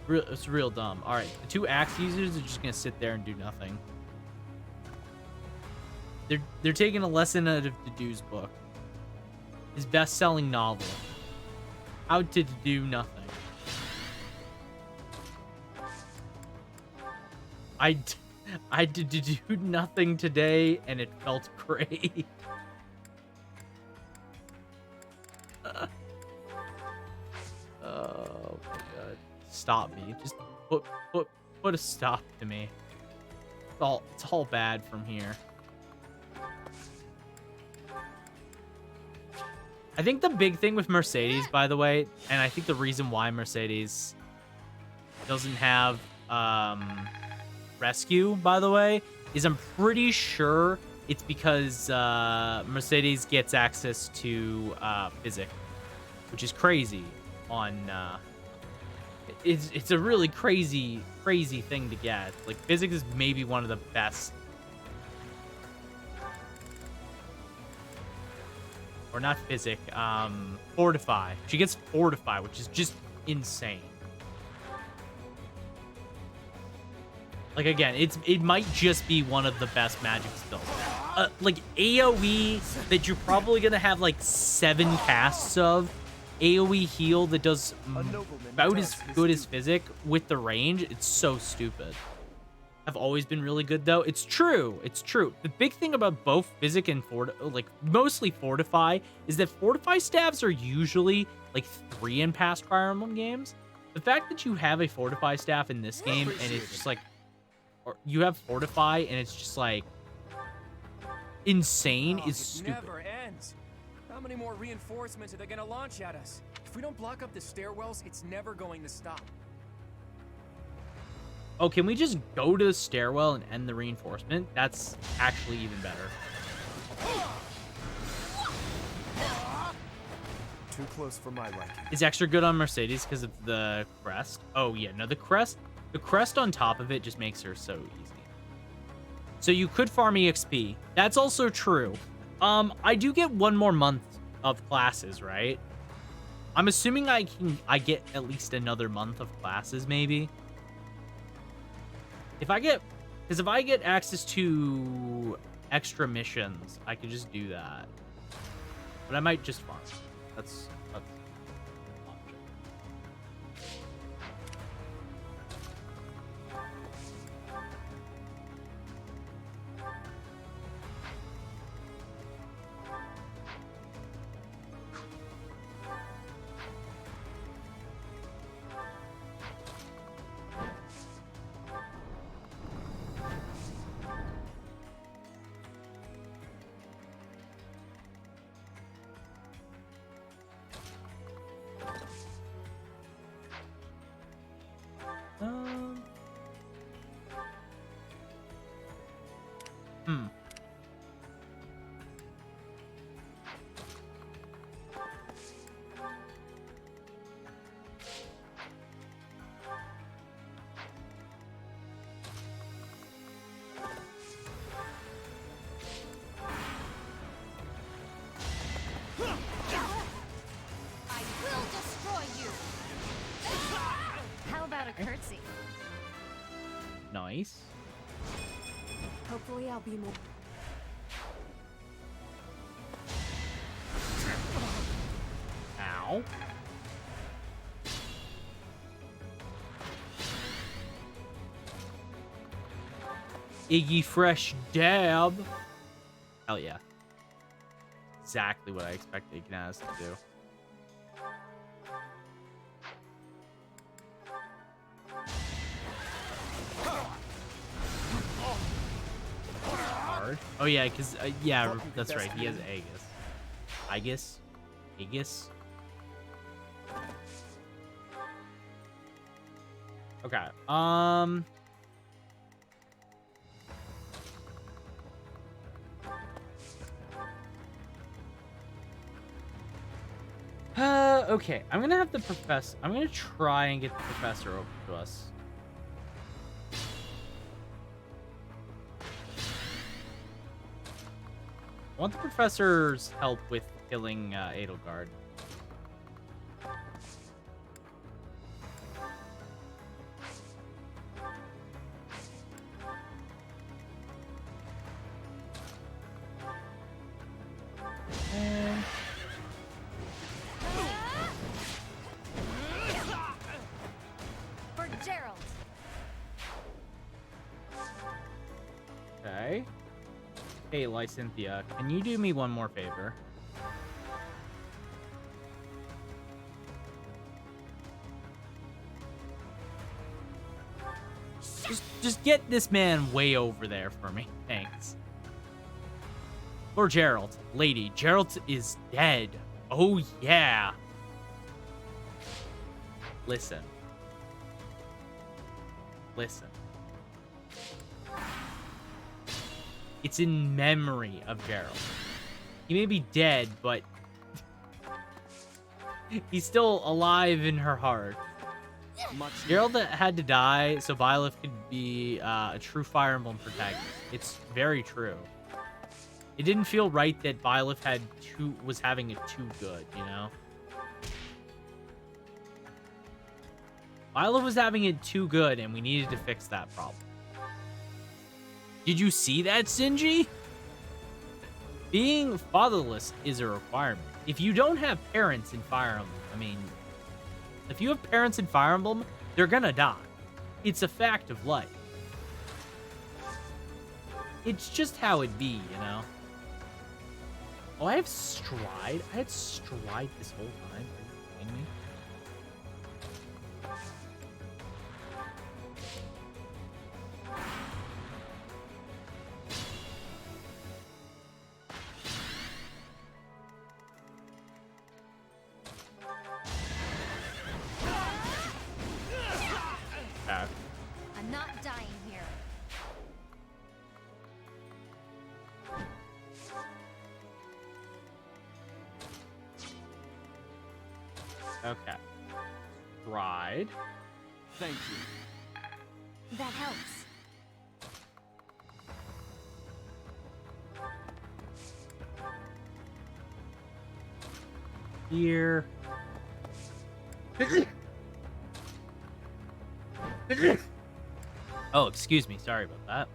It's real dumb. Alright, the 2 axe users are just going to sit there and do nothing. They're taking a lesson out of Dedue's book. His best-selling novel. How to do nothing. I did do nothing today, and it felt great. Oh my god! Stop me! Just put a stop to me. It's all bad from here. I think the big thing with Mercedes, by the way, and I think the reason why Mercedes doesn't have rescue, by the way, is I'm pretty sure it's because Mercedes gets access to Physic, which is crazy. It's a really crazy thing to get. Like, Physic is maybe one of the best. Or not Physic, Fortify. She gets Fortify, which is just insane. Like, again, it might just be one of the best magic spells. Like, AoE that you're probably going to have, like, 7 casts of. AoE heal that does about as good as Physic with the range. It's so stupid. Have always been really good, though. It's true. It's true. The big thing about both Physic and mostly Fortify is that Fortify staves are usually, like, 3 in past Fire Emblem games. The fact that you have a Fortify staff in this game and it's just, like, or you have Fortify and it's just like insane is stupid. Never ends. How many more reinforcements are they gonna launch at us? If we don't block up the stairwells, it's never going to stop. Oh, can we just go to the stairwell and end the reinforcement? That's actually even better. Too close for my liking. It's extra good on Mercedes because of the crest. Oh yeah, no, the crest on top of it just makes her so easy. So you could farm EXP. That's also true. I do get 1 more month of classes, right? I'm assuming I get at least another month of classes, maybe. If I get access to extra missions, I could just do that. But I might just farm. That's an option. How about a curtsy? Nice. Hopefully I'll be more... Ow. Iggy Fresh dab. Hell yeah. Exactly what I expected Ignaz to do. Hard. Oh yeah, because yeah, that's right. He has Aegis. Aegis. Aegis. Okay. Okay. I'm gonna have the professor. I'm gonna try and get the professor over to us. I want the professor's help with killing Edelgard. For Gerald. Okay. Hey, Lysynthia, can you do me one more favor? Just get this man way over there for me. Thanks. For Gerald. Lady, Gerald is dead. Oh, yeah. Listen. Listen. It's in memory of Gerald. He may be dead, but he's still alive in her heart. Gerald had to die so Byleth could be a true Fire Emblem protagonist. It's very true. It didn't feel right that Byleth was having it too good, you know? Byleth was having it too good, and we needed to fix that problem. Did you see that, Shinji? Being fatherless is a requirement. If you don't have parents in Fire Emblem, I mean, if you have parents in Fire Emblem, they're gonna die. It's a fact of life. It's just how it be, you know? Oh, I have Stride? I had Stride this whole time. Are you kidding me? I'm not dying here. Okay. Ride. Thank you. That helps. Here. Oh, excuse me. Sorry about that.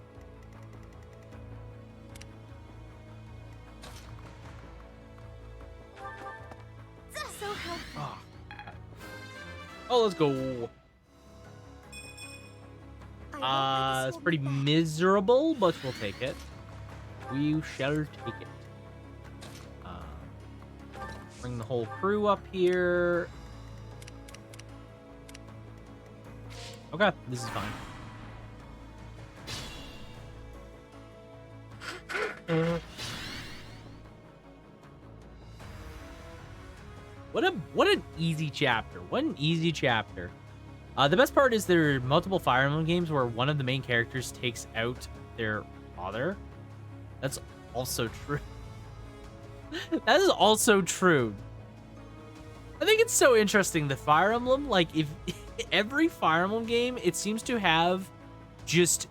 So helpful. Oh, let's go. It's pretty miserable, but we'll take it. We shall take it. Bring the whole crew up here. Okay, this is fine. What an easy chapter. What an easy chapter. The best part is there are multiple Fire Emblem games where one of the main characters takes out their father. That's also true. That is also true. I think it's so interesting, the Fire Emblem, like, if every Fire Emblem game, it seems to have just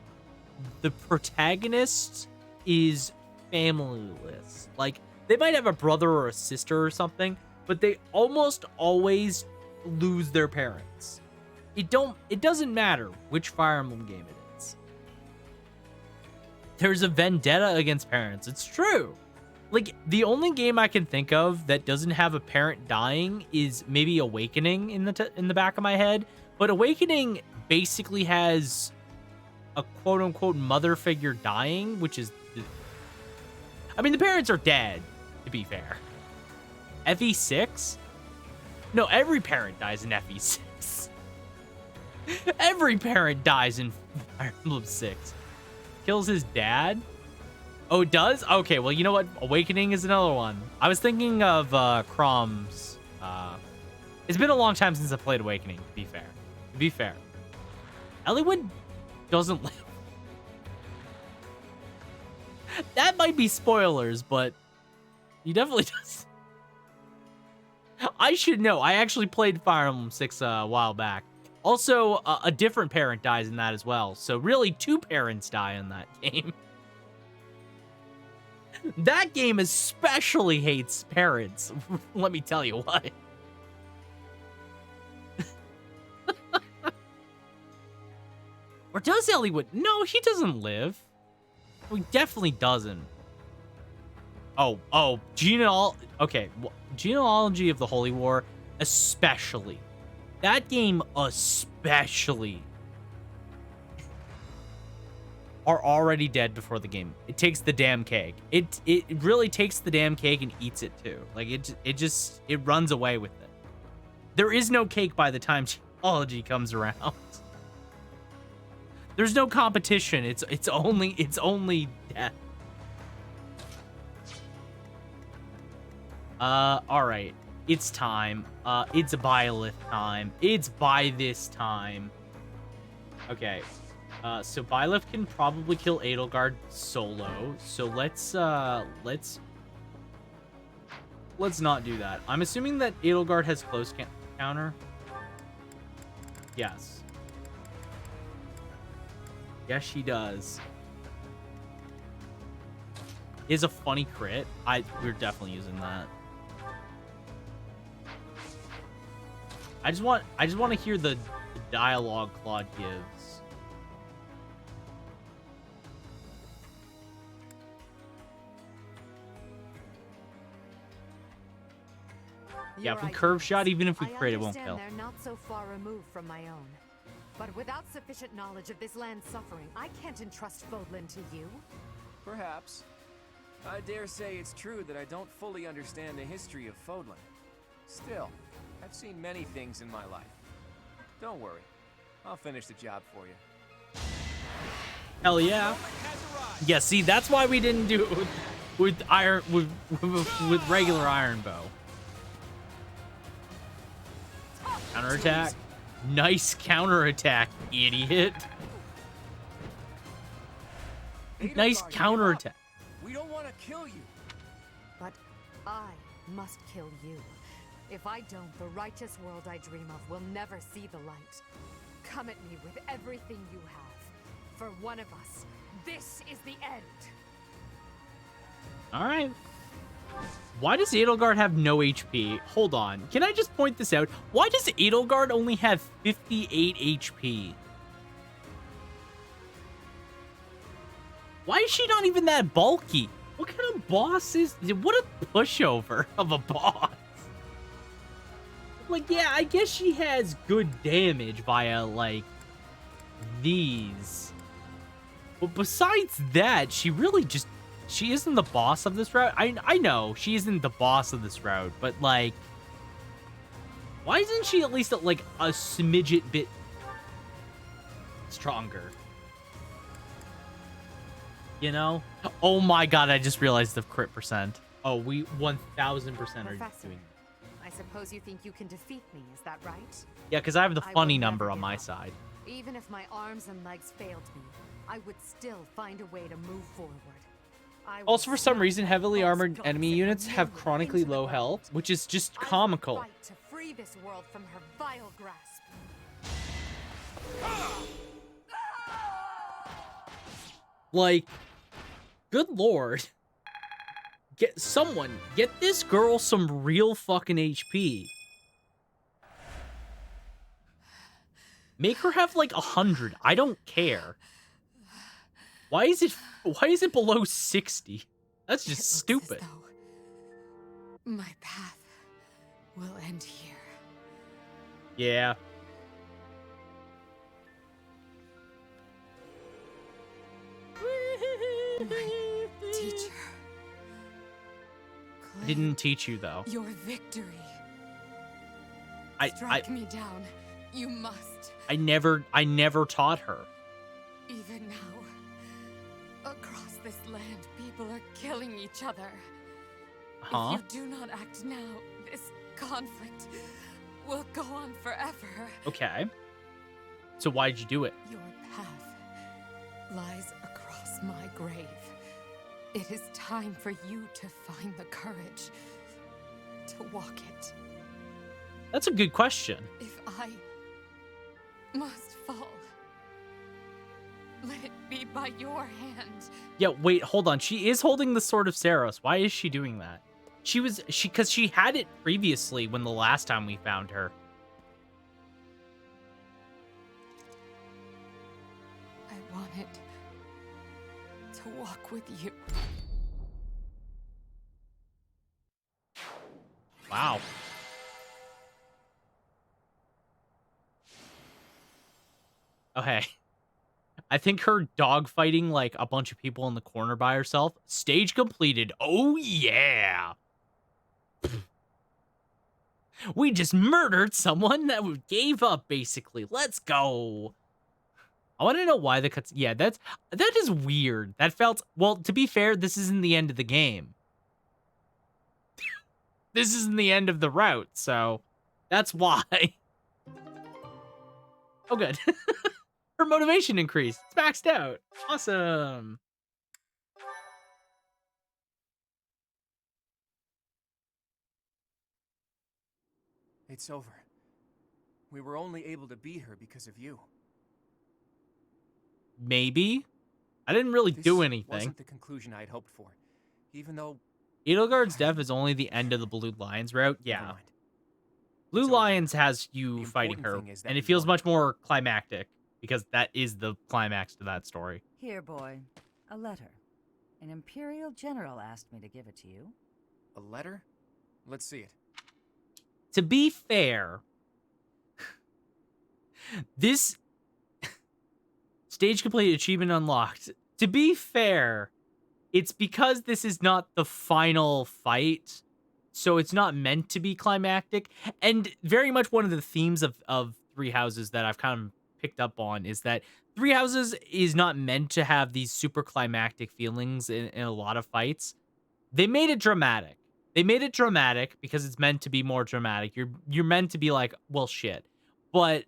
the protagonist is familyless. Like, they might have a brother or a sister or something, but they almost always lose their parents. it doesn't matter which Fire Emblem game it is. There's a vendetta against parents. It's true. Like, the only game I can think of that doesn't have a parent dying is maybe Awakening in the back of my head. But Awakening basically has a quote-unquote mother figure dying, which is... I mean, the parents are dead, to be fair. FE6? No, every parent dies in FE6. Every parent dies in Fire Emblem 6. Kills his dad? Oh, it does? Okay, well, you know what? Awakening is another one. I was thinking of Crom's. It's been a long time since I played Awakening, to be fair. To be fair. Eliwood doesn't live. That might be spoilers, but he definitely does. I should know. I actually played Fire Emblem 6 a while back. Also, a different parent dies in that as well. So really, 2 parents die in that game. That game especially hates parents. Let me tell you what. Or does Eliwood? No, he doesn't live. He definitely doesn't. Oh, okay, Genealogy of the Holy War, especially. That game especially are already dead before the game. It takes the damn cake. It really takes the damn cake and eats it too. Like it runs away with it. There is no cake by the time genealogy comes around. There's no competition. It's only death. All right. It's time. It's Byleth time. It's by this time. Okay. So Byleth can probably kill Edelgard solo. So let's not do that. I'm assuming that Edelgard has close counter. Yes. Yes, she does. He has a funny crit. We're definitely using that. I just want to hear the dialogue Claude gives. Yeah, if we curve shot, even if we crit, it won't kill. They're not so far removed from my own. But without sufficient knowledge of this land's suffering, I can't entrust Fodlan to you. Perhaps. I dare say it's true that I don't fully understand the history of Fodlan. Still, I've seen many things in my life. Don't worry. I'll finish the job for you. Hell yeah. Yeah, see, that's why we didn't do it with regular Iron Bow. Counterattack. Nice counterattack, idiot. Nice counterattack. We don't want to kill you. But I must kill you. If I don't, the righteous world I dream of will never see the light. Come at me with everything you have. For one of us, this is the end. All right. Why does Edelgard have no HP? Hold on. Can I just point this out? Why does Edelgard only have 58 HP? Why is she not even that bulky? What kind of boss is... What a pushover of a boss. Like, yeah, I guess she has good damage via, like, these. But besides that, she really just... She isn't the boss of this route. I know she isn't the boss of this route, but like, why isn't she at least like a smidget bit stronger? You know? Oh my god! I just realized the crit percent. Oh, we 1000% are doing. I suppose you think you can defeat me? Is that right? Yeah, because I have the funny number on my side. Even if my arms and legs failed me, I would still find a way to move forward. Also, for some reason, heavily armored enemy units have chronically low health, which is just comical. Fight to free this world from her vile grasp. Like, good lord. Get this girl some real fucking HP. Make her have like 100. I don't care. Why is it below 60? That's just stupid. My path will end here. Yeah. My teacher. I didn't teach you though. Your victory. I Strike me down. You must. I never taught her. Even now, across this land, people are killing each other. Huh? If you do not act now, this conflict will go on forever. Okay. So why'd you do it? Your path lies across my grave. It is time for you to find the courage to walk it. That's a good question. If I must fall, let it be by your hand. Yeah, wait, hold on. She is holding the Sword of Saros. Why is she doing that? Because she had it previously when the last time we found her. I wanted to walk with you. Wow. Okay. I think her dog fighting like a bunch of people in the corner by herself. Stage completed. Oh, yeah. We just murdered someone that gave up, basically. Let's go. I want to know why the cuts. Yeah, that is weird. That felt, well, to be fair, this isn't the end of the game. This isn't the end of the route, so that's why. Oh, good. Her motivation increased. It's maxed out. Awesome. It's over. We were only able to be here because of you. Maybe. I didn't really do anything. Wasn't the conclusion I had hoped for, even though Edelgard's death is only the end of the Blue Lions route. Yeah. Blue Lions has you fighting her, and it feels much more climactic because that is the climax to that story. Here, boy. A letter. An Imperial general asked me to give it to you. A letter? Let's see it. To be fair, this stage complete, achievement unlocked. To be fair, it's because this is not the final fight, so it's not meant to be climactic. And very much one of the themes of Three Houses that I've kind of picked up on is that Three Houses is not meant to have these super climactic feelings in a lot of fights. They made it dramatic. They made it dramatic because it's meant to be more dramatic. You're meant to be like, well, shit. But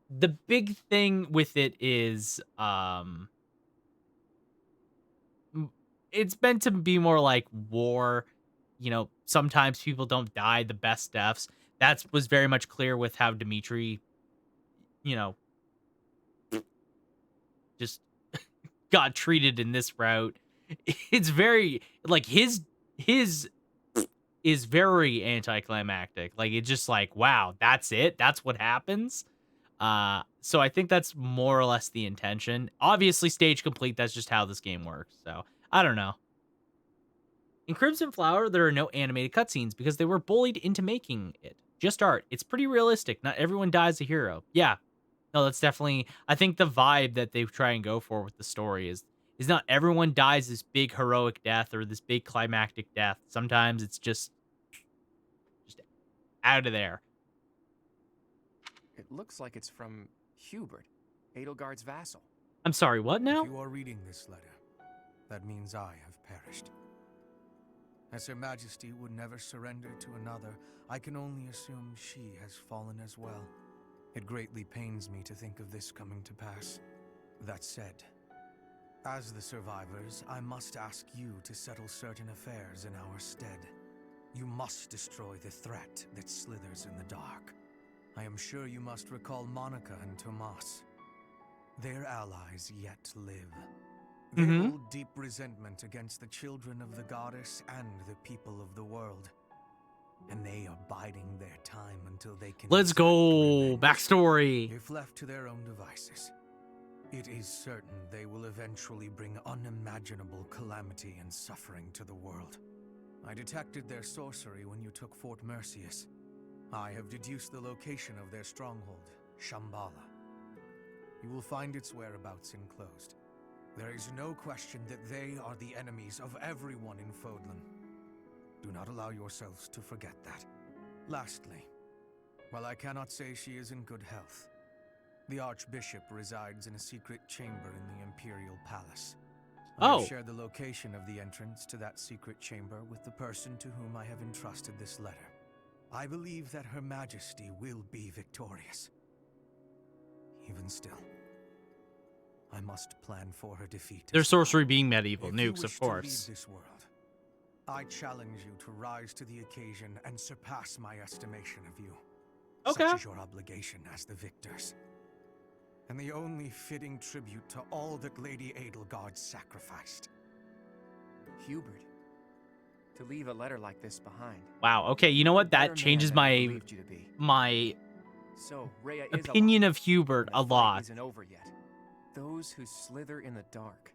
the big thing with it is it's meant to be more like war. You know, sometimes people don't die the best deaths. That was very much clear with how Dimitri, you know, just got treated in this route. It's very, like, his is very anticlimactic. Like, it's just like, wow, that's it? That's what happens? So I think that's more or less the intention. Obviously, stage complete, that's just how this game works. So, I don't know. In Crimson Flower, there are no animated cutscenes because they were bullied into making it. Just art. It's pretty realistic. Not everyone dies a hero. Yeah. No, that's definitely, I think the vibe that they try and go for with the story is not everyone dies this big heroic death or this big climactic death. Sometimes it's just out of there. It looks like it's from Hubert, Edelgard's vassal. I'm sorry, what now? If you are reading this letter, that means I have perished. As Her Majesty would never surrender to another, I can only assume she has fallen as well. It greatly pains me to think of this coming to pass. That said, as the survivors, I must ask you to settle certain affairs in our stead. You must destroy the threat that slithers in the dark. I am sure you must recall Monica and Tomas. Their allies yet live. They hold deep resentment against the children of the goddess and the people of the world. and they are biding their time until they can. Let's go. Backstory. If left to their own devices, it is certain they will eventually bring unimaginable calamity and suffering to the world. I detected their sorcery when you took Fort Mercius. I have deduced the location of their stronghold, Shambhala. You will find its whereabouts enclosed. There is no question that they are the enemies of everyone in Fodlan. Do not allow yourselves to forget that. Lastly, while I cannot say she is in good health, the Archbishop resides in a secret chamber in the Imperial Palace. I have shared the location of the entrance to that secret chamber with the person to whom I have entrusted this letter. I believe that Her Majesty will be victorious. Even still, I must plan for her defeat. Their sorcery being medieval If nukes, you of wish course. to leave this world, I challenge you to rise to the occasion and surpass my estimation of you. Okay. Such is your obligation as the victors. And the only fitting tribute to all that Lady Edelgard sacrificed. Hubert, to leave a letter like this behind. Wow. Okay, you know what? That changes my So, Rhea is opinion alive, of Hubert and the a fight lot. Isn't over yet. Those who slither in the dark.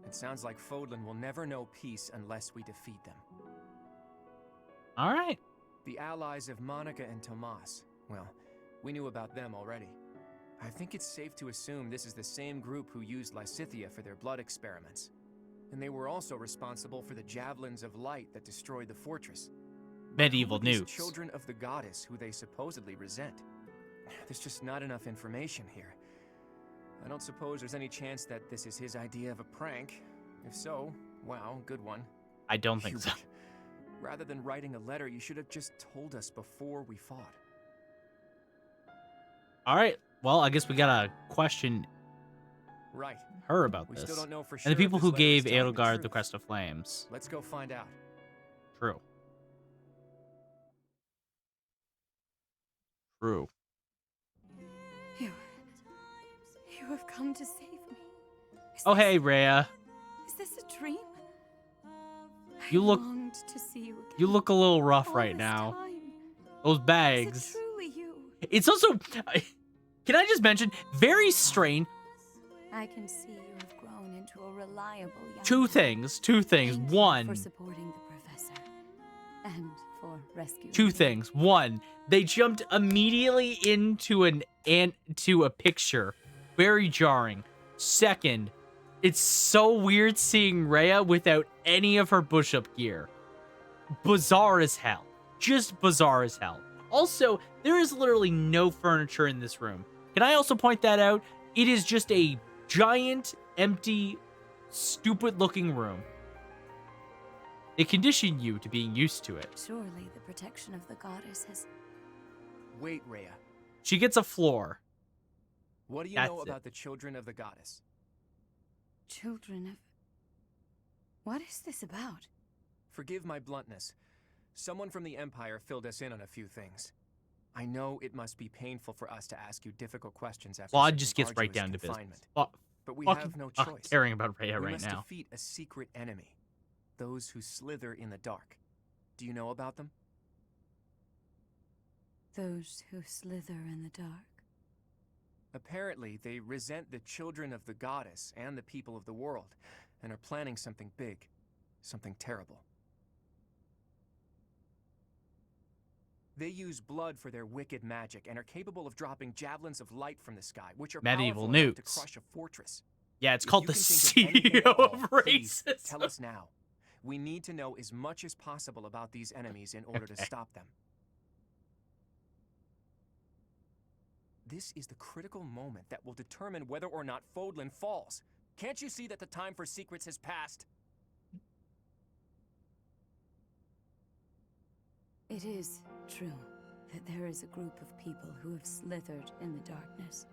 It sounds like Fodlan will never know peace unless we defeat them. All right. The allies of Monica and Tomas. Well, we knew about them already. I think it's safe to assume this is the same group who used Lysithea for their blood experiments. And they were also responsible for the javelins of light that destroyed the fortress. Medieval Who are these nukes. children of the goddess who they supposedly resent? There's just not enough information here. I don't suppose there's any chance that this is his idea of a prank. If so, wow, good one. I don't think so. Hubert, rather than writing a letter, you should have just told us before we fought. All right. Well, I guess we gotta question Right. her about We this. still don't know for And sure the if people this who letter is gave telling the Edelgard the truth. Crest of Flames. Let's go find out. True. True. You have come to save me. Oh, hey, Rhea. Is this a dream? You I look longed to see you again. you look a little rough All right this now. time. Those Is it bags. truly you? It's also, can I just mention, very strange. I can see you have grown into a reliable young Two man. things. Thank you One. for supporting the professor and for rescuing Two me. things. One, they jumped immediately into a picture. Very jarring. Second, it's so weird seeing Rhea without any of her push-up gear. Bizarre as hell. Just bizarre as hell. Also, there is literally no furniture in this room. Can I also point that out? It is just a giant, empty, stupid-looking room. They condition you to being used to it. Surely the protection of the goddess has... Wait, Rhea. She gets a floor. What do you That's know it. about the children of the goddess? Children of... What is this about? Forgive my bluntness. Someone from the Empire filled us in on a few things. I know it must be painful for us to ask you difficult questions after Claude such just an gets right arduous down to confinement. business. But we Fucking have no choice. caring about Rhea we right must now. defeat a secret enemy. Those who slither in the dark. Do you know about them? Those who slither in the dark. Apparently, they resent the children of the goddess and the people of the world, and are planning something big, something terrible. They use blood for their wicked magic and are capable of dropping javelins of light from the sky, which are Medieval powerful enough to nukes. crush a fortress. Yeah, it's If called you the can think of anything CEO at all, of please racism. tell us now. We need to know as much as possible about these enemies in order to stop them. This is the critical moment that will determine whether or not Fodlan falls. Can't you see that the time for secrets has passed? It is true that there is a group of people who have slithered in the darkness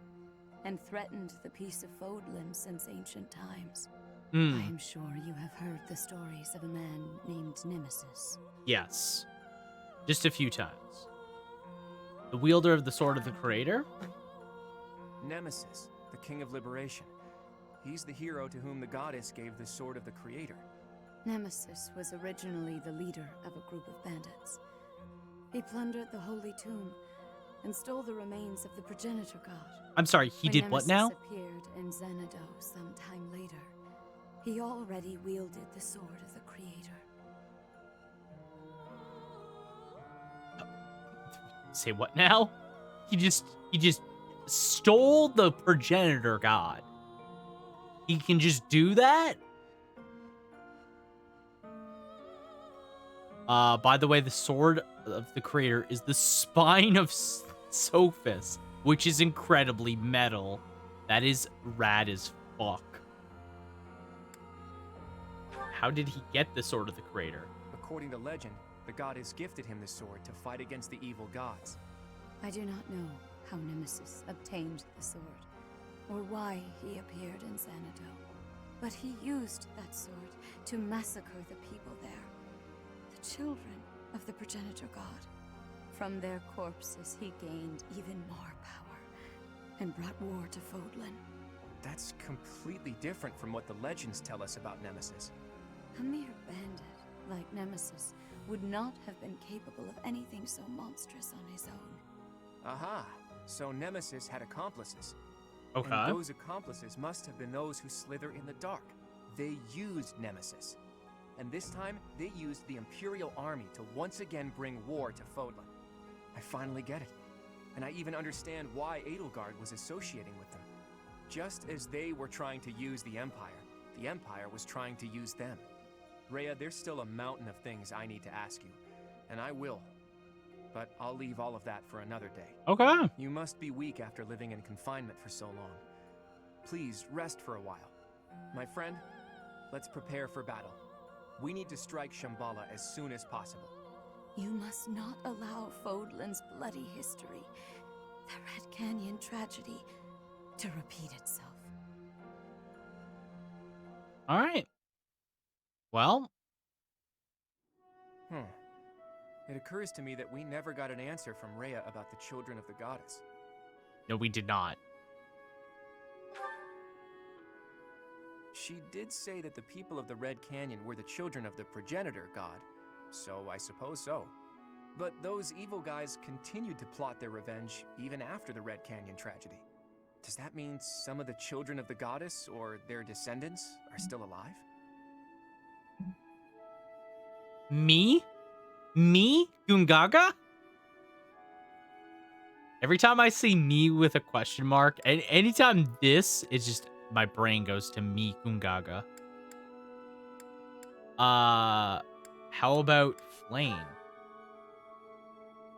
and threatened the peace of Fodlan since ancient times. I am sure you have heard the stories of a man named Nemesis. Yes. Just a few times. The wielder of the Sword of the Creator? Nemesis, the King of Liberation. He's the hero to whom the goddess gave the Sword of the Creator. Nemesis was originally the leader of a group of bandits, He plundered the holy tomb and stole the remains of the progenitor god. I'm sorry, he When did what now? Nemesis appeared in Xanadu some time later, he already wielded the sword of the Creator. Say what now? He just stole the progenitor god. He can just do that? By the way, the sword of the creator is the spine of Sophis, which is incredibly metal. That is rad as fuck. How did he get the sword of the creator? According to legend, the goddess gifted him the sword to fight against the evil gods. I do not know how Nemesis obtained the sword, or why he appeared in Xanadu, but he used that sword to massacre the people there, the children of the progenitor god. From their corpses he gained even more power, and brought war to Fodlan. That's completely different from what the legends tell us about Nemesis. A mere bandit like Nemesis would not have been capable of anything so monstrous on his own. Aha! So Nemesis had accomplices. Okay. And those accomplices must have been those who slither in the dark. They used Nemesis. And this time, they used the Imperial Army to once again bring war to Fodlan. I finally get it. And I even understand why Edelgard was associating with them. Just as they were trying to use the Empire was trying to use them. Rhea, there's still a mountain of things I need to ask you. And I will. But I'll leave all of that for another day. Okay. You must be weak after living in confinement for so long. Please rest for a while. My friend, let's prepare for battle. We need to strike Shambhala as soon as possible. You must not allow Fodlan's bloody history, the Red Canyon tragedy, to repeat itself. All right. Well. It occurs to me that we never got an answer from Rhea about the children of the goddess. No, we did not. She did say that the people of the Red Canyon were the children of the progenitor god, so I suppose so. But those evil guys continued to plot their revenge even after the Red Canyon tragedy. Does that mean some of the children of the goddess or their descendants are still alive? Me? Gungaga? Every time I see me with a question mark, and anytime this, it's just my brain goes to me, Gungaga. How about Flame?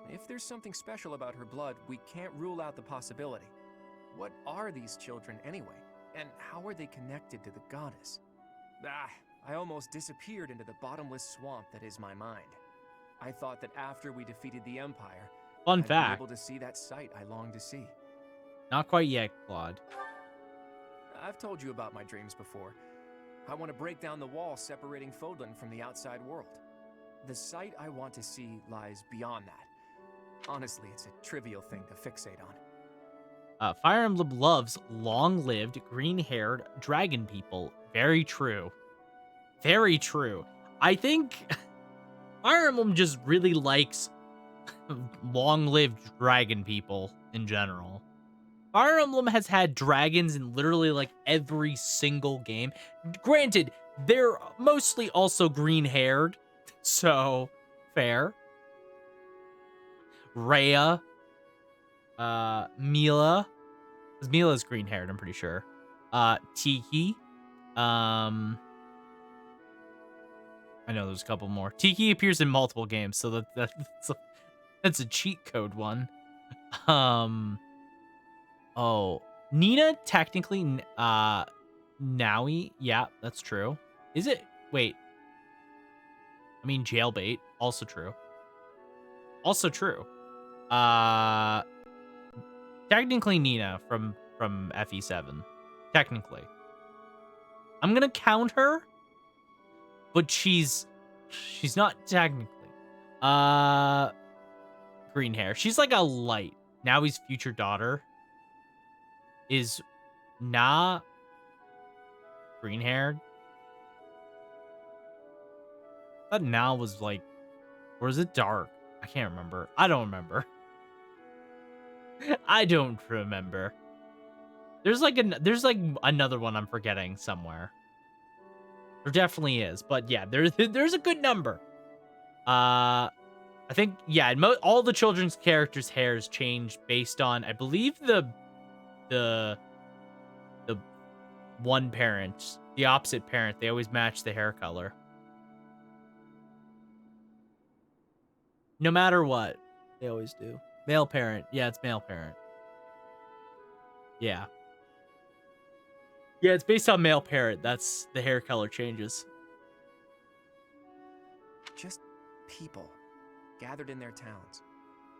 If there's something special about her blood, we can't rule out the possibility. What are these children anyway? And how are they connected to the goddess? I almost disappeared into the bottomless swamp that is my mind. I thought that after we defeated the Empire, Fun I'd fact. be able to see that sight I long to see. Not quite yet, Claude. I've told you about my dreams before. I want to break down the wall separating Fodlan from the outside world. The sight I want to see lies beyond that. Honestly, it's a trivial thing to fixate on. Fire Emblem loves long-lived, green-haired dragon people. Very true. Very true. I think Fire Emblem just really likes long-lived dragon people in general. Fire Emblem has had dragons in literally like every single game. Granted, they're mostly also green-haired, so fair. Rhea, Mila, because Mila's green-haired, I'm pretty sure. Tiki, I know there's a couple more. Tiki appears in multiple games, so that's a cheat code one. Oh, Nina technically, Naui, yeah, that's true. Is it? Wait. I mean, Jailbait, also true. Also true. Technically Nina from FE7. Technically. I'm gonna count her, but she's not technically. Green hair. She's like a light. Naui's future daughter is not green haired. I thought Now was like, or is it dark? I can't remember. I don't remember. I don't remember. There's like another one I'm forgetting somewhere. There definitely is, but yeah, there's a good number. I think yeah, all the children's characters' hairs change based on, I believe, the one parent, the opposite parent. They always match the hair color. No matter what, they always do. Male parent. Yeah, it's male parent. Yeah. Yeah, it's based on male parent. That's the hair color changes. Just people, gathered in their towns,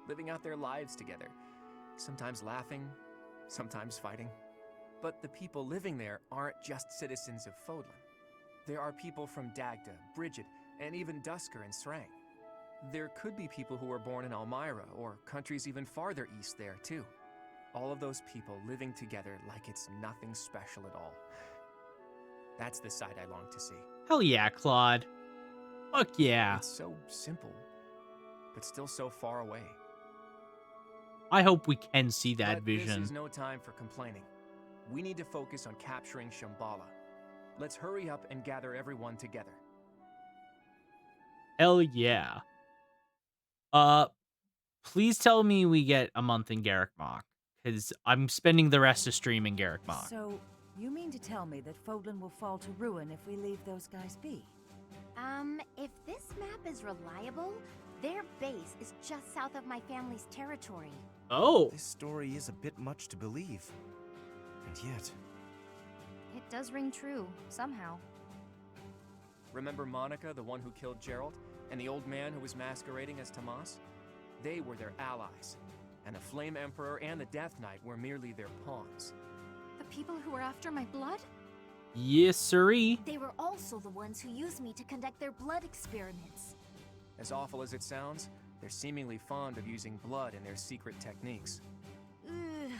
living out their lives together, sometimes laughing, sometimes fighting. But the people living there aren't just citizens of Fodlan. There are people from Dagda, Bridget, and even Dusker and Srang. There could be people who were born in Elmira, or countries even farther east there, too. All of those people living together like it's nothing special at all. That's the side I long to see. Hell yeah, Claude. Fuck yeah. It's so simple, but still so far away. I hope we can see that But vision. This is no time for complaining. We need to focus on capturing Shambhala. Let's hurry up and gather everyone together. Hell yeah. Please tell me we get a month in Garrick Mach, because I'm spending the rest of stream in Garrick Mach. So, you mean to tell me that Fodlan will fall to ruin if we leave those guys be? If this map is reliable, their base is just south of my family's territory. Oh. This story is a bit much to believe. And yet... It does ring true, somehow. Remember Monica, the one who killed Gerald, and the old man who was masquerading as Tomas? They were their allies, and the Flame Emperor and the Death Knight were merely their pawns. The people who were after my blood? Yes, sirree. They were also the ones who used me to conduct their blood experiments. As awful as it sounds, they're seemingly fond of using blood in their secret techniques. Ugh,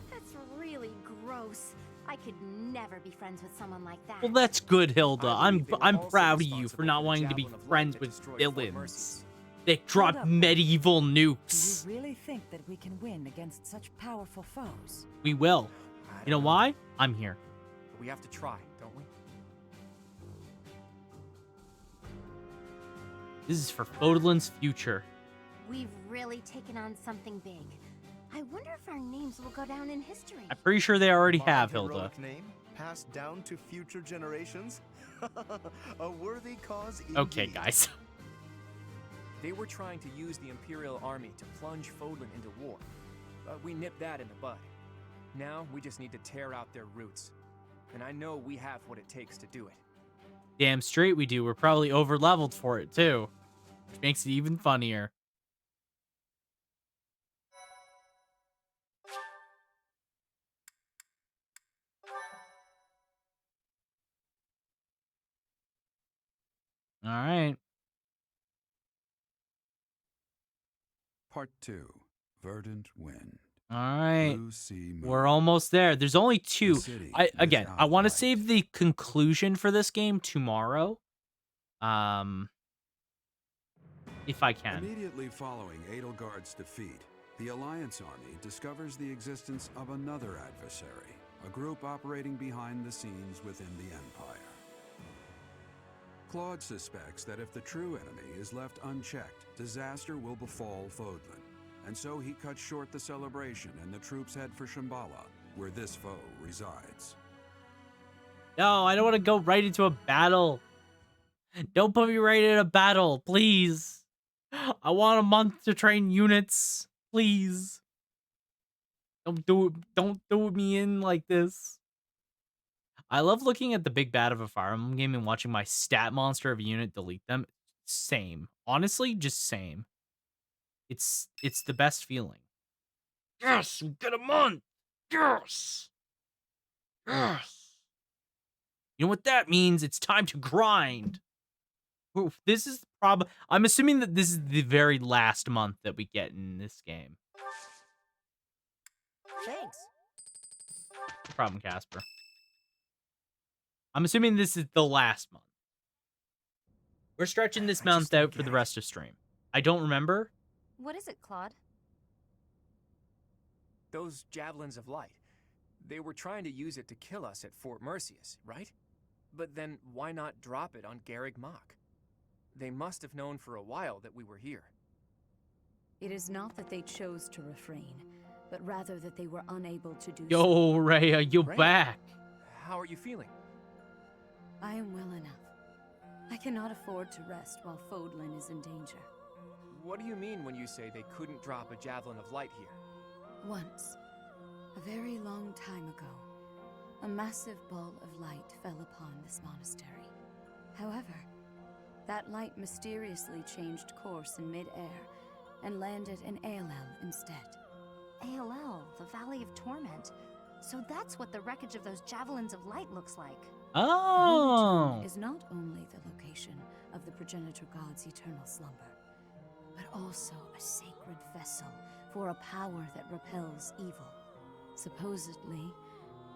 that's really gross. I could never be friends with someone like that. Well, that's good, Hilda. I'm proud of you for not wanting to be friends with villains. They drop medieval nukes. Do you really think that we can win against such powerful foes? We will. You know why? I'm here. But we have to try, don't we? This is for Fodlan's future. We've really taken on something big. I wonder if our names will go down in history. I'm pretty sure they already My have, heroic Hilda. name passed down to future generations? A worthy cause indeed. Okay, guys. They were trying to use the Imperial Army to plunge Fodlan into war, but we nipped that in the bud. Now we just need to tear out their roots, and I know we have what it takes to do it. Damn straight we do. We're probably over-leveled for it, too. Which makes it even funnier. All right. Part 2. Verdant Wind. All right. Blue Sea Moon. We're almost there. There's only two. city Again, is I want to outright. save the conclusion for this game tomorrow. If I can. Immediately following Edelgard's defeat, the Alliance army discovers the existence of another adversary, a group operating behind the scenes within the Empire. Claude suspects that if the true enemy is left unchecked, disaster will befall Fodlan, and so he cuts short the celebration and the troops head for Shambhala, where this foe resides. No, I don't want to go right into a battle. Don't put me right in a battle, please. I want a month to train units, please. Don't do me in like this. I love looking at the big bad of a Fire Emblem game and watching my stat monster of a unit delete them. Same. Honestly, just same. It's the best feeling. Yes, we get a month. Yes. Yes. You know what that means? It's time to grind. Oof, this is I'm assuming that this is the very last month that we get in this game. Thanks. No problem, Casper. I'm assuming this is the last month. We're stretching this month out for the rest of stream. I don't remember. What is it, Claude? Those javelins of light. They were trying to use it to kill us at Fort Mercius, right? But then why not drop it on Garrig Mach? They must have known for a while that we were here. It is not that they chose to refrain, but rather that they were unable to do so. Yo, Rhea, you Rhea, back. How are you feeling? I am well enough. I cannot afford to rest while Fodlan is in danger. What do you mean when you say they couldn't drop a javelin of light here? Once, a very long time ago, a massive ball of light fell upon this monastery. However, that light mysteriously changed course in mid-air and landed in ALL instead. ALL, the Valley of Torment. So that's what the wreckage of those javelins of light looks like. Oh. Is not only the location of the progenitor god's eternal slumber, but also a sacred vessel for a power that repels evil. Supposedly,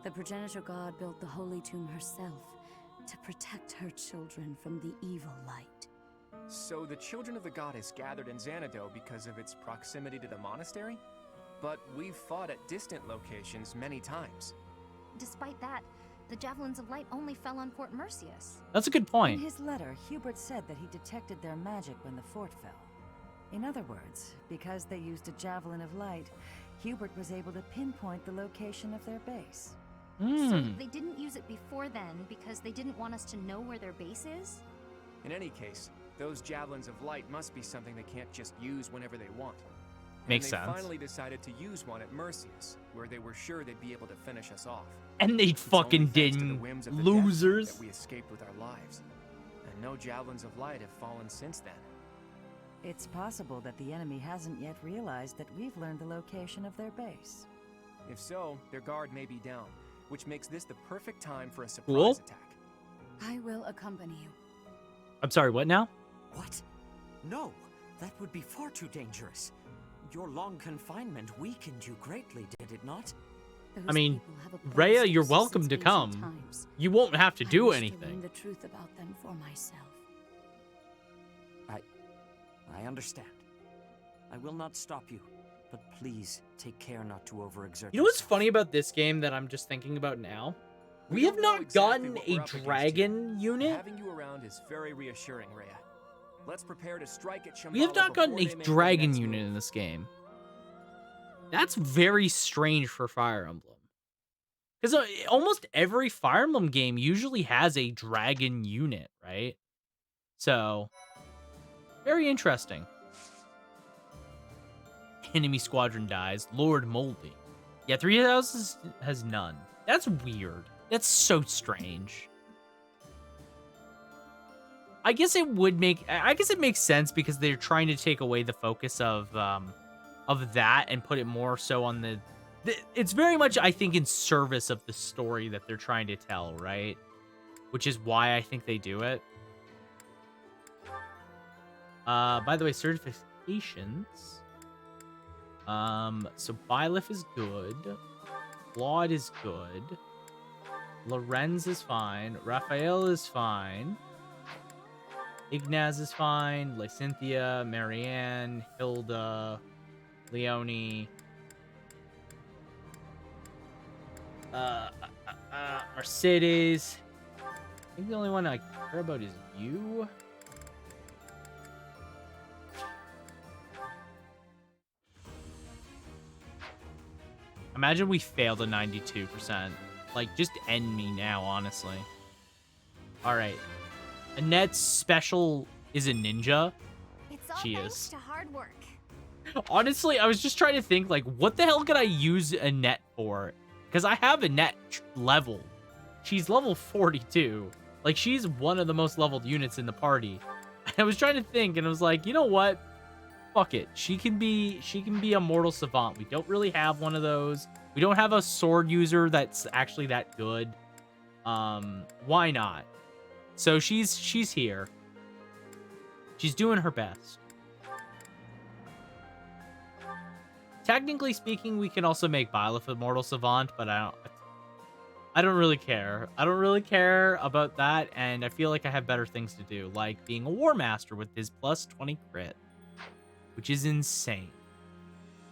the progenitor god built the holy tomb herself to protect her children from the evil light. So the children of the goddess gathered in Xanadu because of its proximity to the monastery? But we've fought at distant locations many times. Despite that, the javelins of light only fell on Fort Mercius. That's a good point. In his letter, Hubert said that he detected their magic when the fort fell. In other words, because they used a javelin of light, Hubert was able to pinpoint the location of their base. So they didn't use it before then because they didn't want us to know where their base is? In any case, those javelins of light must be something they can't just use whenever they want. Makes and they sense. Finally decided to use one at Mercius, where they were sure they'd be able to finish us off. And they fucking didn't. Losers. That we escaped with our lives. And no javelins of light have fallen since then. It's possible that the enemy hasn't yet realized that we've learned the location of their base. If so, their guard may be down, which makes this the perfect time for a surprise attack. I will accompany you. I'm sorry, what now? What? No, that would be far too dangerous. Your long confinement weakened you greatly, did it not? I mean, Rhea, you're welcome to come. You won't have to do anything. I learn the truth about them for myself. I understand. I will not stop you, but please take care not to overexert You know what's funny about this game that I'm just thinking about now? We have not gotten a dragon unit. Having you around is very reassuring, Rhea. Let's prepare to strike at Shambhala. We have not gotten a before they make dragon their next unit move. in this game. That's very strange for Fire Emblem. Because almost every Fire Emblem game usually has a dragon unit, right? So, very interesting. Enemy squadron dies. Lord Moldy. Yeah, 3 houses has none. That's weird. That's so strange. I guess it would make. I guess it makes sense because they're trying to take away the focus of that and put it more so on the. It's very much, I think, in service of the story that they're trying to tell, right? Which is why I think they do it. By the way, certifications. So Byleth is good. Claude is good. Lorenz is fine. Raphael is fine. Ignaz is fine. Lysynthia, Marianne, Hilda, Leonie. Mercedes. I think the only one I care about is you. Imagine we failed a 92%. Like, just end me now, honestly. Alright. Annette's special is a ninja. It's all She thanks is. to hard work. Honestly, I was just trying to think, like, what the hell could I use Annette for? Because I have Annette leveled. She's level 42. Like, she's one of the most leveled units in the party. I was trying to think, and I was like, you know what? Fuck it. She can be a mortal savant. We don't really have one of those. We don't have a sword user that's actually that good. Why not? So she's here. She's doing her best. Technically speaking, we can also make Byleth a mortal savant, but I don't really care. I don't really care about that, and I feel like I have better things to do, like being a war master with his plus 20 crit. which is insane.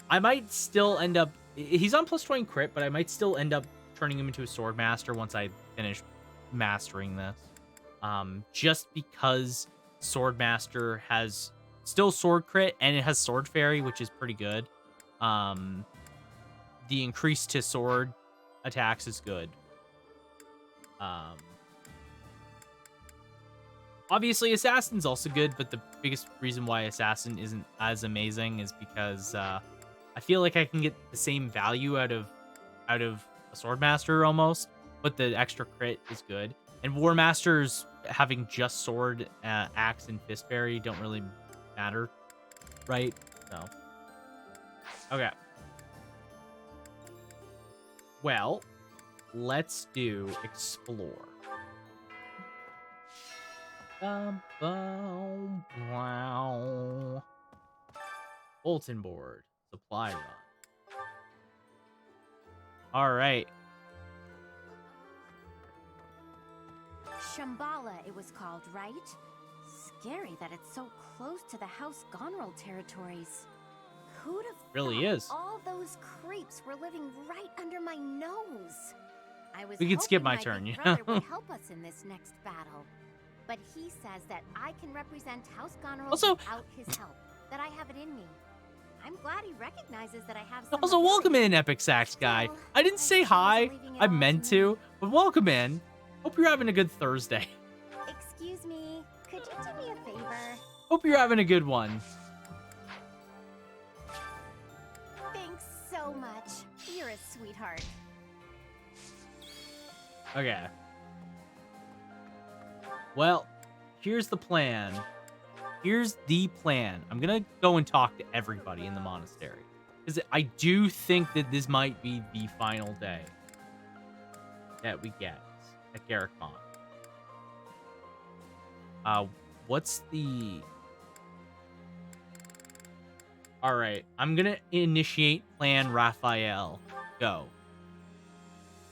I might still end up... He's on +20 crit, but I might still end up turning him into a sword master once I finish mastering this. Just because sword master has still sword crit and it has sword fairy, which is pretty good. The increase to sword attacks is good. Obviously, Assassin's also good, but the biggest reason why Assassin isn't as amazing is because I feel like I can get the same value out of a Swordmaster almost, but the extra crit is good. And War Masters having just sword, axe, and fist fairy don't really matter, right? So, okay. Well, let's do explore. Wow. Bulletin board. Supply run. All right. Shambhala, it was called, right? Scary that it's so close to the House Gonril territories. Who'd have Really thought is. all those creeps were living right under my nose? I was We could skip hoping my turn, big you brother know? would help us in this next battle. But he says that I can represent House Gonril Also- without his help, that I have it in me. I'm glad he recognizes that I have some Also, welcome ability. in, Epic Sax guy. I didn't say hi. I meant to, but welcome in. Hope you're having a good Thursday. Excuse me, could you do me a favor? Hope you're having a good one. Thanks so much. You're a sweetheart. Okay. Well, here's the plan. Here's the plan. I'm gonna go and talk to everybody in the monastery, because I do think that this might be the final day that we get at Garricon. What's the... All right, I'm gonna initiate Plan Raphael. Go.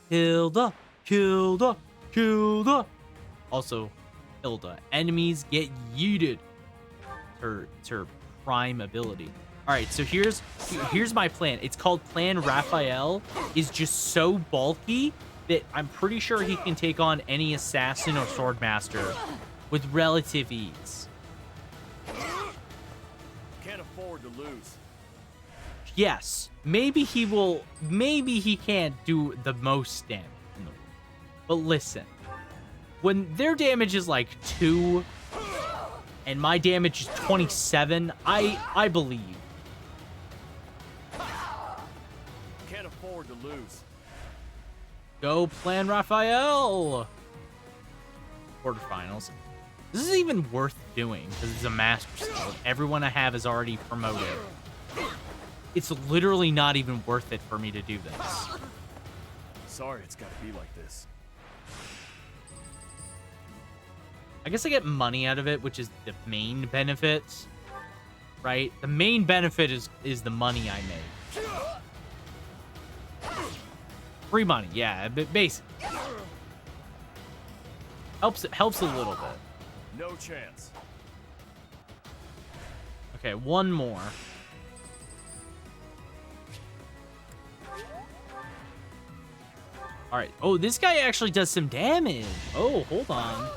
Hilda, Hilda, Hilda. Also, Hilda. Enemies get yeeted. It's her prime ability. All right, so here's my plan. It's called Plan Raphael. Is just so bulky that I'm pretty sure he can take on any assassin or swordmaster with relative ease. Can't afford to lose. Yes, maybe he will. Maybe he can't do the most damage in the world. But listen, when their damage is like 2 and my damage is 27, I believe. Can't afford to lose. Go Plan Raphael. Quarterfinals. This is even worth doing because it's a master skill. Everyone I have is already promoted. It's literally not even worth it for me to do this. Sorry it's gotta be like this. I guess I get money out of it, which is the main benefit, right? The main benefit is the money I make. Free money, yeah, but basically. Helps a little bit. No chance. Okay, one more. All right. Oh, this guy actually does some damage. Oh, hold on.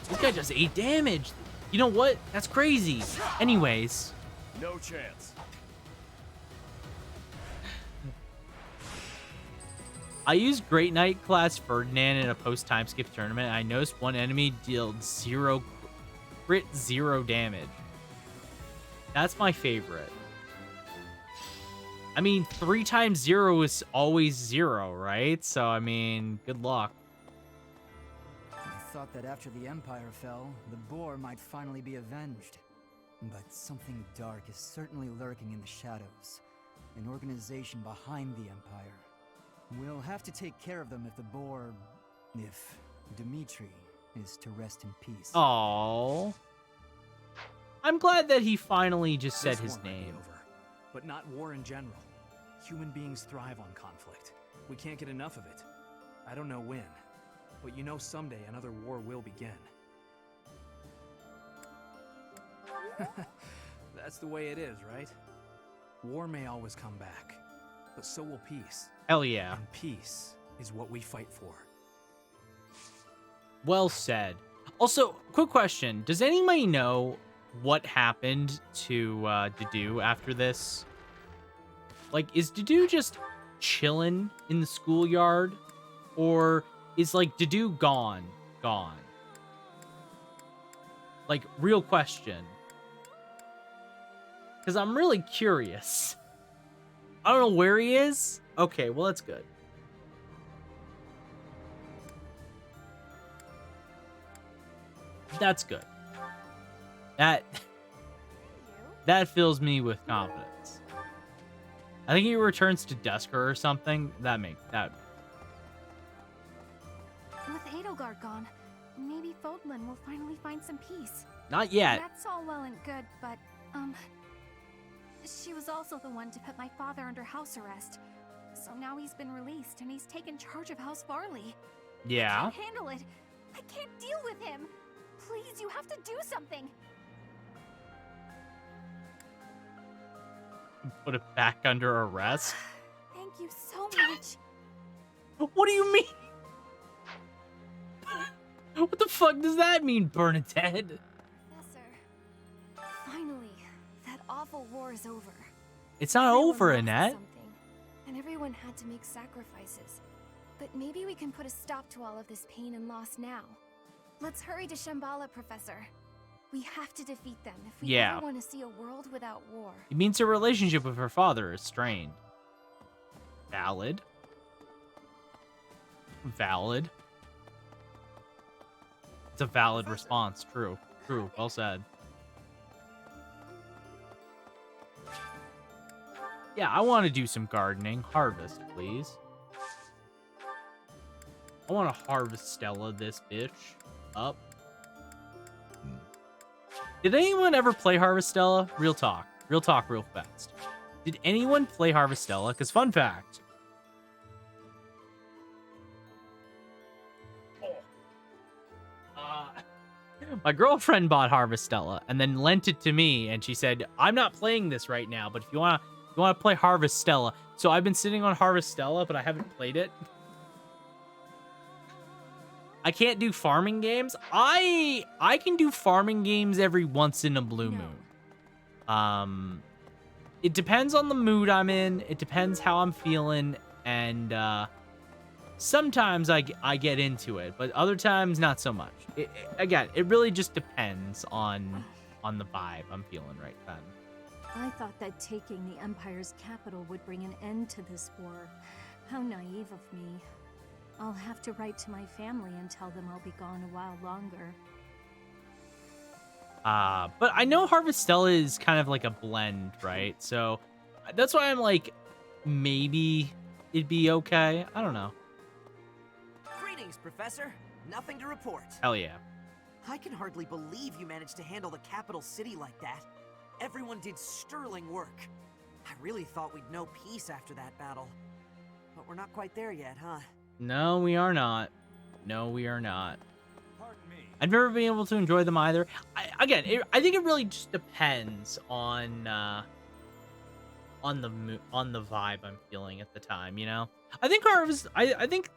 This guy does 8 damage. You know what? That's crazy. Anyways. No chance. I used Great Knight class Ferdinand in a post-time skip tournament. I noticed one enemy dealt 0 crit, 0 damage. That's my favorite. I mean, 3 times 0 is always 0, right? So, I mean, good luck. I thought that after the Empire fell, the boar might finally be avenged. But something dark is certainly lurking in the shadows. An organization behind the Empire. We'll have to take care of them if Dimitri is to rest in peace. Aww. I'm glad that he finally just said his name. But not war in general. Human beings thrive on conflict. We can't get enough of it. I don't know when, but you know someday another war will begin. That's the way it is, right? War may always come back, but so will peace. Hell yeah. And peace is what we fight for. Well said. Also, quick question. Does anybody know what happened to Dedue after this? Like, is Dedue just chilling in the schoolyard? Or is, like, Dedue gone? Gone. Like, real question. Because I'm really curious. I don't know where he is. Okay, well, that's good. That's good. That fills me with confidence. I think he returns to Dusker or something. That. With Edelgard gone, maybe Fodlan will finally find some peace. Not yet. That's all well and good, but, she was also the one to put my father under house arrest. So now he's been released and he's taken charge of House Varley. Yeah. I can't handle it. I can't deal with him. Please, you have to do something. Put it back under arrest? Thank you so much. What do you mean? What the fuck does that mean, Bernadette? Professor, finally, that awful war is over. It's not over, Annette. And everyone had to make sacrifices. But maybe we can put a stop to all of this pain and loss now. Let's hurry to Shambhala, Professor. We have to defeat them if we ever want to see a world without war. It means her relationship with her father is strained. Valid. Valid. It's a valid response. True. True. Well said. Yeah, I want to do some gardening. Harvest, please. I want to harvest Stella this bitch up. Did anyone ever play Harvest Stella? Real talk. Real talk real fast. Did anyone play Harvest Stella? Because fun fact. My girlfriend bought Harvest Stella and then lent it to me, and she said, "I'm not playing this right now, but if you want to play Harvest Stella." So I've been sitting on Harvest Stella, but I haven't played it. I can't do farming games. I can do farming games every once in a blue moon. It depends on the mood I'm in. It depends how I'm feeling, and sometimes I get into it, but other times not so much. Again, it really just depends on the vibe I'm feeling right then. I thought that taking the Empire's capital would bring an end to this war. How naive of me. I'll have to write to my family and tell them I'll be gone a while longer. But I know Harvest Stella is kind of like a blend, right? So that's why I'm like, maybe it'd be okay. I don't know. Greetings, Professor. Nothing to report. Hell yeah. I can hardly believe you managed to handle the capital city like that. Everyone did sterling work. I really thought we'd know peace after that battle. But we're not quite there yet, huh? No, we are not. No, we are not. I've never been able to enjoy them either. I think it really just depends on the vibe I'm feeling at the time. You know, I think Harvest. I think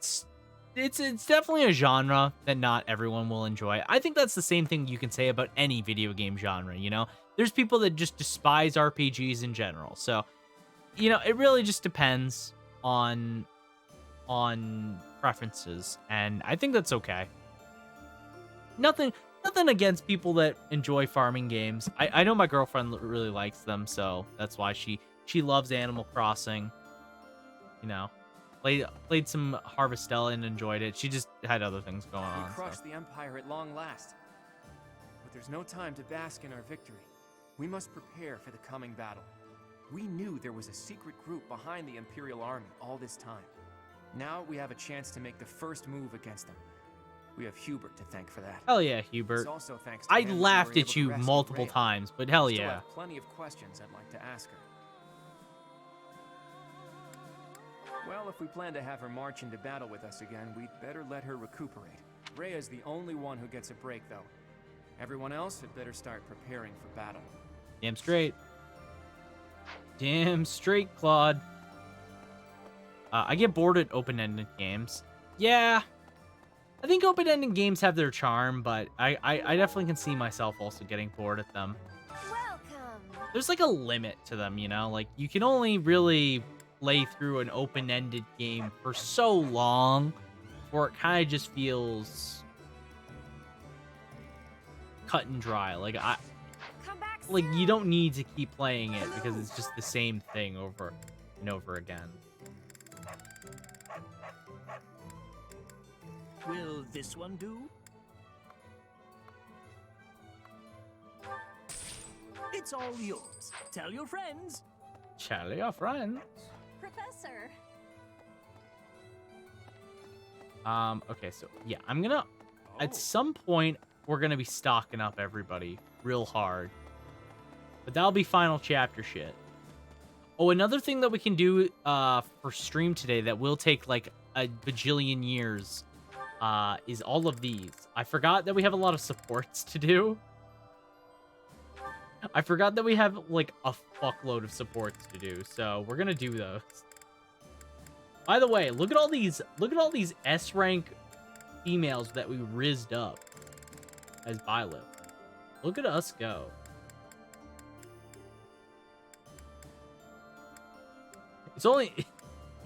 it's definitely a genre that not everyone will enjoy. I think that's the same thing you can say about any video game genre. You know, there's people that just despise RPGs in general. So, you know, it really just depends on preferences, and I think that's okay. Nothing against people that enjoy farming games. I know my girlfriend really likes them, so that's why she loves Animal Crossing. You know, played some Harvest Stella and enjoyed it. She just had other things going on. We crushed the Empire at long last. But there's no time to bask in our victory. We must prepare for the coming battle. We knew there was a secret group behind the Imperial Army all this time. Now we have a chance to make the first move against them. We have Hubert to thank for that. Hell yeah, Hubert. It's also thanks to I him laughed we were at able you to rescue multiple Rhea. times, but hell I still yeah. have plenty of questions I'd like to ask her. Well, if we plan to have her march into battle with us again, we'd better let her recuperate. Rhea's the only one who gets a break, though. Everyone else had better start preparing for battle. Damn straight. Damn straight, Claude. I get bored at open-ended games. Yeah. I think open-ended games have their charm, but I definitely can see myself also getting bored at them. Welcome. There's like a limit to them, you know? Like, you can only really play through an open-ended game for so long, or it kind of just feels cut and dry. Like, you don't need to keep playing it because it's just the same thing over and over again. Will this one do? It's all yours. Tell your friends. Tell your friends. Professor. Okay, so yeah, I'm gonna at some point we're gonna be stocking up everybody real hard. But that'll be final chapter shit. Oh, another thing that we can do for stream today that will take like a bajillion years is all of these. I forgot that we have a lot of supports to do. I forgot that we have like a fuckload of supports to do, so we're gonna do those. By the way, look at all these S rank females that we rizzed up as Byleth. Look at us go.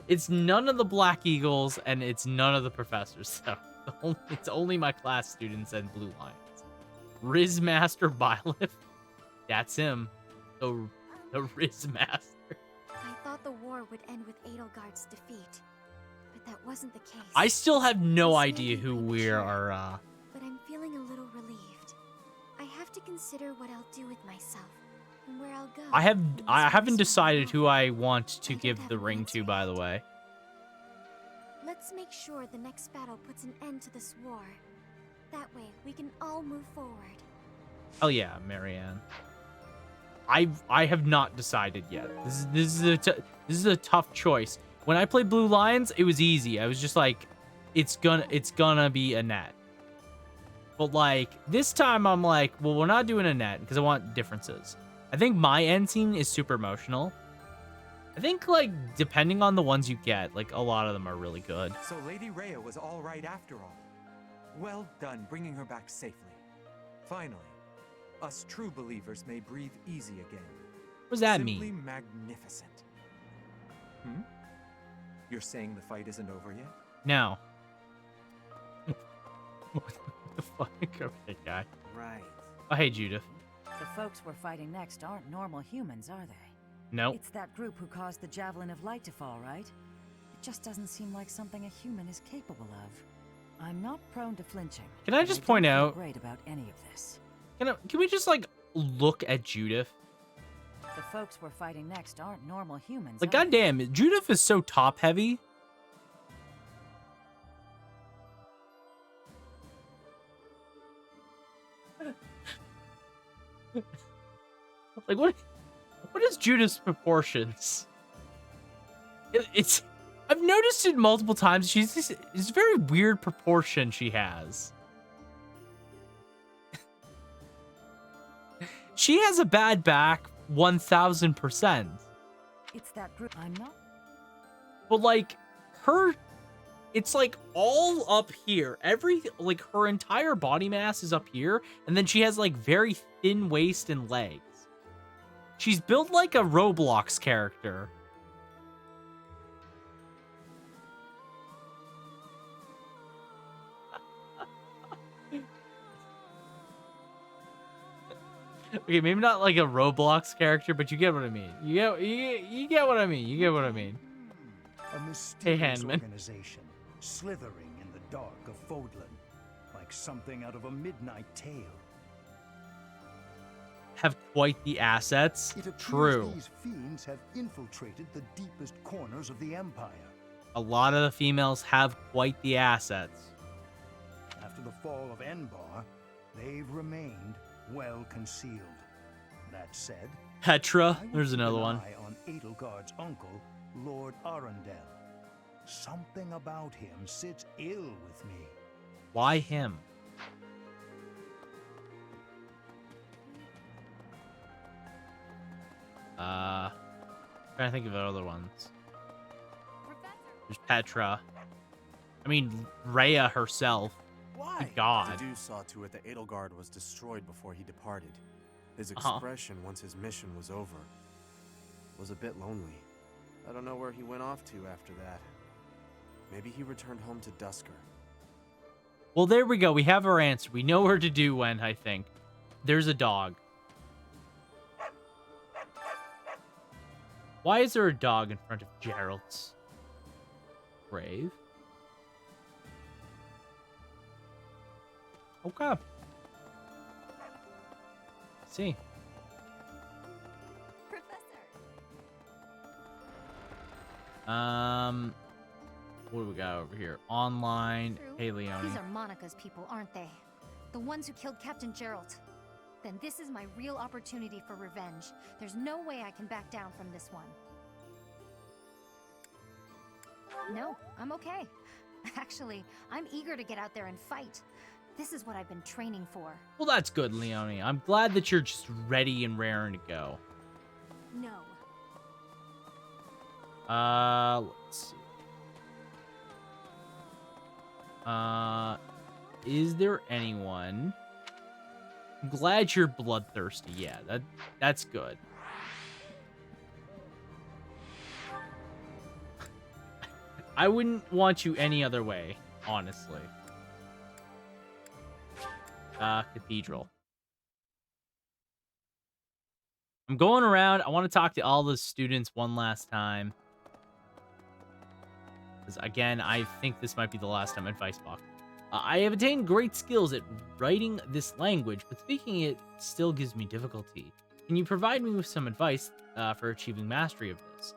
It's none of the Black Eagles and it's none of the professors. So it's only my class students and Blue Lions. Riz Master Byleth. That's him. The Riz Master. I thought the war would end with Edelgard's defeat, but that wasn't the case. I still have no idea who we are. But I'm feeling a little relieved. I have to consider what I'll do with myself and where I'll go. I haven't decided who I want to give the ring to, by the way. Let's make sure the next battle puts an end to this war. That way, we can all move forward. Oh yeah, Marianne. I have not decided yet. This is a tough choice. When I played Blue Lions, it was easy. I was just like, it's gonna be Annette. But like this time, I'm like, well, we're not doing Annette because I want differences. I think my end scene is super emotional. I think like depending on the ones you get, like a lot of them are really good. So Lady Rhea was all right after all. Well done bringing her back safely. Finally, us true believers may breathe easy again. What does that Simply mean? magnificent. Hmm? You're saying the fight isn't over yet? No. What the fuck? Okay, guy. Right. Oh, hey, Judith. The folks we're fighting next aren't normal humans, are they? Nope. It's that group who caused the Javelin of Light to fall, right? It just doesn't seem like something a human is capable of. I'm not prone to flinching. Can I just point out? Great about any of this. Can we just like look at Judith? The folks we're fighting next aren't normal humans. Like, are they? goddamn, Judith is so top heavy. Like, what is Judith's proportions? It's I've noticed it multiple times. It's very weird proportion she has. She has a bad back 1000%. It's that group. I'm not. But like it's like all up here. Like her entire body mass is up here, and then she has like very thin waist and legs. She's built like a Roblox character. Okay, maybe not like a Roblox character, but you get what I mean. You get what I mean. You get what I mean. A mysterious Handman. organization slithering in the dark of Fodlan, like something out of a midnight tale. Have quite the assets. It appears True. these fiends have infiltrated the deepest corners of the Empire. A lot of the females have quite the assets. After the fall of Enbar, they've remained well concealed. That said, Petra, I will there's keep another an one. eye on Edelgard's uncle, Lord Arundel. Something about him sits ill with me. Why him? Trying to think of other ones. There's Petra. I mean, Rhea herself. Why? Good God. Dedu saw to it that Edelgard was destroyed before he departed. His expression once his mission was over was a bit lonely. I don't know where he went off to after that. Maybe he returned home to Dusker. Well, there we go. We have our answer. We know where Dedu went, I think. There's a dog. Why is there a dog in front of Gerald's grave? Okay. See. What do we got over here? Online. Hey, Leonie. These are Monica's people, aren't they? The ones who killed Captain Gerald. Then this is my real opportunity for revenge. There's no way I can back down from this one. No, I'm okay. Actually, I'm eager to get out there and fight. This is what I've been training for. Well, that's good, Leonie. I'm glad that you're just ready and raring to go. No. Let's see. Is there anyone? I'm glad you're bloodthirsty. Yeah, that's good. I wouldn't want you any other way, honestly. Cathedral. I'm going around. I want to talk to all the students one last time. Because, again, I think this might be the last time advice box. I have attained great skills at writing this language, but speaking it still gives me difficulty. Can you provide me with some advice for achieving mastery of this?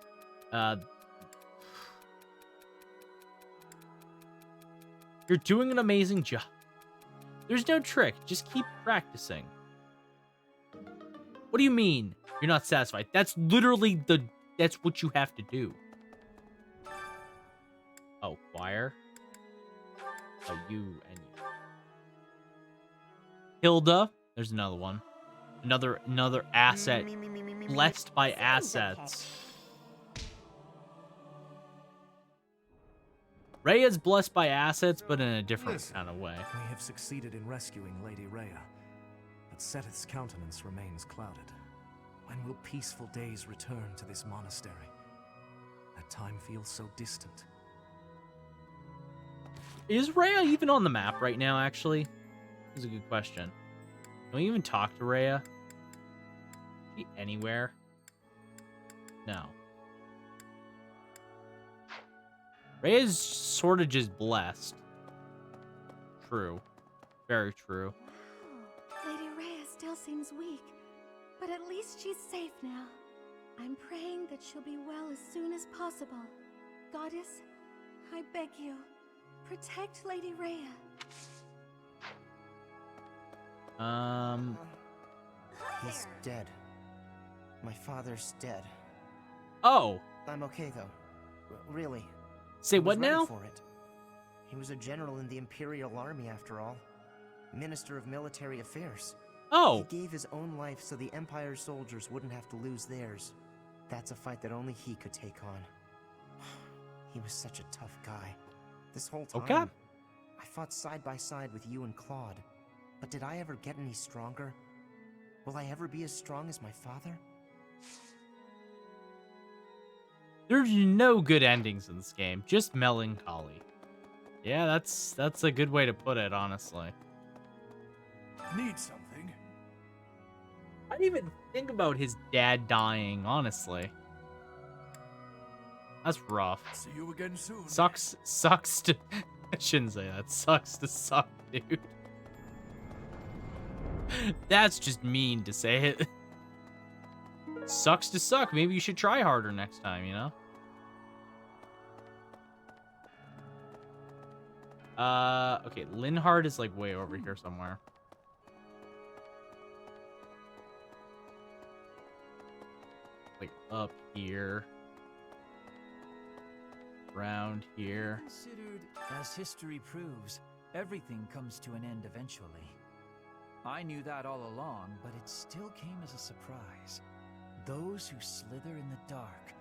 You're doing an amazing job. There's no trick. Just keep practicing. What do you mean you're not satisfied? That's literally that's what you have to do. Oh, choir. Oh, you and you. Hilda. There's another one. Another asset. Blessed by assets. Rhea's blessed by assets, but in a different kind of way. We have succeeded in rescuing Lady Rhea, but Seteth's countenance remains clouded. When will peaceful days return to this monastery? That time feels so distant. Is Rhea even on the map right now, actually? That's a good question. Can we even talk to Rhea? Is she anywhere? No. Rhea's sort of just blessed. True. Very true. Wow. Lady Rhea still seems weak, but at least she's safe now. I'm praying that she'll be well as soon as possible. Goddess, I beg you, protect Lady Rhea. He's dead. My father's dead. Oh. I'm okay though. Really. Say I was what ready now? For it. He was a general in the Imperial Army after all. Minister of Military Affairs. Oh. He gave his own life so the Empire's soldiers wouldn't have to lose theirs. That's a fight that only he could take on. He was such a tough guy. This whole time, Okay. I fought side by side with you and Claude. But did I ever get any stronger? Will I ever be as strong as my father? There's no good endings in this game, just melancholy. Yeah, that's a good way to put it, honestly. Need something? I didn't even think about his dad dying, honestly. That's rough. See you again soon. Sucks to... I shouldn't say that. Sucks to suck, dude. That's just mean to say it. Sucks to suck. Maybe you should try harder next time, you know? Okay, Linhard is like way over here somewhere. Like up here. Around here. Considered, as history proves, everything comes to an end eventually. I knew that all along, but it still came as a surprise. Those who slither in the dark.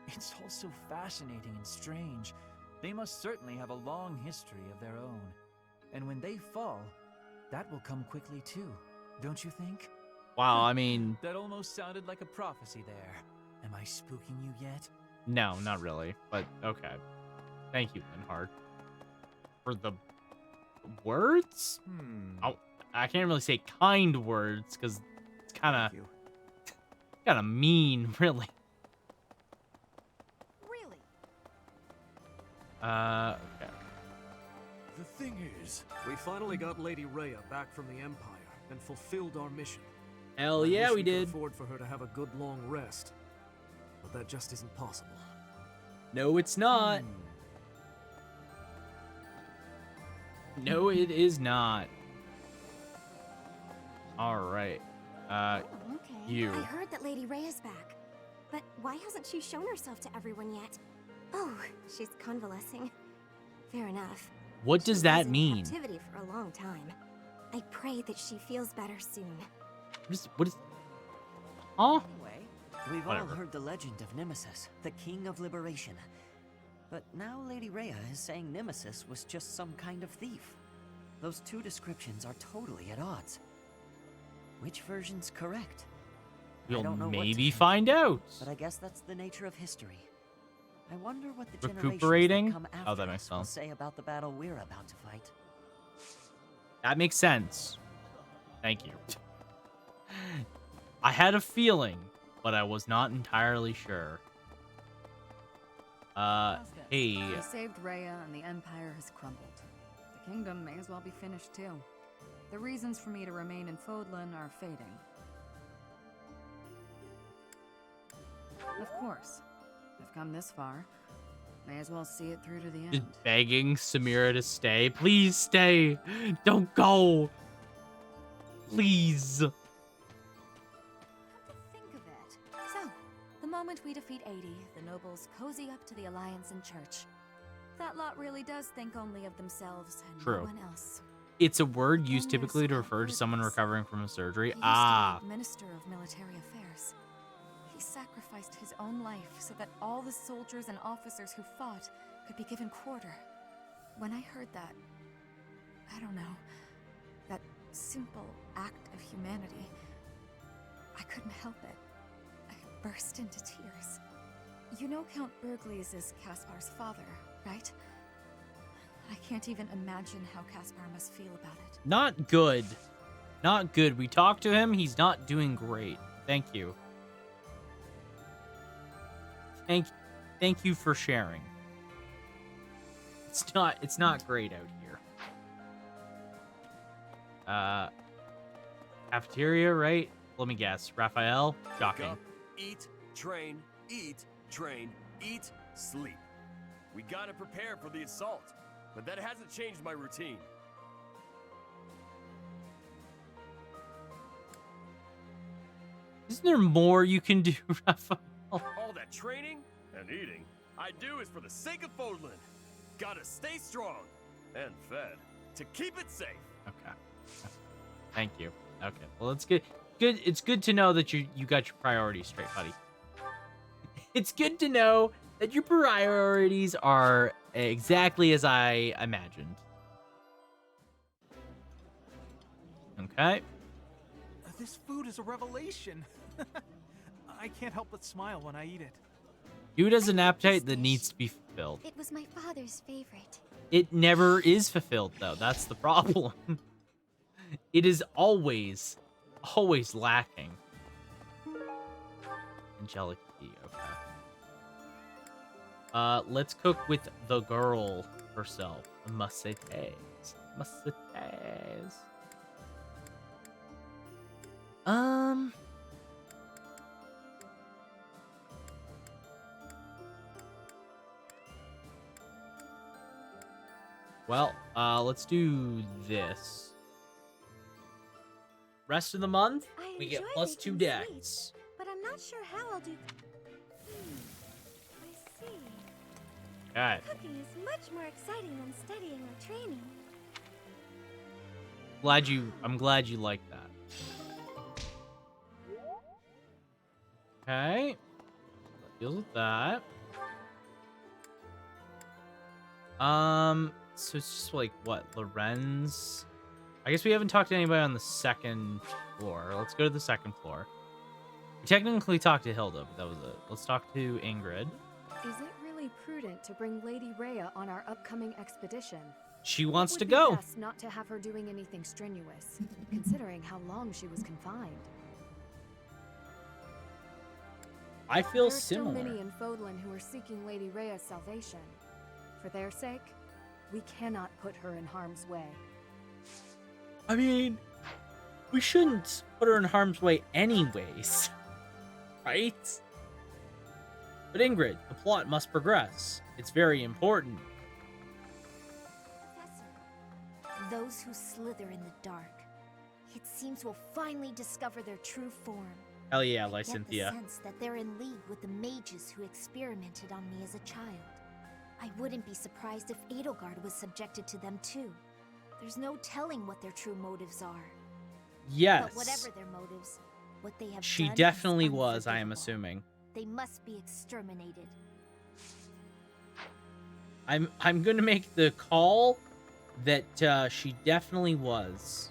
It's all so fascinating and strange. They must certainly have a long history of their own. And when they fall, that will come quickly too, don't you think? Wow, I mean... That almost sounded like a prophecy there. Am I spooking you yet? No, not really, but okay. Thank you, Linhard. For the words? Oh, I can't really say kind words, because it's kind of mean, really. Really? Okay. The thing is, we finally got Lady Rhea back from the Empire and fulfilled our mission. Hell I yeah, wish we could did. afford for her to have a good long rest, but that just isn't possible. No, it's not. No, it is not. All right. Okay. You. I heard that Lady Rhea's back, but why hasn't she shown herself to everyone yet? Oh, she's convalescing. Fair enough. What does that mean? Captivity for a long time. I pray that she feels better soon. What is? Huh? Anyway, we've all heard the legend of Nemesis, the King of Liberation. But now Lady Rhea is saying Nemesis was just some kind of thief. Those two descriptions are totally at odds. Which version's correct? You'll I don't know what to maybe think, find out. But I guess that's the nature of history. I wonder what the Recuperating? generations that come after Oh, that makes us will sense. say about the battle we're about to fight. That makes sense. Thank you. I had a feeling, but I was not entirely sure. Hey. We saved Rhea and the Empire has crumbled. The kingdom may as well be finished too. The reasons for me to remain in Fodlan are fading. Of course. I've come this far. May as well see it through to the end. Just begging Samira to stay. Please stay. Don't go. Please. Think of it. So, the moment we defeat 80, the nobles cozy up to the Alliance and Church. That lot really does think only of themselves and True. no one else. It's a word used typically to refer to someone recovering from a surgery. He used Ah. to be Minister of Military Affairs. He sacrificed his own life so that all the soldiers and officers who fought could be given quarter. When I heard that, I don't know, that simple act of humanity, I couldn't help it. I burst into tears. You know Count Bergles is Caspar's father, right? I can't even imagine how Caspar must feel about it. Not good. Not good. We talked to him. He's not doing great. Thank you. Thank you for sharing. It's not great out here. Cafeteria, right? Let me guess. Raphael? Shocking. Wake up, eat, train, eat, sleep. We gotta prepare for the assault, but that hasn't changed my routine. Isn't there more you can do, Raphael? All that training and eating I do is for the sake of Fodlan. Gotta stay strong and fed to keep it safe. Okay. Thank you. Okay. Well, it's good. Good. It's good to know that you got your priorities straight, buddy. It's good to know that your priorities are exactly as I imagined. Okay. This food is a revelation. I can't help but smile when I eat it. Food has an appetite that needs to be fulfilled. It was my father's favorite. It never is fulfilled, though. That's the problem. It is always lacking. Angelic key, okay. Let's cook with the girl herself. Macetes. Well, let's do this. Rest of the month, we get +2 decks. But I'm not sure how I'll do. I see. Okay. Cooking is much more exciting than studying or training. I'm glad you like that. Okay. That deals with that. So it's just like what, Lorenz? I guess we haven't talked to anybody on the second floor. Let's go to the second floor. We technically talked to Hilda, but that was it. Let's talk to Ingrid. Is it really prudent to bring Lady Rhea on our upcoming expedition? She wants to It would go. be best not to have her doing anything strenuous, considering how long she was confined. I feel There are similar. still many in Fodlan who are seeking Lady Rhea's salvation. For their sake, we cannot put her in harm's way. I mean, we shouldn't put her in harm's way anyways, right? But Ingrid, the plot must progress. It's very important. Those who slither in the dark, it seems will finally discover their true form. Hell yeah, I get the Lysynthia. sense that they're in league with the mages who experimented on me as a child. I wouldn't be surprised if Edelgard was subjected to them too. There's no telling what their true motives are. Yes. But whatever their motives, what they have She done definitely is was, I am unforgivable. assuming. They must be exterminated. I'm gonna make the call that she definitely was.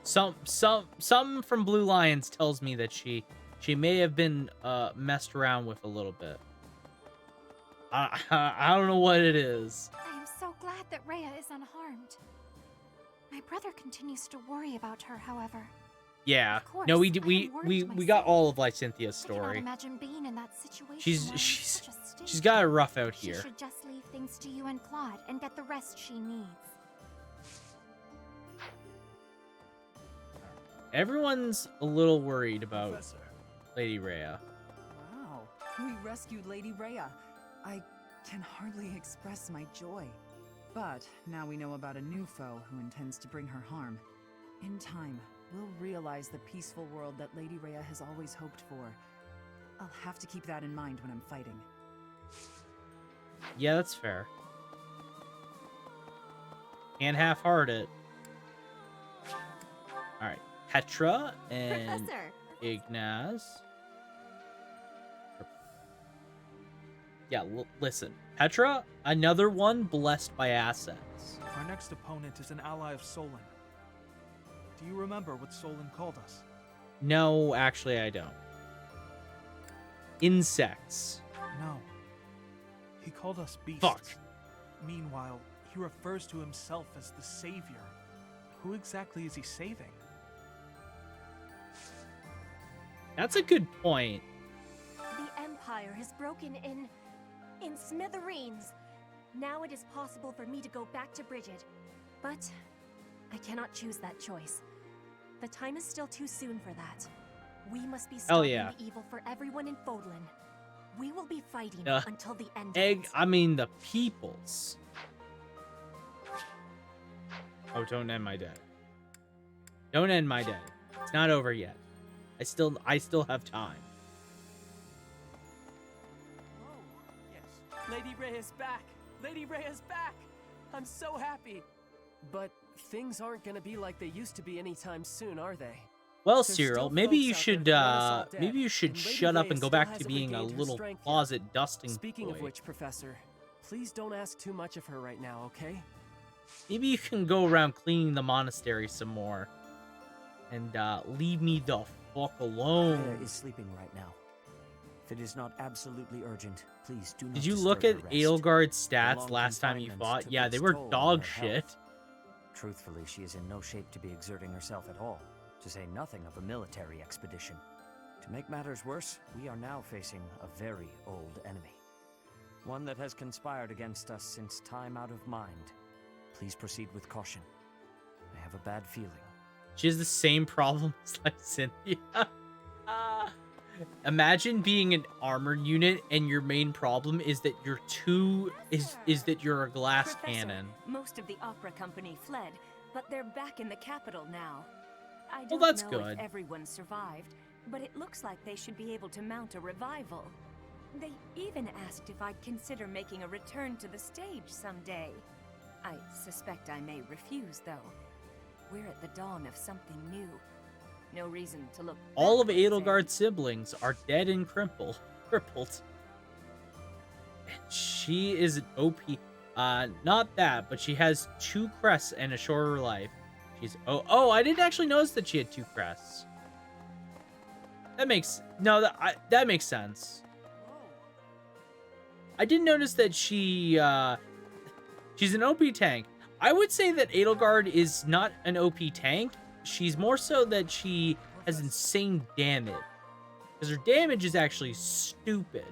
Some from Blue Lions tells me that she may have been messed around with a little bit. I don't know what it is. I am so glad that Rhea is unharmed. My brother continues to worry about her, however. Yeah. Of course, No, we I am worried we got myself. all of Lysinthia's I cannot story. imagine being in that situation. She's while in such a state. she's got it rough out She here. should just leave things to you and Claude and get the rest she needs. Everyone's a little worried about Professor. Lady Rhea. Wow, we rescued Lady Rhea. I can hardly express my joy. But now we know about a new foe who intends to bring her harm. In time, we'll realize the peaceful world that Lady Rhea has always hoped for. I'll have to keep that in mind when I'm fighting. Yeah, that's fair. Can't half-heart it. All right, Petra and Professor. Ignaz. Yeah, listen. Petra, another one blessed by assets. Our next opponent is an ally of Solon. Do you remember what Solon called us? No, actually, I don't. Insects. No. He called us beasts. Fuck. Meanwhile, he refers to himself as the Savior. Who exactly is he saving? That's a good point. The Empire has broken in smithereens. Now it is possible for me to go back to Bridget. But I cannot choose that choice. The time is still too soon for that. We must be Hell stopping yeah. the evil for everyone in Fodlan. We will be fighting until the end. I mean, the peoples. Oh, don't end my day. Don't end my day. It's not over yet. I still have time. Lady Rhea's back! Lady Rhea's back! I'm so happy! But things aren't gonna be like they used to be anytime soon, are they? Well, There's Cyril, still maybe folks you out there should who want us all dead, maybe you should and Lady shut up Rhea and go still back to hasn't being a regained her little strength yet. closet dusting Speaking boy. of which, Professor, please don't ask too much of her right now, okay? Maybe you can go around cleaning the monastery some more. And leave me the fuck alone. Rhea is sleeping right now. If it is not absolutely urgent, please do not Did you disturb look at her rest. Edelgard's The stats long last time you confinement fought? took Yeah, its they were toll on dog her shit. health. Truthfully, she is in no shape to be exerting herself at all, to say nothing of a military expedition. To make matters worse, we are now facing a very old enemy. One that has conspired against us since time out of mind. Please proceed with caution. I have a bad feeling. She has the same problem as like Cynthia. Imagine being an armored unit and your main problem is that you're that you're a glass Professor, cannon. Most of the opera company fled, but they're back in the capital now. I Well, don't that's know good. if everyone survived, but it looks like they should be able to mount a revival. They even asked if I'd consider making a return to the stage someday. I suspect I may refuse, though. We're at the dawn of something new. No reason to look. All of Edelgard's siblings are dead and crippled. She is an OP. Not that, but she has 2 crests and a shorter life. She's oh, I didn't actually notice that she had 2 crests. That makes that makes sense. I didn't notice that she's an OP tank. I would say that Edelgard is not an OP tank. She's more so that she has insane damage. Because her damage is actually stupid.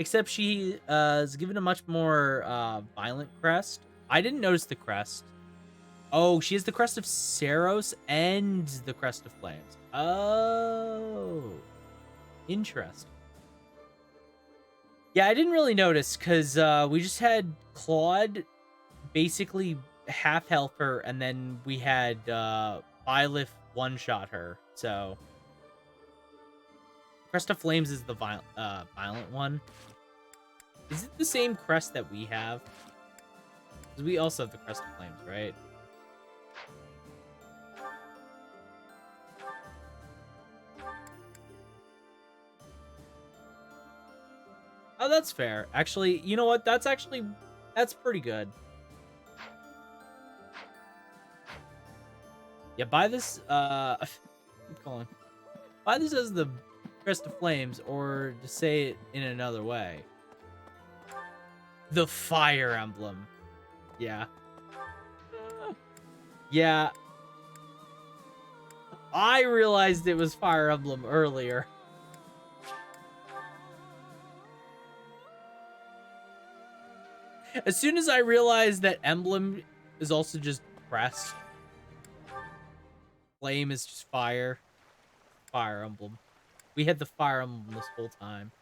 Except she is given a much more violent crest. I didn't notice the crest. Oh, she has the crest of Saros and the crest of Flames. Oh. Interesting. Yeah, I didn't really notice because we just had Claude basically half health her, and then we had Byleth one-shot her. So Crest of Flames is the violent one. Is it the same crest that we have? Because we also have the Crest of Flames, right? Oh, that's fair. Actually, you know what? That's pretty good. Yeah, buy this, keep going. Buy this as the Crest of Flames, or to say it in another way, the Fire Emblem. Yeah. Yeah. I realized it was Fire Emblem earlier. As soon as I realized that Emblem is also just crest, Flame is just fire. Fire Emblem. We had the Fire Emblem this whole time.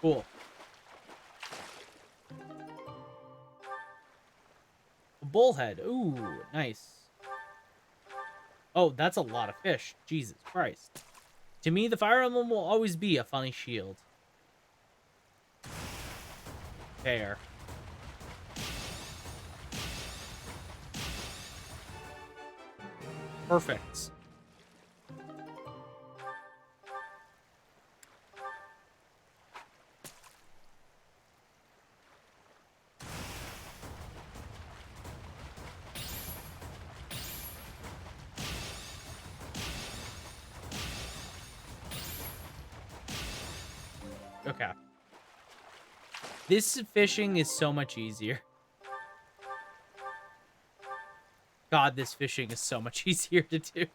Cool. A bullhead. Ooh, nice. Oh, that's a lot of fish. Jesus Christ. To me, the Fire Emblem will always be a funny shield. Fair. Perfect. Okay. This fishing is so much easier. God, this fishing is so much easier to do.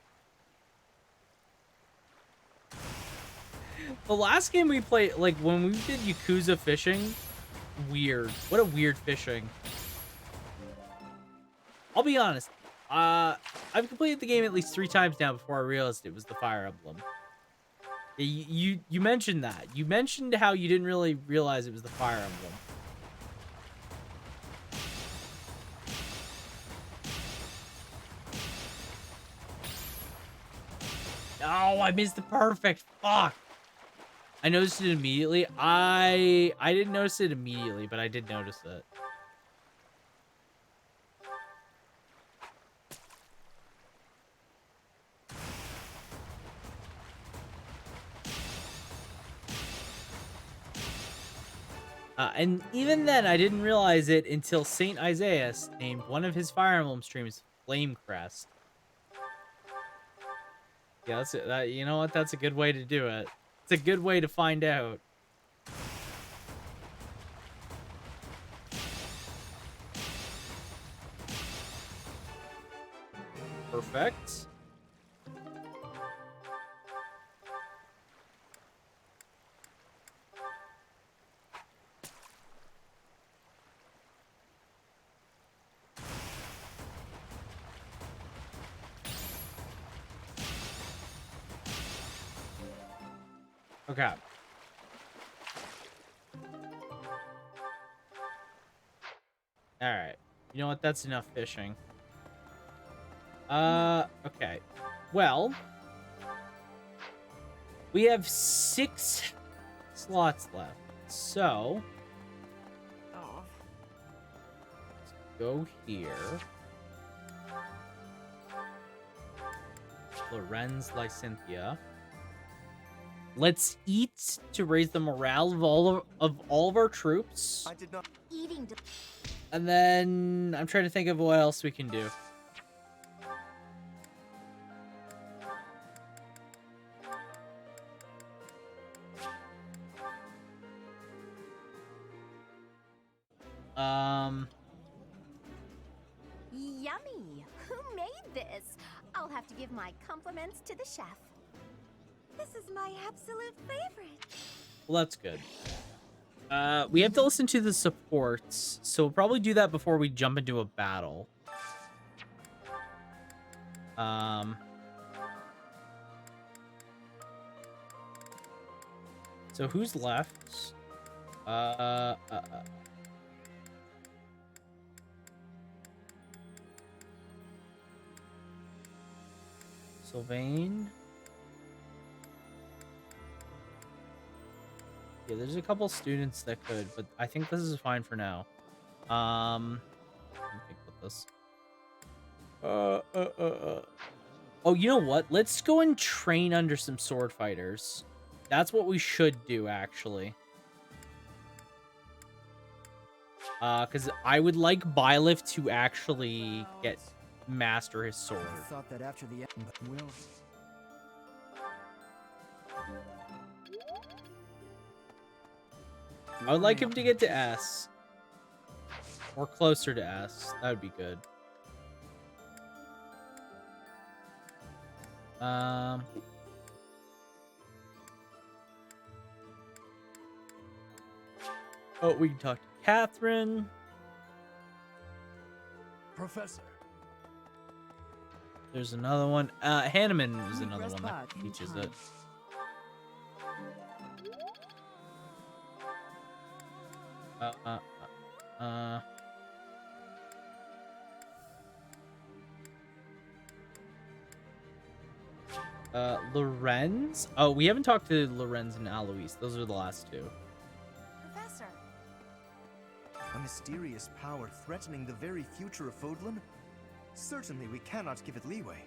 The last game we played, like when we did Yakuza fishing, weird. What a weird fishing. I'll be honest. I've completed the game at least 3 times now before I realized it was the Fire Emblem. You mentioned that. You mentioned how you didn't really realize it was the Fire Emblem. Oh, I missed the perfect. Fuck. I noticed it immediately. I didn't notice it immediately, but I did notice it. And even then, I didn't realize it until Saint Isaiah named one of his Fire Emblem streams Flame Crest. Yeah, that's it. You know what? That's a good way to do it. It's a good way to find out. Perfect. Okay. Alright. You know what? That's enough fishing. Okay. Well, we have 6 slots left. So, let's go here. Lorenz Lycynthia. Let's eat to raise the morale of all of our troops. I did not eating. And then I'm trying to think of what else we can do. Yummy! Who made this? I'll have to give my compliments to the chef. This is my absolute favorite. Well, that's good. We have to listen to the supports, so we'll probably do that before we jump into a battle. So who's left? Sylvain. Yeah, there's a couple students that could, but I think this is fine for now. Let me think about this. Oh, you know what? Let's go and train under some sword fighters. That's what we should do, actually. Because I would like Byleth to actually master his sword. I thought that after the end, will. I would like him to get to S. Or closer to S. That would be good. Oh, we can talk to Catherine. Professor. There's another one. Hanneman is another one that teaches it. Lorenz? Oh, we haven't talked to Lorenz and Alois. Those are the last two. Professor. A mysterious power threatening the very future of Fodlan? Certainly we cannot give it leeway.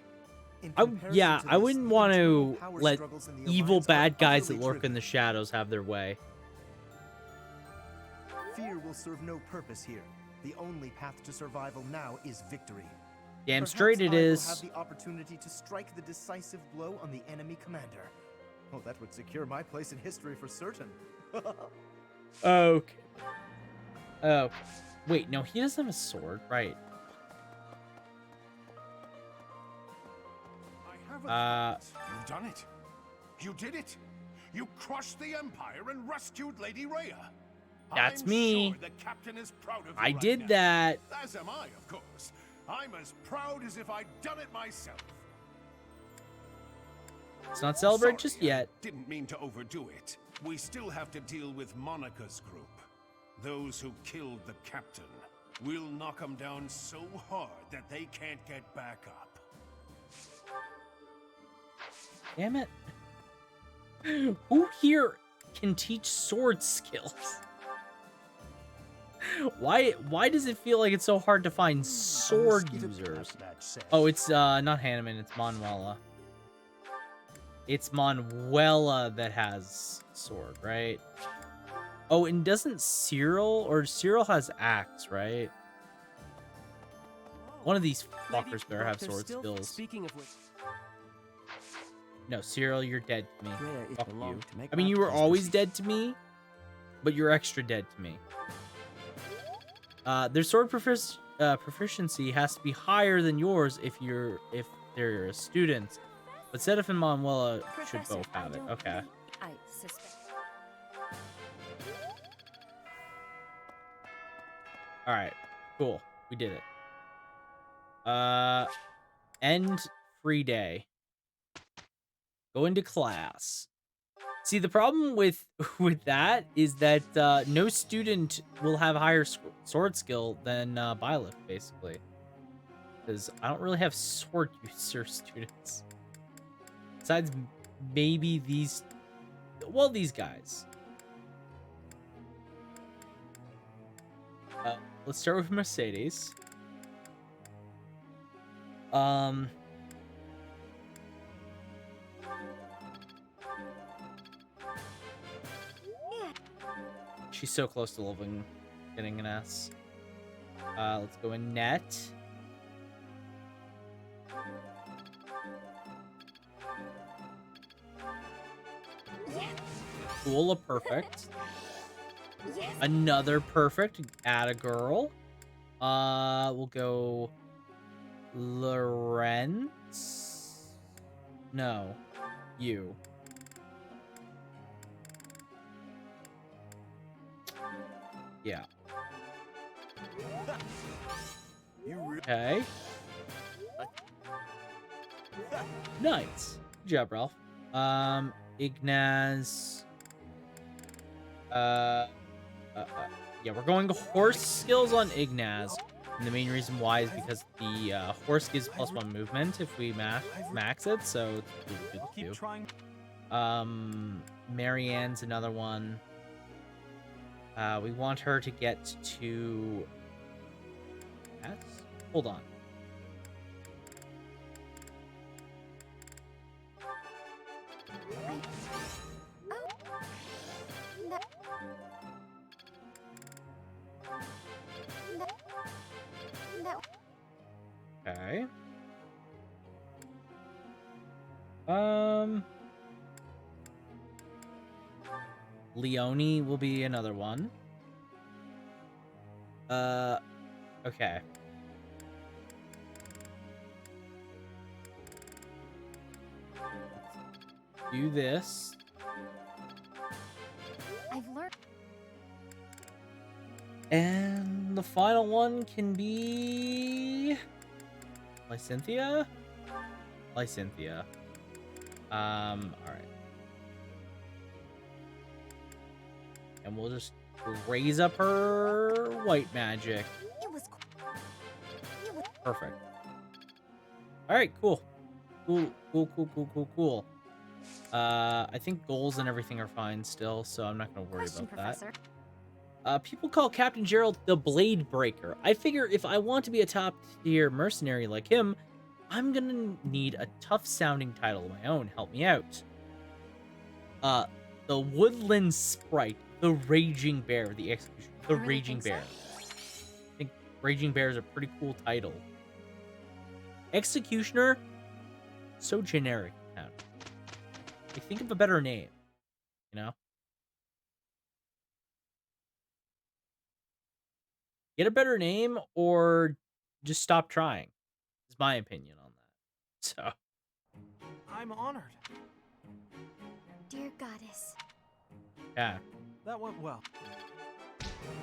Yeah, I wouldn't want to let evil bad guys that lurk in the shadows have their way. Fear will serve no purpose here. The only path to survival now is victory. Damn straight it is. I will have the opportunity to strike the decisive blow on the enemy commander. Oh, that would secure my place in history for certain. Okay. Oh, wait, no, he doesn't have a sword, right? You've done it. You did it. You crushed the Empire and rescued Lady Rhea. That's I'm me. Sure the captain is proud of you I right did now. that. As am I, of course. I'm as proud as if I'd done it myself. Let's not celebrate Sorry, just yet. Didn't mean to overdo it. We still have to deal with Monica's group. Those who killed the captain. We'll knock them down so hard that they can't get back up. Damn it. Who here can teach sword skills? Why does it feel like it's so hard to find sword users? Oh, it's not Hanneman, it's Manuela. It's Manuela that has sword, right? Oh, and doesn't Cyril has axe, right? One of these fuckers better have sword skills. Speaking of which, no, Cyril, you're dead to me. Rhea Fuck is you. belonged to make I mean, you were baptisms. always dead to me, but you're extra dead to me. Their sword proficiency has to be higher than yours if they're a student. But Sedif and Manuela should both have it. Okay. I suspect. All right. Cool. We did it. End free day. Go into class. See, the problem with that is that no student will have higher sword skill than Byleth, basically. because I don't really have sword user students. Besides maybe these... Well, these guys. Let's start with Mercedes. She's so close to getting an S. Let's go in net. Cool, a perfect. Another perfect. Add a girl. We'll go Lorenz. No, you. Yeah. Okay. Nice. Good job, Ralph. Ignaz. Yeah, we're going horse skills on Ignaz. And the main reason why is because the horse gives +1 movement if we max it, so it's good to do. Marianne's another one. We want her to get to... S? Hold on. Okay. Leonie will be another one. Okay. Do this. I've learned. And the final one can be... Lysynthia? Lysynthia. Alright. And we'll just raise up her white magic. Perfect. Alright, cool. Cool. I think goals and everything are fine still, so I'm not gonna worry about that. People call Captain Gerald the Blade Breaker. I figure if I want to be a top-tier mercenary like him, I'm gonna need a tough-sounding title of my own. Help me out. The Woodland Sprite, the Raging Bear, the Executioner, the Raging Bear. I think Raging Bear is a pretty cool title. Executioner, so generic now. Like, think of a better name, you know? Get a better name or just stop trying, is my opinion on that. So. I'm honored. Dear goddess. Yeah. That went well.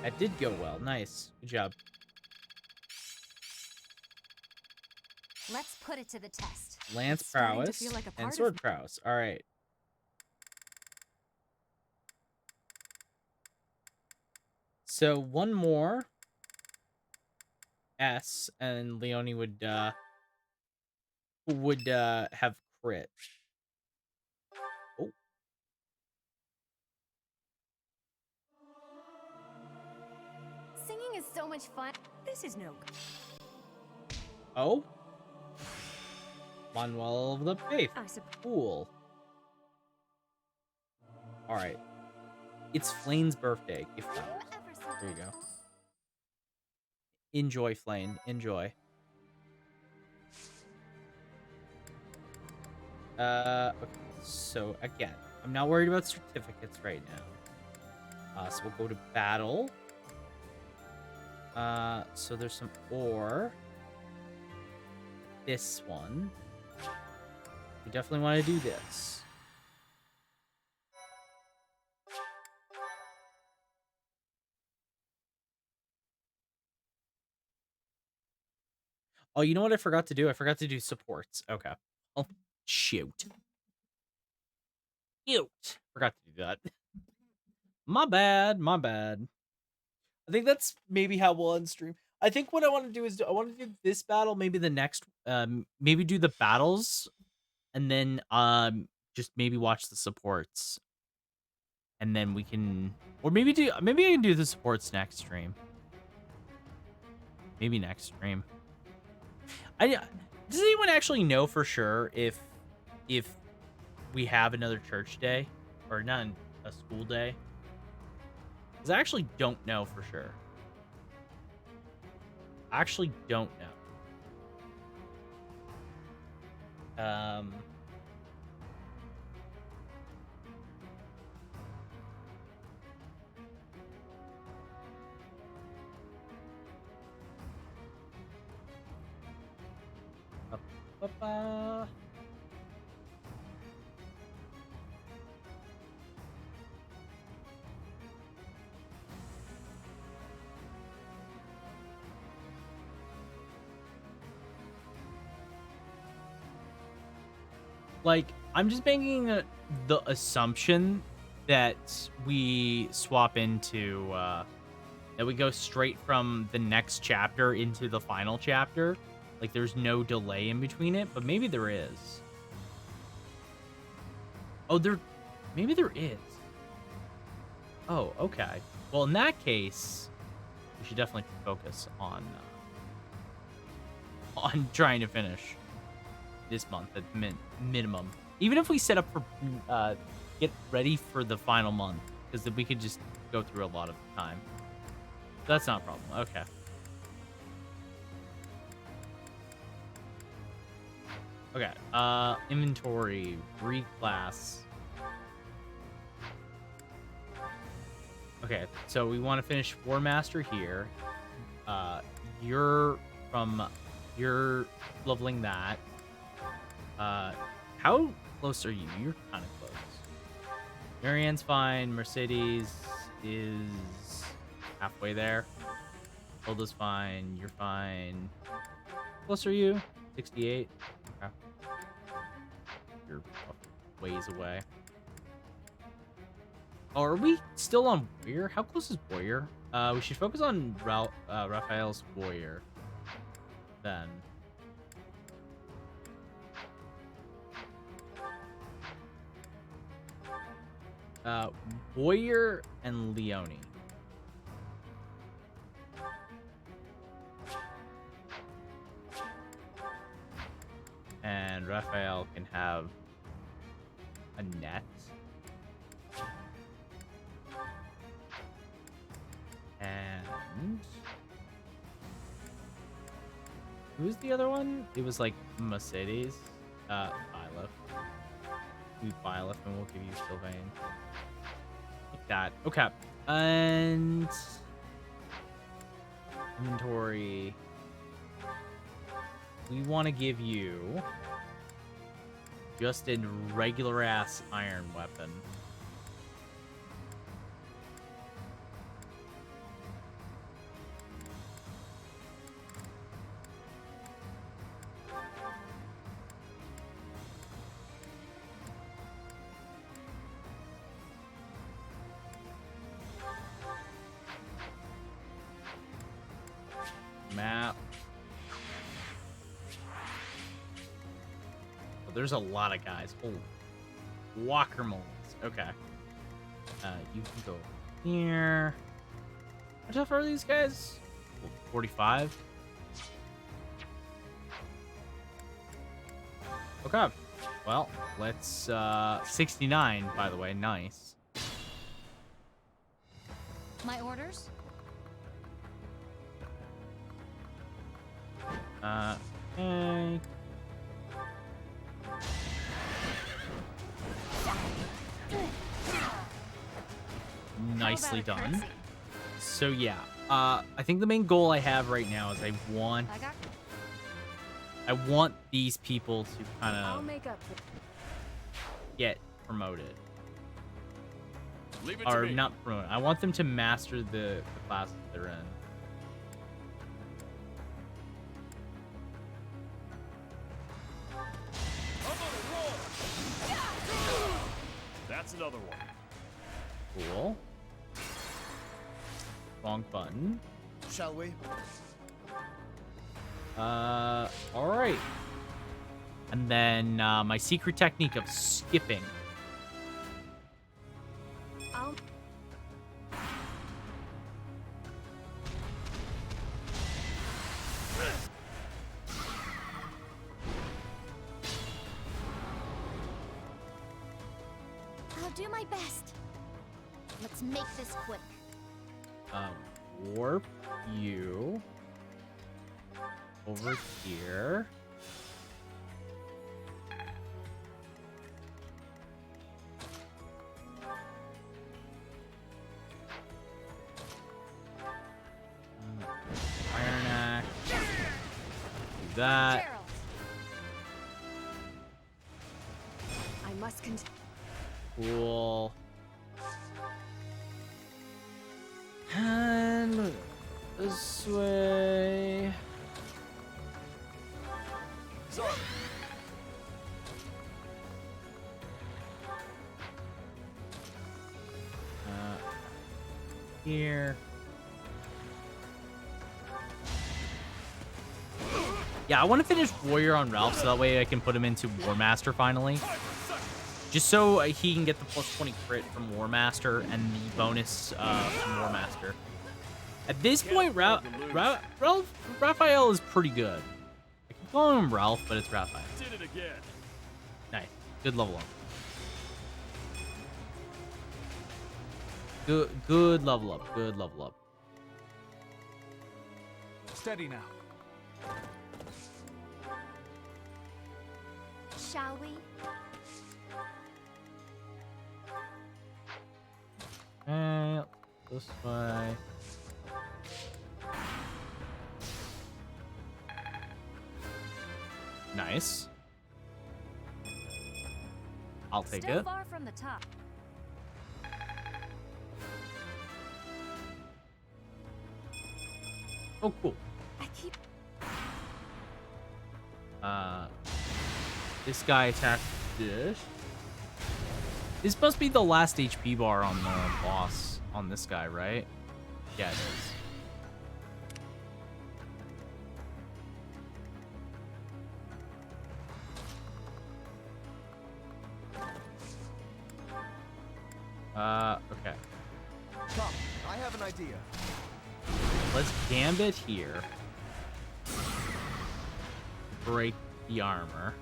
That did go well. Nice. Good job. Let's put it to the test. Lance prowess and sword prowess. All right. So one more S, and Leonie would have crit. Oh. Singing is so much fun. This is no. Oh. Manuel of the Faith. Cool. All right. It's Flane's birthday. Gift time. There you go. Enjoy, Flane. Enjoy. Okay. So again, I'm not worried about certificates right now. So we'll go to battle. So there's some ore. This one. We definitely want to do this. Oh, you know what I forgot to do? I forgot to do supports. Okay. Oh, shoot. Forgot to do that. My bad. I think that's maybe how we'll end stream. I think what I want to do is I want to do this battle, maybe the next, maybe do the battles, and then just maybe watch the supports, and then we can, or maybe I can do the supports next stream. Maybe next stream. Does anyone actually know for sure if we have another church day or not a school day? Because I actually don't know for sure. I actually don't know. Like, I'm just making the assumption that we swap into, that we go straight from the next chapter into the final chapter. Like, there's no delay in between it, but maybe there is. Oh, maybe there is. Oh, okay. Well, in that case, we should definitely focus on trying to finish this month at minimum. Even if we set up for get ready for the final month, because then we could just go through a lot of time. That's not a problem. Okay. Okay. Inventory, reclass. Okay, so we want to finish War Master here. You're leveling that. How close are you? You're kind of close. Marianne's fine. Mercedes is halfway there. Hilda's fine. You're fine. How close are you? 68. Okay. You're a ways away. Oh, are we still on Boyer? How close is Boyer? We should focus on Raphael's Boyer. Then. Boyer and Leone. And Raphael can have a net. And who's the other one? It was like Mercedes. Byleth. We Byleth and we'll give you Sylvain. Like that. Okay. And inventory. We want to give you just a regular ass iron weapon. Map. Oh, there's a lot of guys. Holy guacamoles. Okay. You can go here. How tough are these guys? 45. Okay. Well, let's 69, by the way. Nice. My orders? Okay. Nicely done. So yeah, I think the main goal I have right now is I want these people to kind of get promoted. Or not promoted. I want them to master the classes they're in. That's another one. Cool. Wrong button. Shall we? All right. And then my secret technique of skipping. I'll... I'll do my best. Let's make this quick. Warp you over here. Iron Axe. Do that. Gerald. I must continue. Cool. And this way. Sorry. Here. Yeah, I want to finish Warrior on Ralph so that way I can put him into War Master finally. Just so he can get the plus 20 crit from War Master and the bonus from War Master. At this point, Raphael is pretty good. I keep calling him Ralph, but it's Raphael. Did it again. Nice. Good level up. Good level up. Good level up. Steady now. Shall we? And this way. Nice. I'll take Still it. far from the top. Oh, cool. I keep... This guy attacked this. This must be the last HP bar on the boss on this guy, right? Yeah, it is. Okay. Come, I have an idea. Let's gambit here. Break the armor.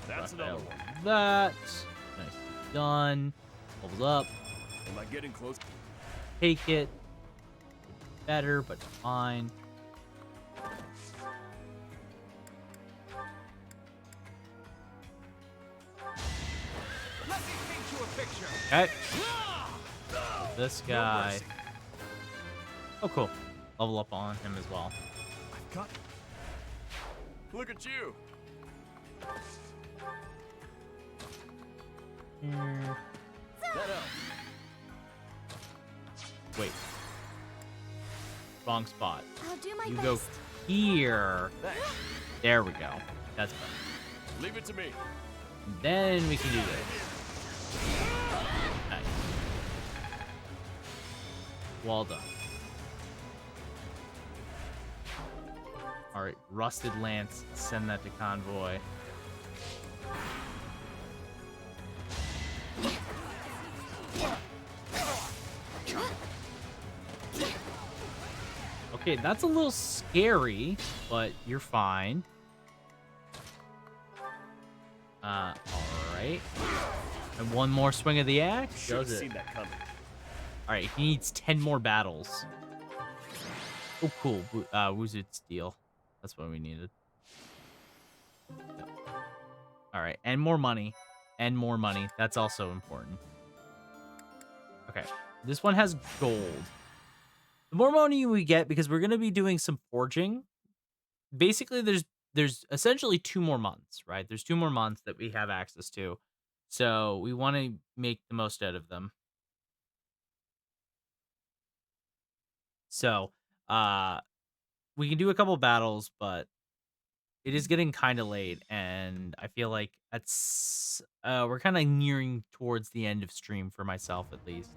That's another one. That. Nice. Done. Levels up. Am I getting close? Take it. Better, but fine. Let me paint you a picture. Okay. This guy. Oh, cool. Level up on him as well. I've got... Look at you. Here. That elf. Wait. Wrong spot. I'll do my You best. go here. Thanks. There we go. That's better. Leave it to me. And then we can do this. Nice. Well done. Alright, Rusted Lance. Send that to Convoy. Okay, that's a little scary, but you're fine. Alright. And one more swing of the axe. Should have Does it. seen that coming. Alright, he needs 10 more battles. Oh, cool. Wuzit Steel. That's what we needed. Yep. Alright, and more money. And more money. That's also important. Okay, this one has gold. The more money we get, because we're going to be doing some forging. Basically, there's essentially 2 more months, right? There's 2 more months that we have access to. So we want to make the most out of them. So, we can do a couple battles, but it is getting kind of late, and I feel like we're kind of nearing towards the end of stream for myself, at least,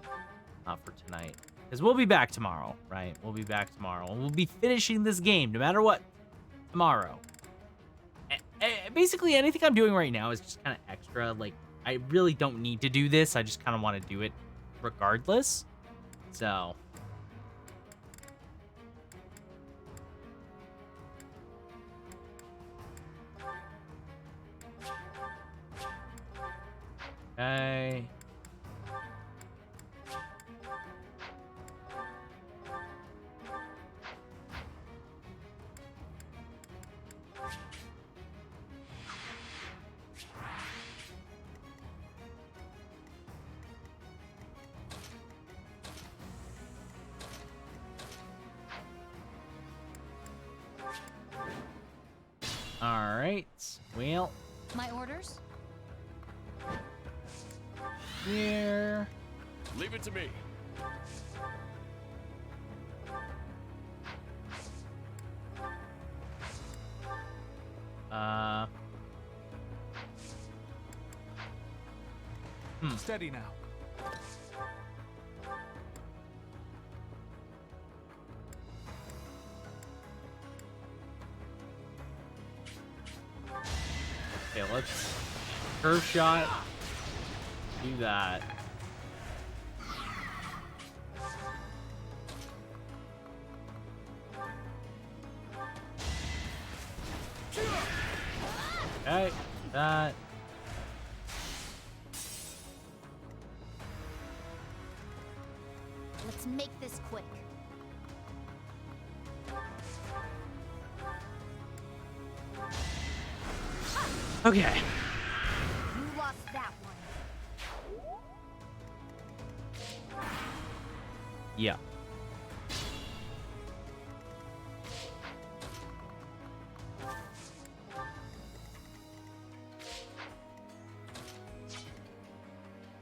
not for tonight, because we'll be back tomorrow, right? We'll be back tomorrow, and we'll be finishing this game no matter what tomorrow. Basically, anything I'm doing right now is just kind of extra. Like, I really don't need to do this. I just kind of want to do it regardless. So. Okay. All right. Well. My orders? Here. Leave it to me. Steady now. Okay, let's curve shot. Do that. Okay, that. Let's make this quick. Okay. You lost that one. Yeah.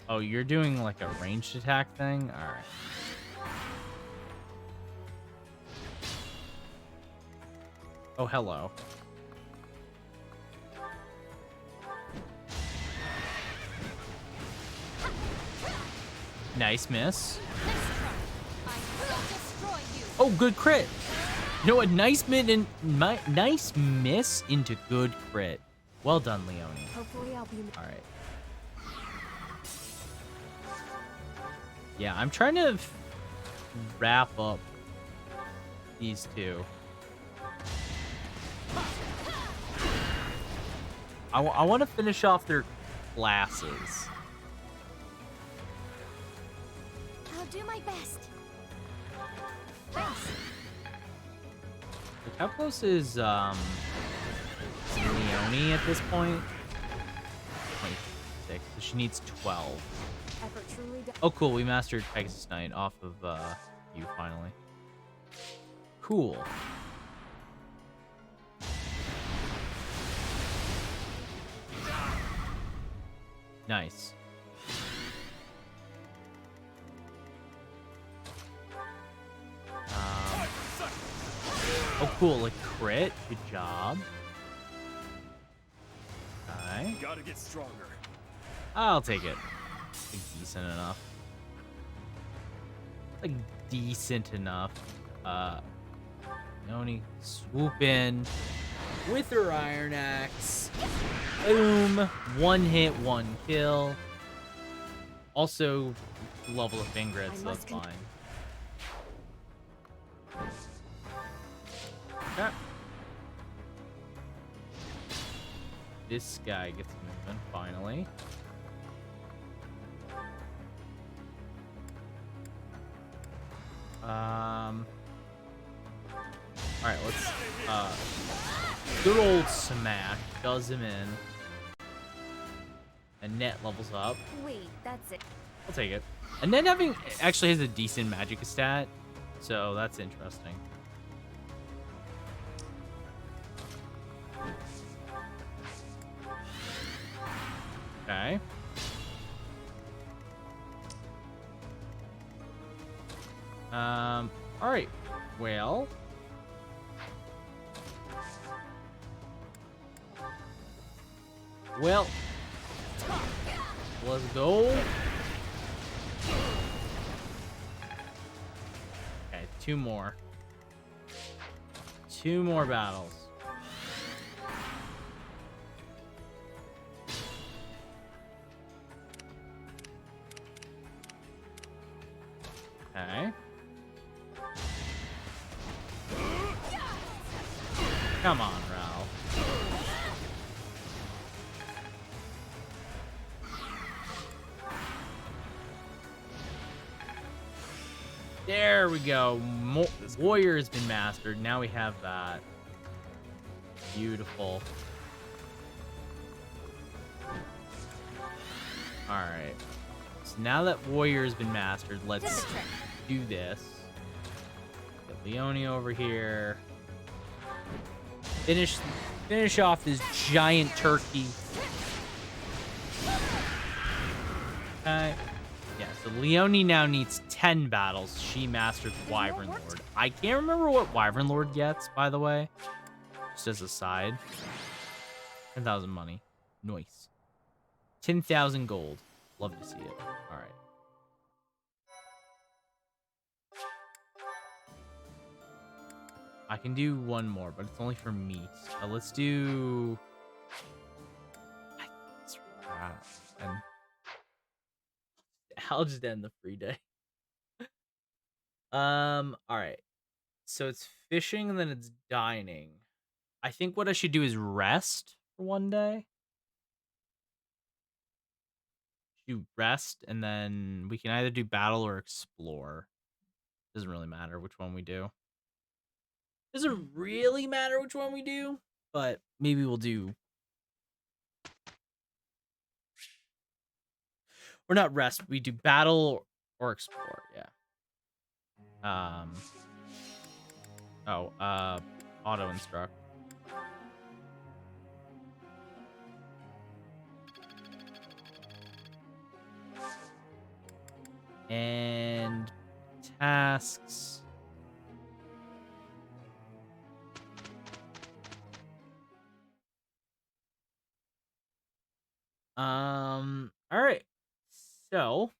Oh, you're doing like a ranged attack thing? All right. Oh, hello. Nice miss. Oh, good crit. You know what? Nice miss into good crit. Well done, Leone. Hopefully I'll be. All right. Yeah, I'm trying to wrap up these two. I want to finish off their classes. I'll do my best. Thanks. How close is Leone at this point? 26. So she needs 12. Effort truly Oh, cool. We mastered Pegasus Knight off of you finally. Cool. Nice. Oh, cool. A crit. Good job. Okay. Gotta get stronger. I'll take it. Like, decent enough. Like, decent enough. Noni, swoop in with her Iron Axe. Boom. One hit, one kill. Also, level of Fingrid, so that's fine. Okay. This guy gets moving, finally. Alright, let's, good old smack does him in. And Net levels up. Wait, that's it. I'll take it. And Net actually has a decent magic stat, so that's interesting. Okay. Alright. Well. Well, let's go. Okay, two more. Two more battles. Okay. Come on, Ralph. There we go. Warrior has been mastered. Now we have that. Beautiful. Alright. So now that Warrior has been mastered, let's do this. Get Leone over here. Finish off this giant turkey. Okay. Yeah, so Leone now needs 10 battles. She mastered Wyvern Lord. I can't remember what Wyvern Lord gets, by the way. Just as a side. 10,000 money. Nice. 10,000 gold. Love to see it. Alright. I can do one more, but it's only for meat. Let's do... And I'll just end the free day. Alright. So it's fishing and then it's dining. I think what I should do is rest for one day. Do rest, and then we can either do battle or explore. Doesn't really matter which one we do. Doesn't really matter which one we do, but maybe we'll do... Or not rest, we do battle or explore, yeah. Auto instruct. And tasks. All right. So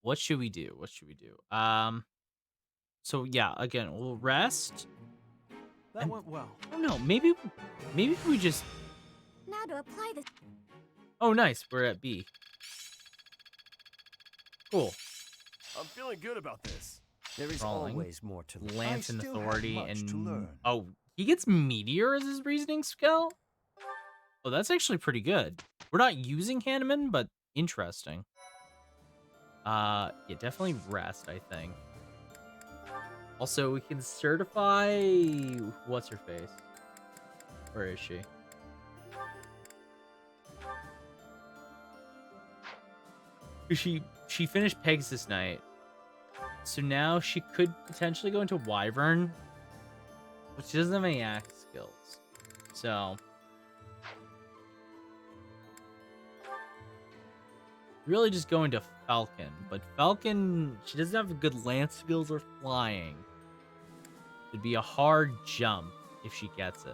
what should we do? What should we do? So yeah, again, we'll rest. That went well. Oh no, maybe we just... Now to apply this. Oh, nice. We're at B. Cool. I'm feeling good about this. There is always more to learn. Lance and Authority and... to learn. Oh, he gets Meteor as his reasoning skill? Oh, that's actually pretty good. We're not using Hanneman, but interesting. Yeah, definitely rest, I think. Also, we can certify... What's her face? Where is she? She finished Pegasus Knight. So now she could potentially go into Wyvern. But she doesn't have any axe skills. So... really just go into Falcon. But Falcon, she doesn't have good lance skills or flying. It'd be a hard jump if she gets it.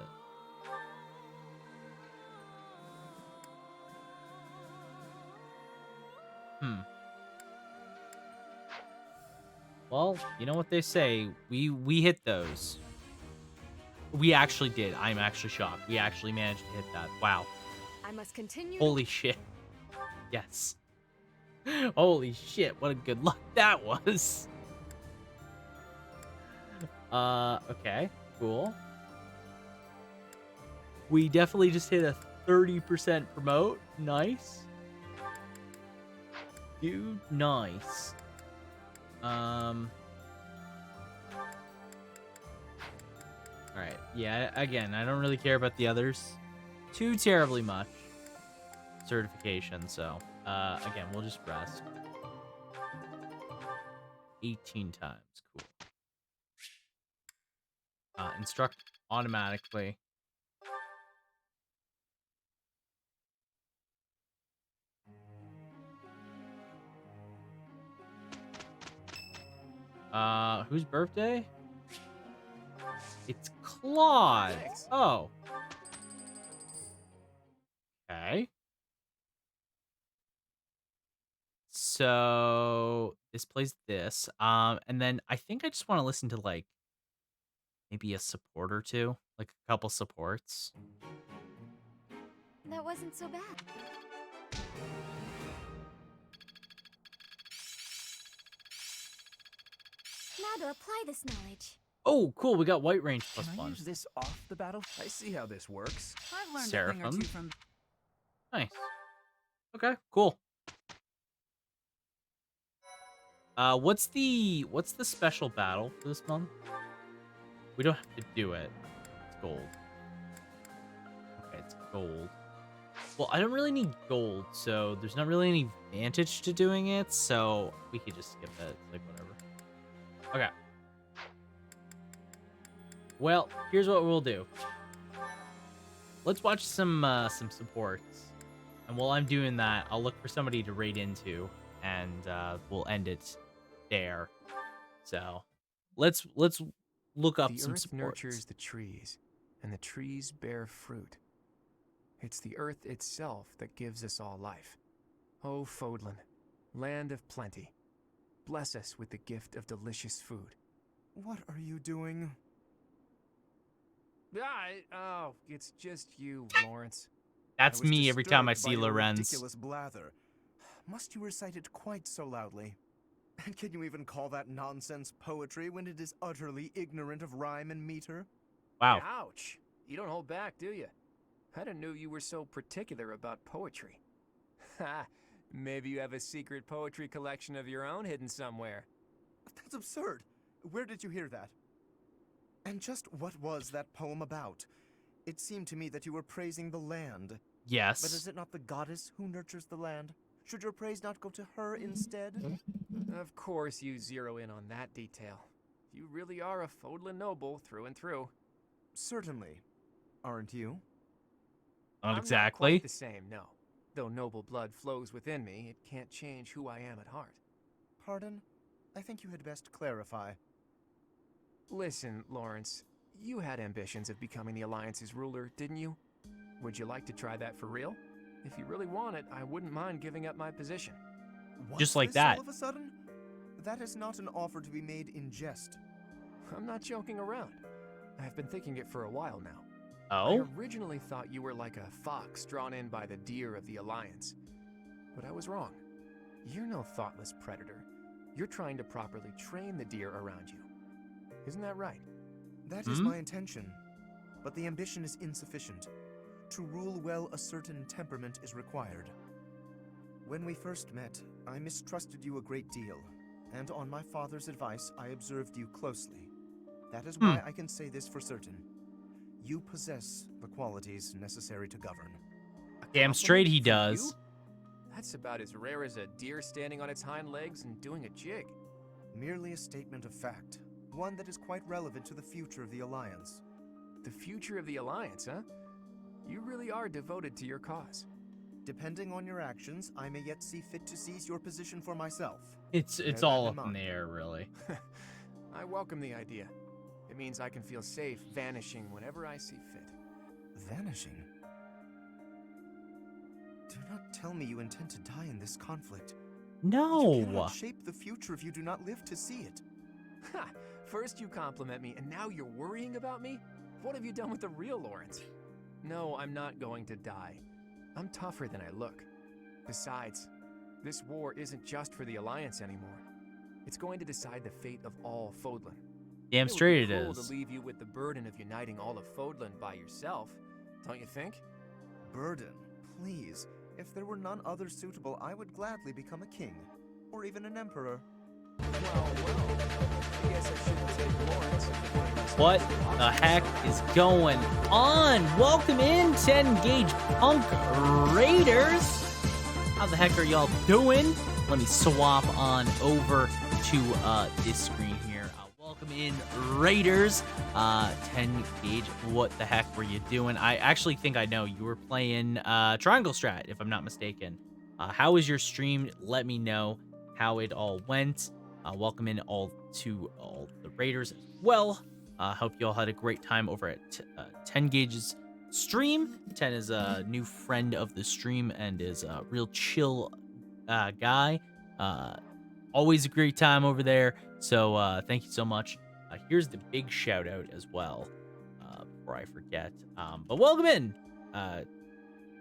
Well, you know what they say. We hit those. We actually did. I'm actually shocked. We actually managed to hit that. Wow. I must continue. Holy shit. Yes. Holy shit, what a good luck that was. Okay, cool. We definitely just hit a 30% promote. Nice. Dude, nice. Alright, yeah, again, I don't really care about the others too terribly much. Certification, so... again, we'll just rest. 18 times. Cool. Instruct automatically. Whose birthday? It's Claude. Oh. Okay. So this plays this. And then I think I just want to listen to like maybe a support or two, like a couple supports. That wasn't so bad. Now to apply this knowledge. Oh, cool. We got white range plus Can I one. use this off the battle? I see how this works. I've learned a thing or two from... Nice. Okay, cool. What's the special battle for this month? We don't have to do it. It's gold. Okay, it's gold. Well, I don't really need gold, so there's not really any advantage to doing it, so we could just skip it. It's like, whatever. Okay. Well, here's what we'll do. Let's watch some supports. And while I'm doing that, I'll look for somebody to raid into, and we'll end it there. So, let's look up some supports. The earth nurtures the trees, and the trees bear fruit. It's the earth itself that gives us all life. Oh, Fodlan, land of plenty, bless us with the gift of delicious food. What are you doing? Oh, it's just you, Lawrence. That's me every time I see Lorenz. Ridiculous blather. Must you recite it quite so loudly? And can you even call that nonsense poetry when it is utterly ignorant of rhyme and meter? Wow. Ouch. You don't hold back, do you? I didn't know you were so particular about poetry. Ha! Maybe you have a secret poetry collection of your own hidden somewhere. That's absurd. Where did you hear that? And just what was that poem about? It seemed to me that you were praising the land. Yes. But is it not the goddess who nurtures the land? Should your praise not go to her instead? Of course you zero in on that detail. You really are a Fodlan noble through and through. Certainly. Aren't you? Not I'm exactly. Not quite the same, no. Though noble blood flows within me, it can't change who I am at heart. Pardon? I think you had best clarify. Listen, Lawrence, you had ambitions of becoming the Alliance's ruler, didn't you? Would you like to try that for real? If you really want it, I wouldn't mind giving up my position. Just like this that. All of a sudden? That is not an offer to be made in jest. I'm not joking around. I've been thinking it for a while now. Oh? I originally thought you were like a fox drawn in by the deer of the Alliance. But I was wrong. You're no thoughtless predator. You're trying to properly train the deer around you. Isn't that right? That is my intention. But the ambition is insufficient. To rule well, a certain temperament is required. When we first met, I mistrusted you a great deal, and on my father's advice, I observed you closely. That is why I can say this for certain. You possess the qualities necessary to govern. Damn straight he does. You? That's about as rare as a deer standing on its hind legs and doing a jig. Merely a statement of fact. One that is quite relevant to the future of the Alliance. The future of the Alliance, huh? You really are devoted to your cause. Depending on your actions, I may yet see fit to seize your position for myself. It's all up in the air, really. I welcome the idea. It means I can feel safe vanishing whenever I see fit. Vanishing? Do not tell me you intend to die in this conflict. No! You cannot shape the future if you do not live to see it. Ha! First you compliment me, and now you're worrying about me? What have you done with the real Lawrence? No, I'm not going to die. I'm tougher than I look. Besides, this war isn't just for the Alliance anymore. It's going to decide the fate of all Fodlan. Damn straight it would be cruel is. to leave you with the burden of uniting all of Fodlan by yourself, don't you think? Burden? Please. If there were none other suitable, I would gladly become a king. Or even an emperor. Well, I guess I shouldn't take Lawrence. What the heck is going on? Welcome in, 10 Gauge Punk Raiders. How the heck are y'all doing? Let me swap on over to this screen here. Welcome in, Raiders. 10 Gauge, what the heck were you doing? I actually think I know. You were playing Triangle Strat, if I'm not mistaken. How was your stream? Let me know how it all went. Welcome in all to all the Raiders as well. Hope you all had a great time over at 10 Gauge's stream. 10 is a new friend of the stream and is a real chill guy. Always a great time over there. So thank you so much. Here's the big shout out as well before I forget. But welcome in.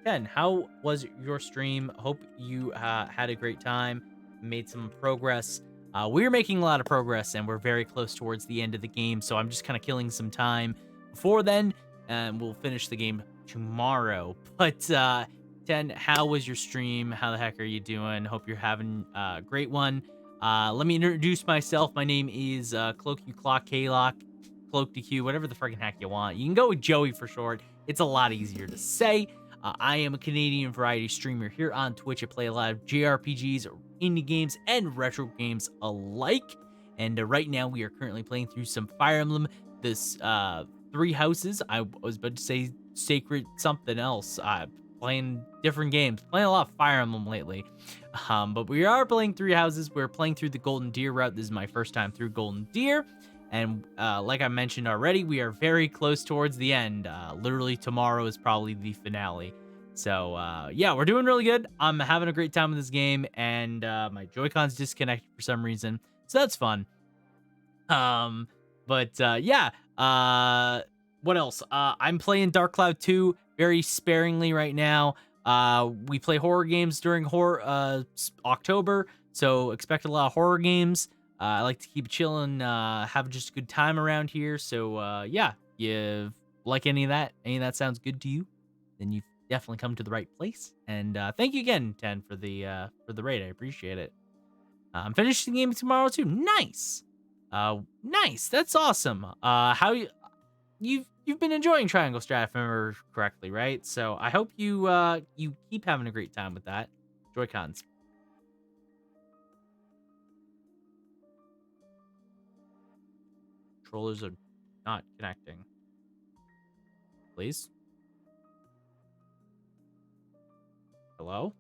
10, how was your stream? Hope you had a great time, made some progress. We're making a lot of progress, and we're very close towards the end of the game, so I'm just kind of killing some time before then, and we'll finish the game tomorrow. But 10, how was your stream? How the heck are you doing? Hope you're having a great one. Let me introduce myself. My name is Kloqdq, Kloqdq, whatever the freaking heck you want. You can go with Joey for short. It's a lot easier to say. I am a Canadian variety streamer here on Twitch. I play a lot of JRPGs, indie games, and retro games alike. And right now, we are currently playing through some Fire Emblem. This 3 houses. I was about to say Sacred something else. Playing different games. Playing a lot of Fire Emblem lately. But we are playing 3 houses. We're playing through the Golden Deer route. This is my first time through Golden Deer. And like I mentioned already, we are very close towards the end. Literally tomorrow is probably the finale. So yeah, we're doing really good. I'm having a great time with this game, and my Joy-Con's disconnected for some reason, so that's fun. But yeah, what else? I'm playing Dark Cloud 2 very sparingly right now. We play horror games during October, so expect a lot of horror games. I like to keep chilling, have just a good time around here. So yeah, you like any of that sounds good to you, then you've definitely come to the right place. And thank you again, 10, for the raid. I appreciate it. I'm finishing the game tomorrow too. Nice. Nice. That's awesome. How you've been enjoying Triangle Strat, if I remember correctly, right? So I hope you keep having a great time with that. Joy-Cons. Controllers are not connecting. Please. Hello?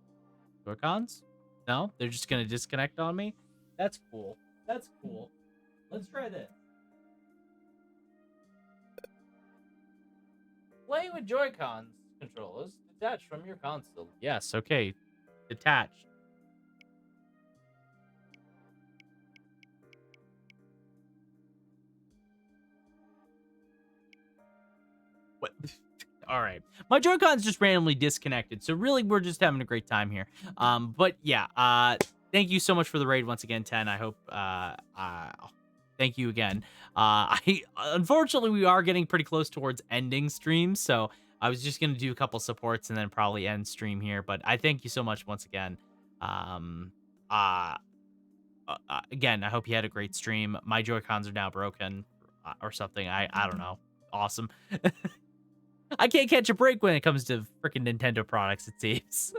Joy-Cons? No? They're just gonna disconnect on me? That's cool. That's cool. Let's try this. Play with Joy-Cons controllers detached from your console. Yes, okay. Detached. What? All right. My Joy-Con's just randomly disconnected, so really we're just having a great time here. But yeah, thank you so much for the raid once again, 10. I hope thank you again. Unfortunately we are getting pretty close towards ending stream, so I was just gonna do a couple supports and then probably end stream here, but I thank you so much once again. Again, I hope you had a great stream. My Joy-Cons are now broken or something. I don't know. Awesome. I can't catch a break when it comes to freaking Nintendo products, it seems.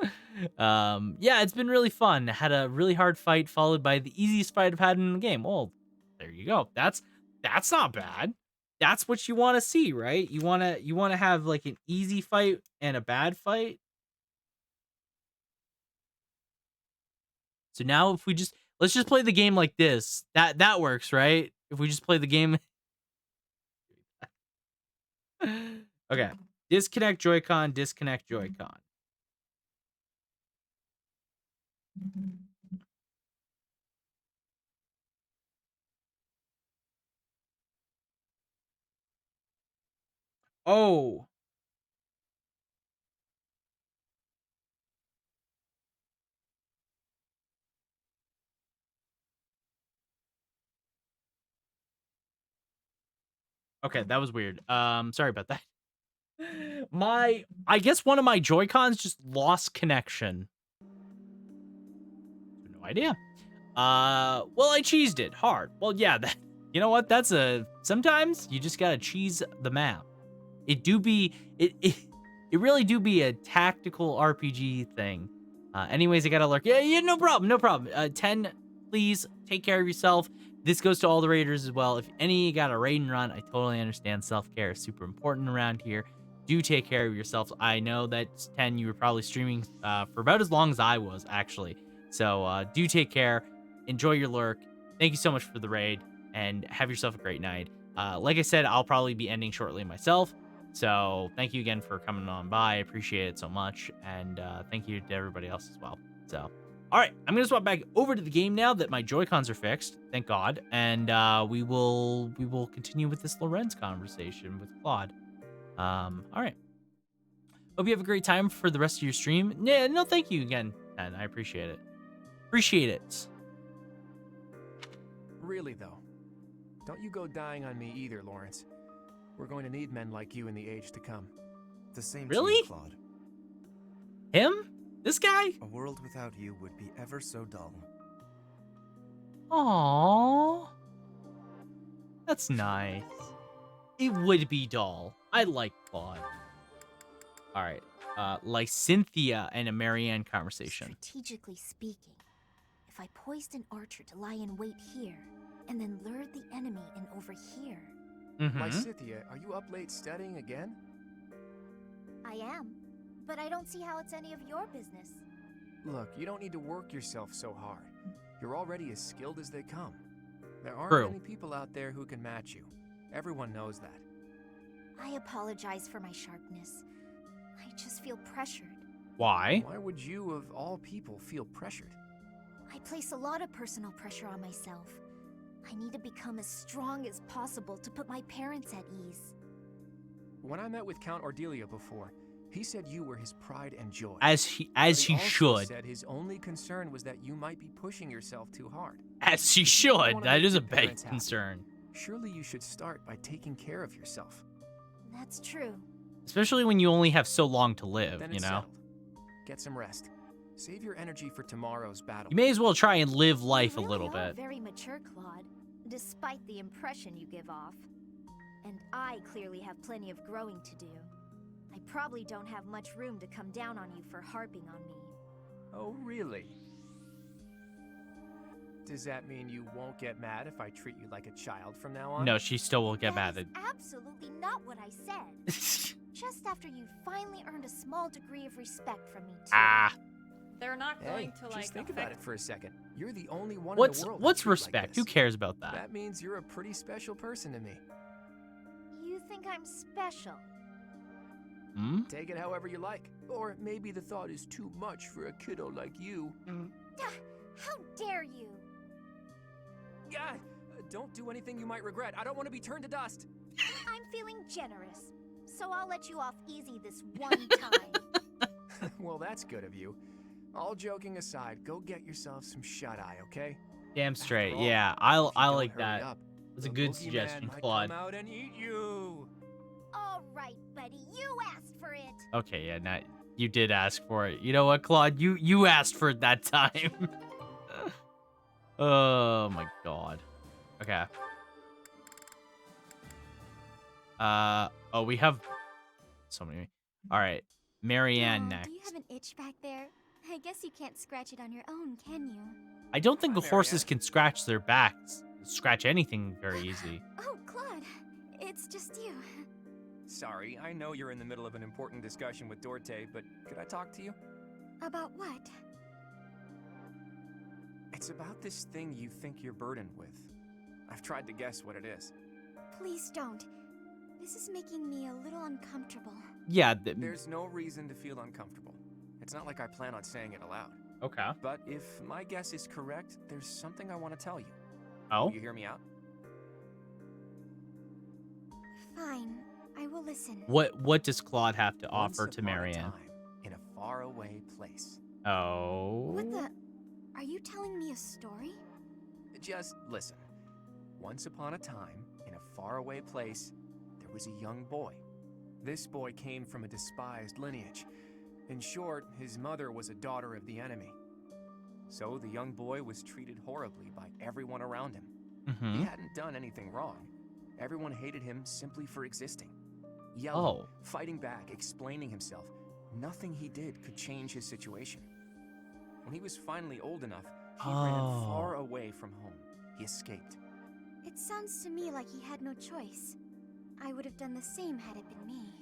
Yeah, it's been really fun. Had a really hard fight followed by the easiest fight I've had in the game. Well, there you go. That's not bad. That's what you want to see, right? You want to have like an easy fight and a bad fight. So now if let's just play the game like this. That works, right? If we just play the game. Okay. Disconnect Joy-Con, disconnect Joy-Con. Oh. Okay, that was weird. Sorry about that. I guess one of my Joy-Cons just lost connection. No idea. Well, I cheesed it hard. Well, yeah, you know what? Sometimes you just gotta cheese the map. It really do be a tactical RPG thing. Anyways, I gotta lurk. Yeah, no problem. 10, please take care of yourself. This goes to all the raiders as well. If any of you got a raid and run, I totally understand. Self-care is super important around here. Do take care of yourself. I know that 10, you were probably streaming for about as long as I was, actually. So do take care. Enjoy your lurk. Thank you so much for the raid, and have yourself a great night. Like I said, I'll probably be ending shortly myself. So thank you again for coming on by. I appreciate it so much. And thank you to everybody else as well. So, all right, I'm going to swap back over to the game now that my Joy-Cons are fixed. Thank God. And we will continue with this Lorenz conversation with Claude. All right. Hope you have a great time for the rest of your stream. Yeah, no, thank you again, and I appreciate it. Appreciate it. Really, though, don't you go dying on me either, Lawrence. We're going to need men like you in the age to come. The same Really? to you, Claude. Him? This guy? A world without you would be ever so dull. Aww. That's nice. It would be dull. I like Claude. All right. Like Cynthia and a Marianne conversation. Strategically speaking, if I poised an archer to lie in wait here, and then lured the enemy in over here. Lysithea, are you up late studying again? I am, but I don't see how it's any of your business. Look, you don't need to work yourself so hard. You're already as skilled as they come. There aren't True. many people out there who can match you. Everyone knows that. I apologize for my sharpness. I just feel pressured. Why? Why would you, of all people, feel pressured? I place a lot of personal pressure on myself. I need to become as strong as possible to put my parents at ease. When I met with Count Ordelia before, he said you were his pride and joy. As he also should. Said his only concern was that you might be pushing yourself too hard. As he should. That is a big concern. Surely you should start by taking care of yourself. That's true. Especially when you only have so long to live, Then you it's know? settled. Get some rest. Save your energy for tomorrow's battle. You may as well try and live life You a little really are bit. very mature, Claude, despite the impression you give off. And I clearly have plenty of growing to do. I probably don't have much room to come down on you for harping on me. Oh, really? Does that mean you won't get mad if I treat you like a child from now on? No, she still will get mad That at. is absolutely not what I said. Just after you finally earned a small degree of respect from me, too. Ah. They're not going to just think about it for a second. You're the only one What's in the world. what's I treat respect? Like Who this. cares about that? That means you're a pretty special person to me. You think I'm special? Hmm? Take it however you like. Or maybe the thought is too much for a kiddo like you. How dare you? Yeah, don't do anything you might regret. I don't want to be turned to dust. I'm feeling generous, so I'll let you off easy this one time. Well, that's good of you. All joking aside, go get yourself some shut-eye, okay? Damn straight. After all, Yeah, I don't like hurry that. up, That's a the good boogeyman suggestion, might Claude. come out and eat you. All right, buddy, you asked for it. Okay, yeah, now you did ask for it. You know what, Claude? You asked for it that time. Oh my god. Okay. Oh, we have so many. All right, Marianne next. Do you have an itch back there? I guess you can't scratch it on your own, can you? I don't think the horses can scratch their backs. Scratch anything very easy. Oh, Claude, it's just you. Sorry, I know you're in the middle of an important discussion with Dorte, but could I talk to you? About what? It's about this thing you think you're burdened with. I've tried to guess what it is. Please don't. This is making me a little uncomfortable. Yeah. There's no reason to feel uncomfortable. It's not like I plan on saying it aloud. Okay. But if my guess is correct, there's something I want to tell you. Oh? Will you hear me out? Fine, I will listen. What does Claude have to Once offer to upon a Marianne? time, in a faraway place. Oh. What the? Are you telling me a story? Just listen. Once upon a time, in a faraway place, there was a young boy. This boy came from a despised lineage. In short, his mother was a daughter of the enemy. So the young boy was treated horribly by everyone around him. He hadn't done anything wrong. Everyone hated him simply for existing. Yelling, fighting back, explaining himself. Nothing he did could change his situation. When he was finally old enough, he ran far away from home. He escaped. It sounds to me like he had no choice. I would have done the same had it been me.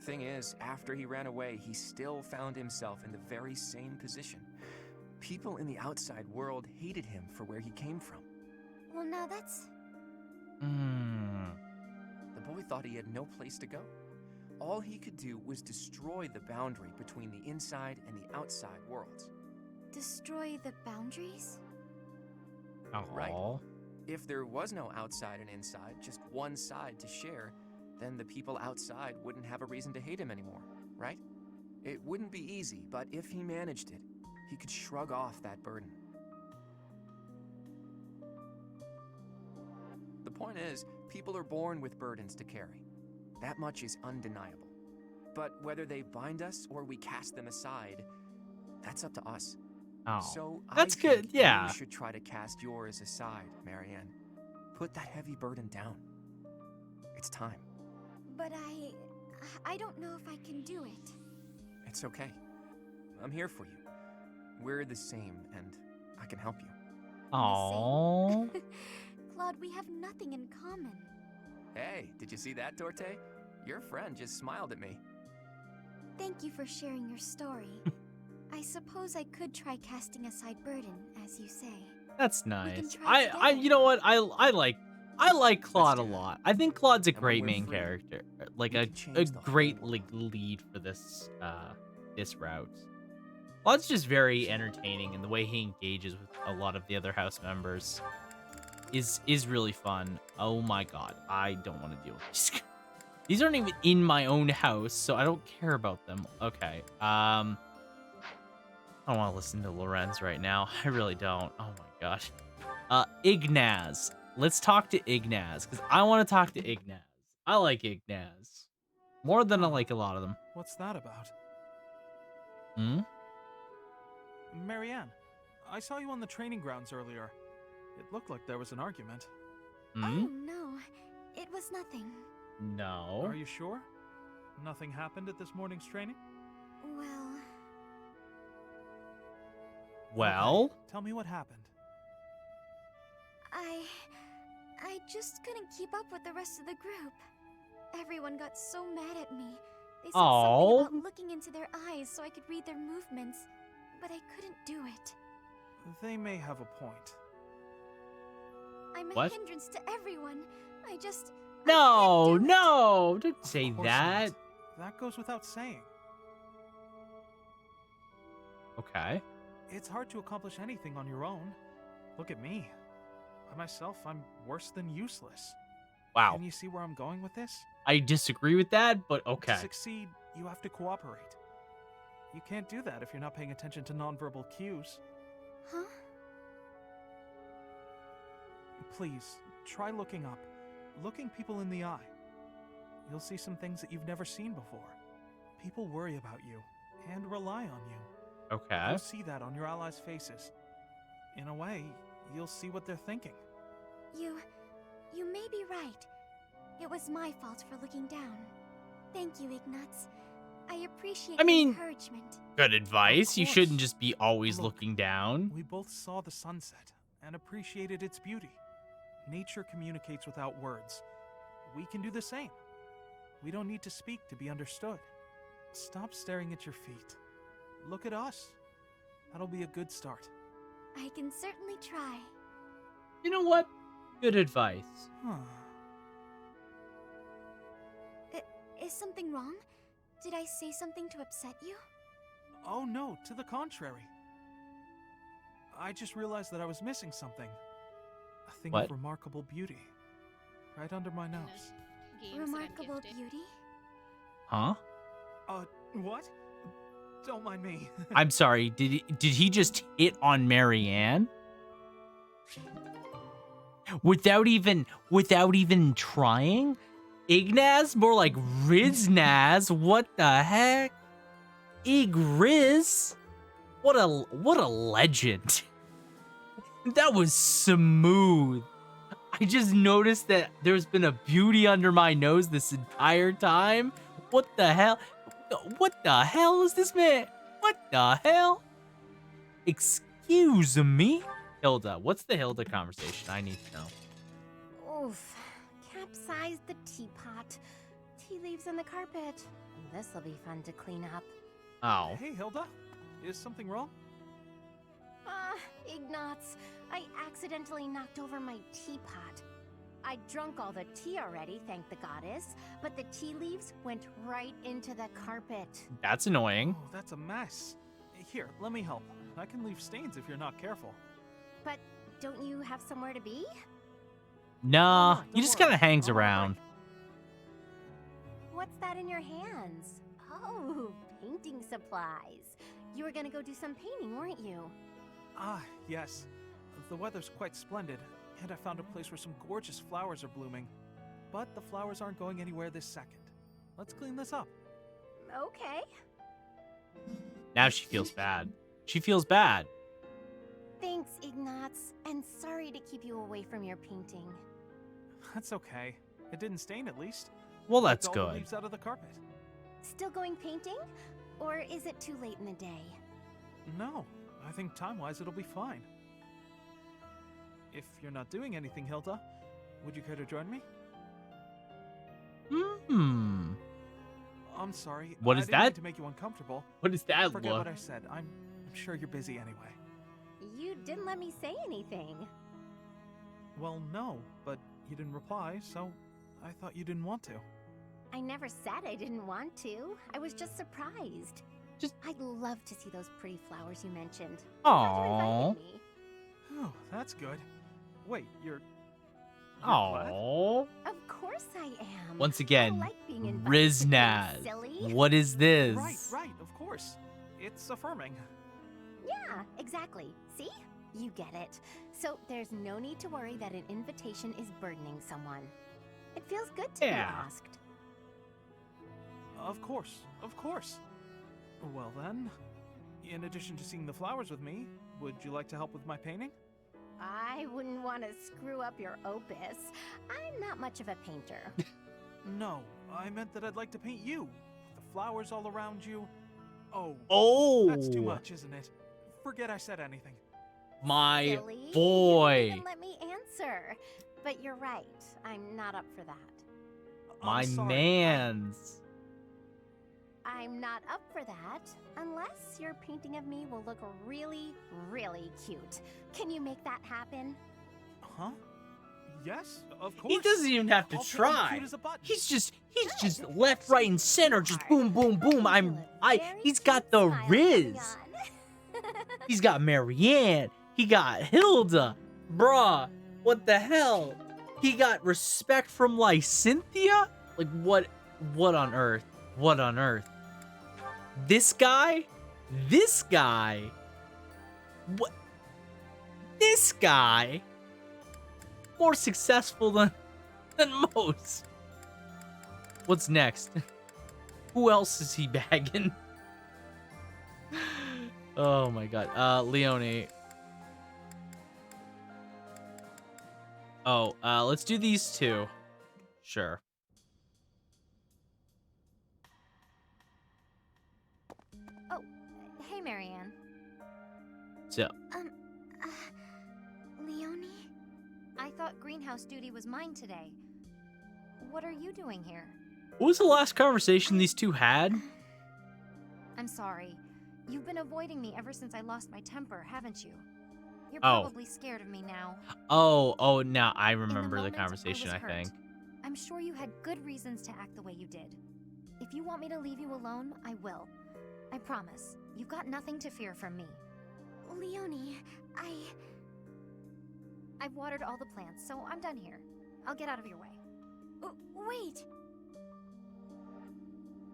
Thing is, after he ran away, he still found himself in the very same position. People in the outside world hated him for where he came from. Well, now that's... The boy thought he had no place to go. All he could do was destroy the boundary between the inside and the outside worlds. Destroy the boundaries? Right. If there was no outside and inside, just one side to share, then the people outside wouldn't have a reason to hate him anymore, right? It wouldn't be easy, but if he managed it, he could shrug off that burden. The point is, people are born with burdens to carry. That much is undeniable. But whether they bind us or we cast them aside, that's up to us. Oh, So that's I good. think Yeah. You should try to cast yours aside, Marianne. Put that heavy burden down. It's time. But I don't know if I can do it. It's okay. I'm here for you. We're the same, and I can help you. Aww. Claude, we have nothing in common. Hey, did you see that, Torte? Your friend just smiled at me. Thank you for sharing your story. I suppose I could try casting aside burden, as you say. That's nice. try you know what? I like Claude a lot. I think Claude's a great main character. Like a great lead for this this route. Claude's just very entertaining, and the way he engages with a lot of the other house members is really fun. Oh my god, I don't want to deal with these. These aren't even in my own house, so I don't care about them. Okay. I don't want to listen to Lorenz right now. I really don't. Oh my gosh. Ignaz. Let's talk to Ignaz, because I want to talk to Ignaz. I like Ignaz. More than I like a lot of them. What's that about? Hmm? Marianne, I saw you on the training grounds earlier. It looked like there was an argument. Hmm? Oh, no. It was nothing. No. Are you sure? Nothing happened at this morning's training? Well? Okay, tell me what happened. I just couldn't keep up with the rest of the group. Everyone got so mad at me. They said something about looking into their eyes so I could read their movements, but I couldn't do it. They may have a point. I'm a What? hindrance to everyone. I just... No, no, don't say Of course that. not. That goes without saying. Okay. It's hard to accomplish anything on your own. Look at me. By myself, I'm worse than useless. Wow. Can you see where I'm going with this? I disagree with that, but okay. To succeed, you have to cooperate. You can't do that if you're not paying attention to nonverbal cues. Huh? Please, try looking up. Looking people in the eye. You'll see some things that you've never seen before. People worry about you and rely on you. Okay. You'll see that on your allies' faces. In a way, you'll see what they're thinking. You may be right. It was my fault for looking down. Thank you, Ignaz. I appreciate I mean, your encouragement. Good advice. You course. shouldn't just be always Look, looking down. We both saw the sunset and appreciated its beauty. Nature communicates without words. We can do the same. We don't need to speak to be understood. Stop staring at your feet. Look at us. That'll be a good start. I can certainly try. You know what? Good advice. Is something wrong? Did I say something to upset you? Oh no, to the contrary. I just realized that I was missing something. A thing What? of remarkable beauty. Right under my nose. Remarkable beauty? Huh? What? Don't mind me. I'm sorry. Did he just hit on Marianne? Without even trying? Ignaz? More like Riznaz? What the heck? Igriz? What a legend. That was smooth. I just noticed that there's been a beauty under my nose this entire time. What the hell? What the hell is this man? What the hell? Excuse me? Hilda, what's the Hilda conversation? I need to know. Oof. Capsized the teapot. Tea leaves on the carpet. This'll be fun to clean up. Oh. Hey, Hilda. Is something wrong? Ignaz. I accidentally knocked over my teapot. I drunk all the tea already, thank the goddess, but the tea leaves went right into the carpet. That's annoying. Oh, that's a mess. Here, let me help. I can leave stains if you're not careful. But don't you have somewhere to be? Nah, he just kind of hangs around. What's that in your hands? Oh, painting supplies. You were gonna go do some painting, weren't you? Ah, yes. The weather's quite splendid, and I found a place where some gorgeous flowers are blooming. But the flowers aren't going anywhere this second. Let's clean this up. Okay. Now she feels bad. She feels bad. Thanks, Ignatz, and sorry to keep you away from your painting. That's okay. It didn't stain, at least. Well, that's Wiped all the good. leaves out of the carpet. Still going painting? Or is it too late in the day? No, I think time-wise it'll be fine. If you're not doing anything, Hilda, would you care to join me? Hmm. I'm sorry. What is I didn't mean that? to make you uncomfortable. What is that Forget look? what I said. I'm sure you're busy anyway. You didn't let me say anything. Well, no, but you didn't reply, so I thought you didn't want to. I never said I didn't want to. I was just surprised. I'd love to see those pretty flowers you mentioned. Aww. Oh, that's good. Wait, you're Aww. Of course I am. Once again, I like being invited to Riznaz. things, silly. What is this? Right, of course. It's affirming. Yeah, exactly. See? You get it. So there's no need to worry that an invitation is burdening someone. It feels good to be asked. Of course, of course. Well then, in addition to seeing the flowers with me, would you like to help with my painting? I wouldn't want to screw up your opus. I'm not much of a painter. No, I meant that I'd like to paint you. With the flowers all around you. Oh. That's too much, isn't it? Forget I said anything. My Silly. You boy. didn't even let me answer. But you're right. I'm not up for that. My mans. I'm not up for that, unless your painting of me will look really, really cute. Can you make that happen? Huh? Yes, of course. He doesn't even have to I'll paint you try. cute as a button. He's just left, right, and center, just boom, boom, boom. He's got the Riz. He's got Marianne. He got Hilda. Bruh, what the hell? He got respect from Lysynthia? Like what on earth? What on earth? This guy? This guy? What? This guy? More successful than most. What's next? Who else is he bagging? Oh my god. Leonie. Oh, let's do these two. Sure. Oh, hey, Marianne. So, Leonie? I thought greenhouse duty was mine today. What are you doing here? what was the last conversation these two had? I'm sorry. You've been avoiding me ever since I lost my temper, haven't you? You're Oh. probably scared of me now. Oh, now I In the remember the moment, conversation, was I hurt. think. I'm sure you had good reasons to act the way you did. If you want me to leave you alone, I will. I promise. You've got nothing to fear from me. Leonie, I've watered all the plants, so I'm done here. I'll get out of your way. Wait!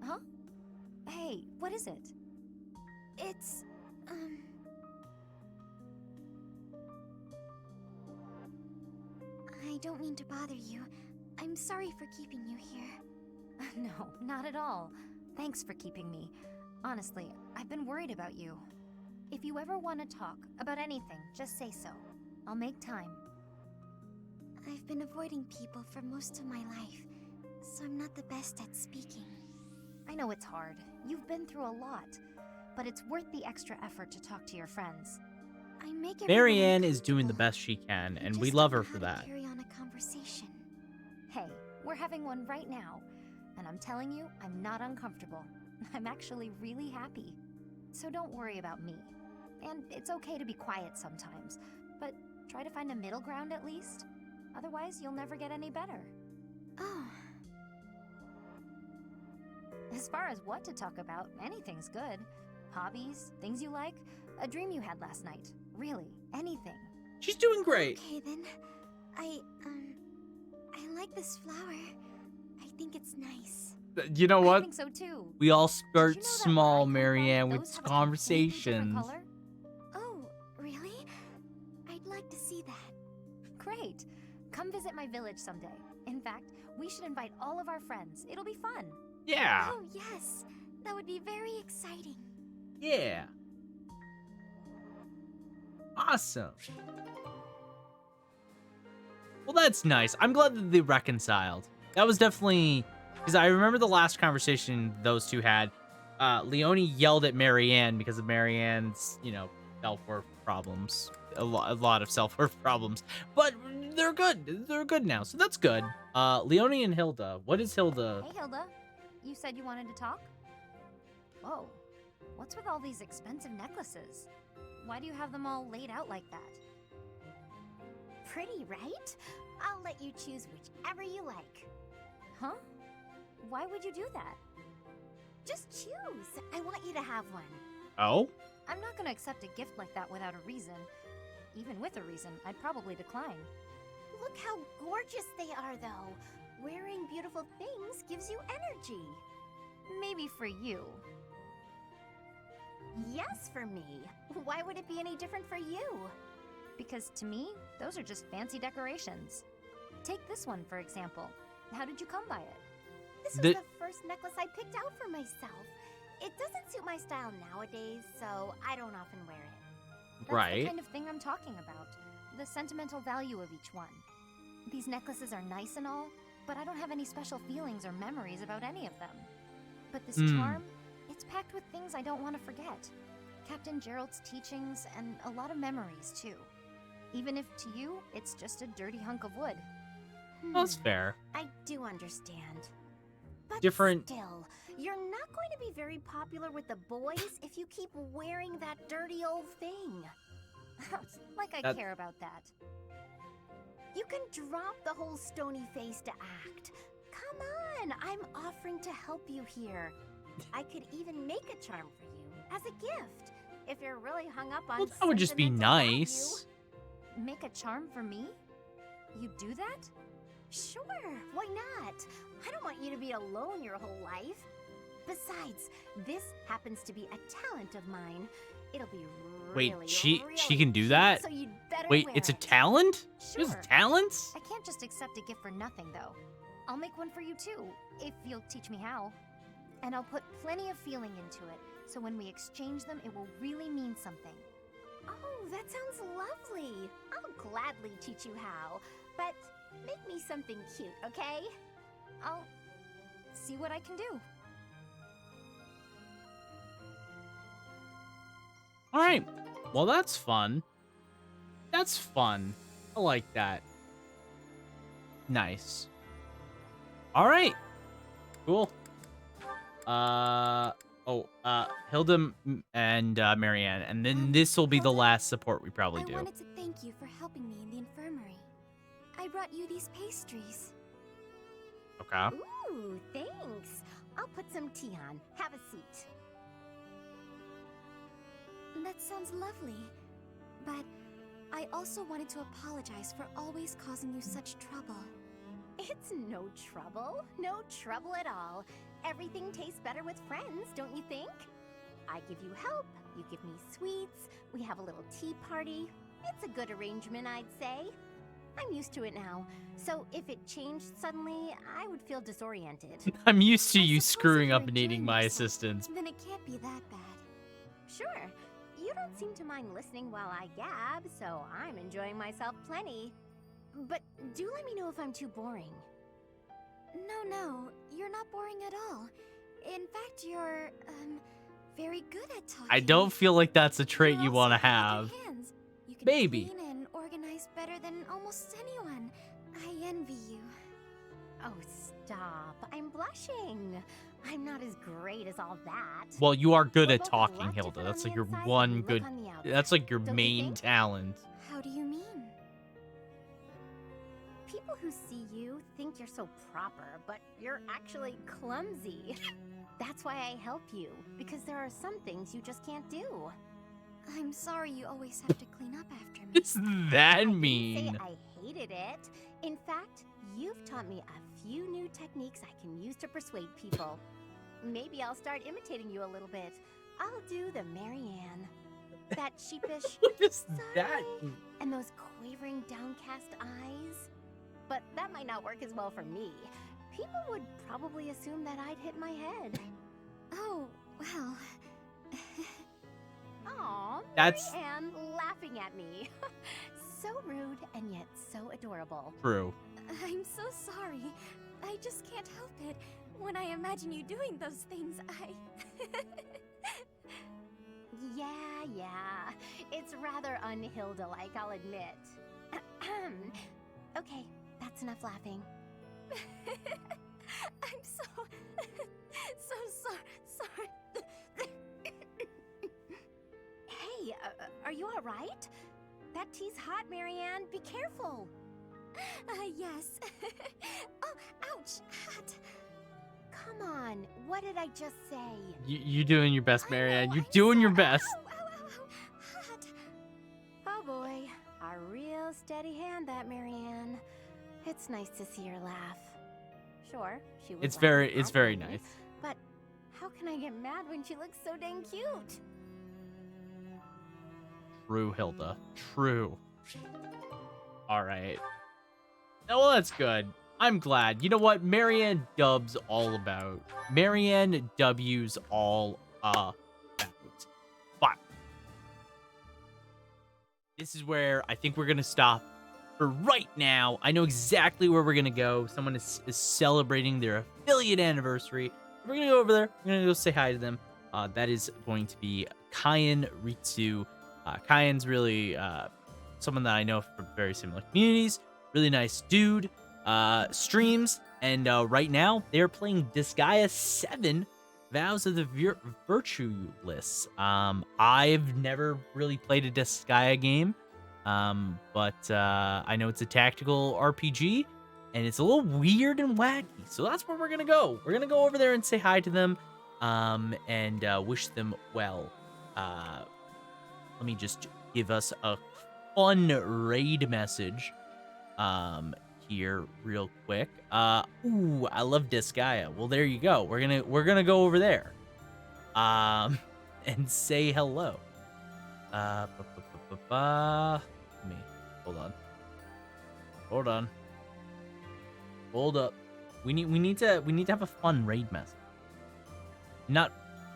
Huh? Hey, what is it? It's, I don't mean to bother you. I'm sorry for keeping you here. No, not at all. Thanks for keeping me. Honestly, I've been worried about you. If you ever want to talk about anything, just say so. I'll make time. I've been avoiding people for most of my life, so I'm not the best at speaking. I know it's hard. You've been through a lot. But it's worth the extra effort to talk to your friends. I make Marianne is doing the best she can, and we love her for that. carry on a conversation. Hey, we're having one right now. And I'm telling you, I'm not uncomfortable. I'm actually really happy. So don't worry about me. And it's okay to be quiet sometimes, but try to find a middle ground at least. Otherwise, you'll never get any better. Oh. As far as what to talk about, anything's good. Hobbies, things you like, a dream you had last night. Really, anything. She's doing great. Okay, then. I like this flower. I think it's nice. You know what? I think so too. We all start small, Marianne, with conversations. Oh, really? I'd like to see that. Great. Come visit my village someday. In fact, we should invite all of our friends. It'll be fun. Yeah. Oh, yes. That would be very exciting. Yeah. Awesome. Well, that's nice. I'm glad that they reconciled. That was definitely... Because I remember the last conversation those two had. Leone yelled at Marianne because of Marianne's, you know, self-worth problems. A lot of self-worth problems. But they're good. They're good now, so that's good. Leone and Hilda. What is Hilda? Hey, Hilda. You said you wanted to talk? Whoa. What's with all these expensive necklaces? Why do you have them all laid out like that? Pretty, right? I'll let you choose whichever you like. Huh? Why would you do that? Just choose. I want you to have one. Oh? I'm not gonna accept a gift like that without a reason. Even with a reason, I'd probably decline. Look how gorgeous they are, though. Wearing beautiful things gives you energy. Maybe for you. Yes, for me. Why would it be any different for you? Because to me, those are just fancy decorations. Take this one, for example. How did you come by it? This was the first necklace I picked out for myself. It doesn't suit my style nowadays, so I don't often wear it. That's the kind of thing I'm talking about. The sentimental value of each one. These necklaces are nice and all, but I don't have any special feelings or memories about any of them. But this charm, it's packed with things I don't want to forget. Captain Gerald's teachings and a lot of memories, too. Even if to you, it's just a dirty hunk of wood. That's fair. I do understand. But Different. Still, you're not going to be very popular with the boys if you keep wearing that dirty old thing. Like I care about that. You can drop the whole stony-faced act. Come on, I'm offering to help you here. I could even make a charm for you as a gift if you're really hung up on. Well, that would just be nice. Make a charm for me? You do that? Sure, why not? I don't want you to be alone your whole life. Besides, this happens to be a talent of mine. It'll be really, Wait, she can do that? So you'd better Wait, wear it's a it. talent? Sure. She has talents? I can't just accept a gift for nothing, though. I'll make one for you, too, if you'll teach me how. And I'll put plenty of feeling into it, so when we exchange them, it will really mean something. Oh, that sounds lovely. I'll gladly teach you how, but make me something cute, okay? I'll see what I can do. All right. Well, that's fun. That's fun. I like that. Nice. All right. Cool. Hilda and Marianne, and then this will be the last support we probably do. I wanted to thank you for helping me in the infirmary. I brought you these pastries. Okay. Ooh, thanks. I'll put some tea on. Have a seat. That sounds lovely. But I also wanted to apologize for always causing you such trouble. It's no trouble. No trouble at all. Everything tastes better with friends, don't you think? I give you help, you give me sweets, we have a little tea party. It's a good arrangement, I'd say. I'm used to it now, so if it changed suddenly, I would feel disoriented. I'm used to you screwing up and needing my assistance. Then it can't be that bad. Sure. You don't seem to mind listening while I gab, so I'm enjoying myself plenty. But do let me know if I'm too boring. No, you're not boring at all. In fact, you're, very good at talking. I don't feel like that's a trait you want to have. You can Maybe. clean and organize better than almost anyone. I envy you. Oh, stop. I'm blushing. I'm not as great as all that. Well, you are good We're at both talking, lots Hilda. different That's on like the your inside than one we look good. on the outside, That's like your don't you main think? talent. How do you mean? People who see you think you're so proper, but you're actually clumsy. That's why I help you, because there are some things you just can't do. I'm sorry you always have to clean up after me. What's that I didn't mean? say I hated it. In fact, you've taught me a few new techniques I can use to persuade people. Maybe I'll start imitating you a little bit. I'll do the Marianne. That sheepish, What is sorry, that? and those quavering downcast eyes. But that might not work as well for me. People would probably assume that I'd hit my head. Oh, well. Aw, That's- Marianne laughing at me. So rude and yet so adorable. True. I'm so sorry. I just can't help it. When I imagine you doing those things, Yeah. It's rather unhilda-like, I'll admit. Okay, that's enough laughing. I'm so sorry. Hey, are you all right? That tea's hot, Marianne. Be careful. Yes. Oh, ouch, hot. Come on, what did I just say? You're doing your best, Marianne. You're doing your best. Hot. Oh boy, a real steady hand, that Marianne. It's nice to see her laugh. Sure, she was. It's very laughing nice. But how can I get mad when she looks so dang cute? True, Hilda. True. All right. Oh, well, that's good. I'm glad. You know what? Marianne W's all about. But this is where I think we're going to stop for right now. I know exactly where we're going to go. Someone is celebrating their affiliate anniversary. We're going to go over there. We're going to go say hi to them. That is going to be Kyan Ritsu. Kyan's really someone that I know from very similar communities. Really nice dude. Streams, and right now they're playing Disgaea 7 Vows of the Virtueless. I've never really played a Disgaea game, but I know it's a tactical RPG, and it's a little weird and wacky, so that's where we're gonna go. We're gonna go over there and say hi to them, and wish them well. Let me just give us a fun raid message here real quick. Ooh, I love Disgaea. Well, there you go. We're gonna go over there and say hello. Let me hold up. We need to have a fun raid message. Not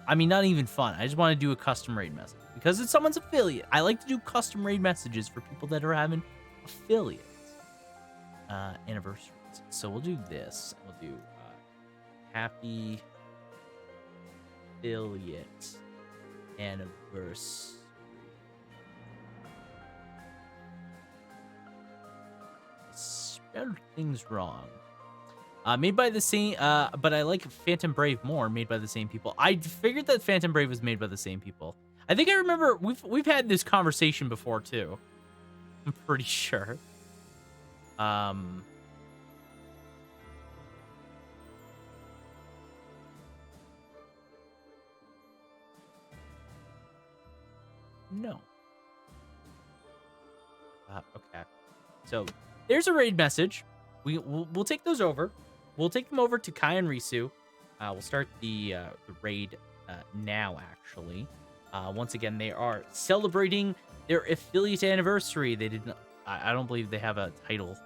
even fun. I just want to do a custom raid message because it's someone's affiliate. I like to do custom raid messages for people that are having affiliates anniversaries. So we'll do this. We'll do happy affiliate anniversary. Spelled things wrong. Made by the same, but I like Phantom Brave more. Made by the same people. I figured that Phantom Brave was made by the same people. I think I remember we've had this conversation before too. I'm pretty sure. No. Okay. So there's a raid message. We'll take those over. We'll take them over to Kai and Risu. We'll start the raid now. Actually, once again, they are celebrating their affiliate anniversary. They did not. I don't believe they have a title.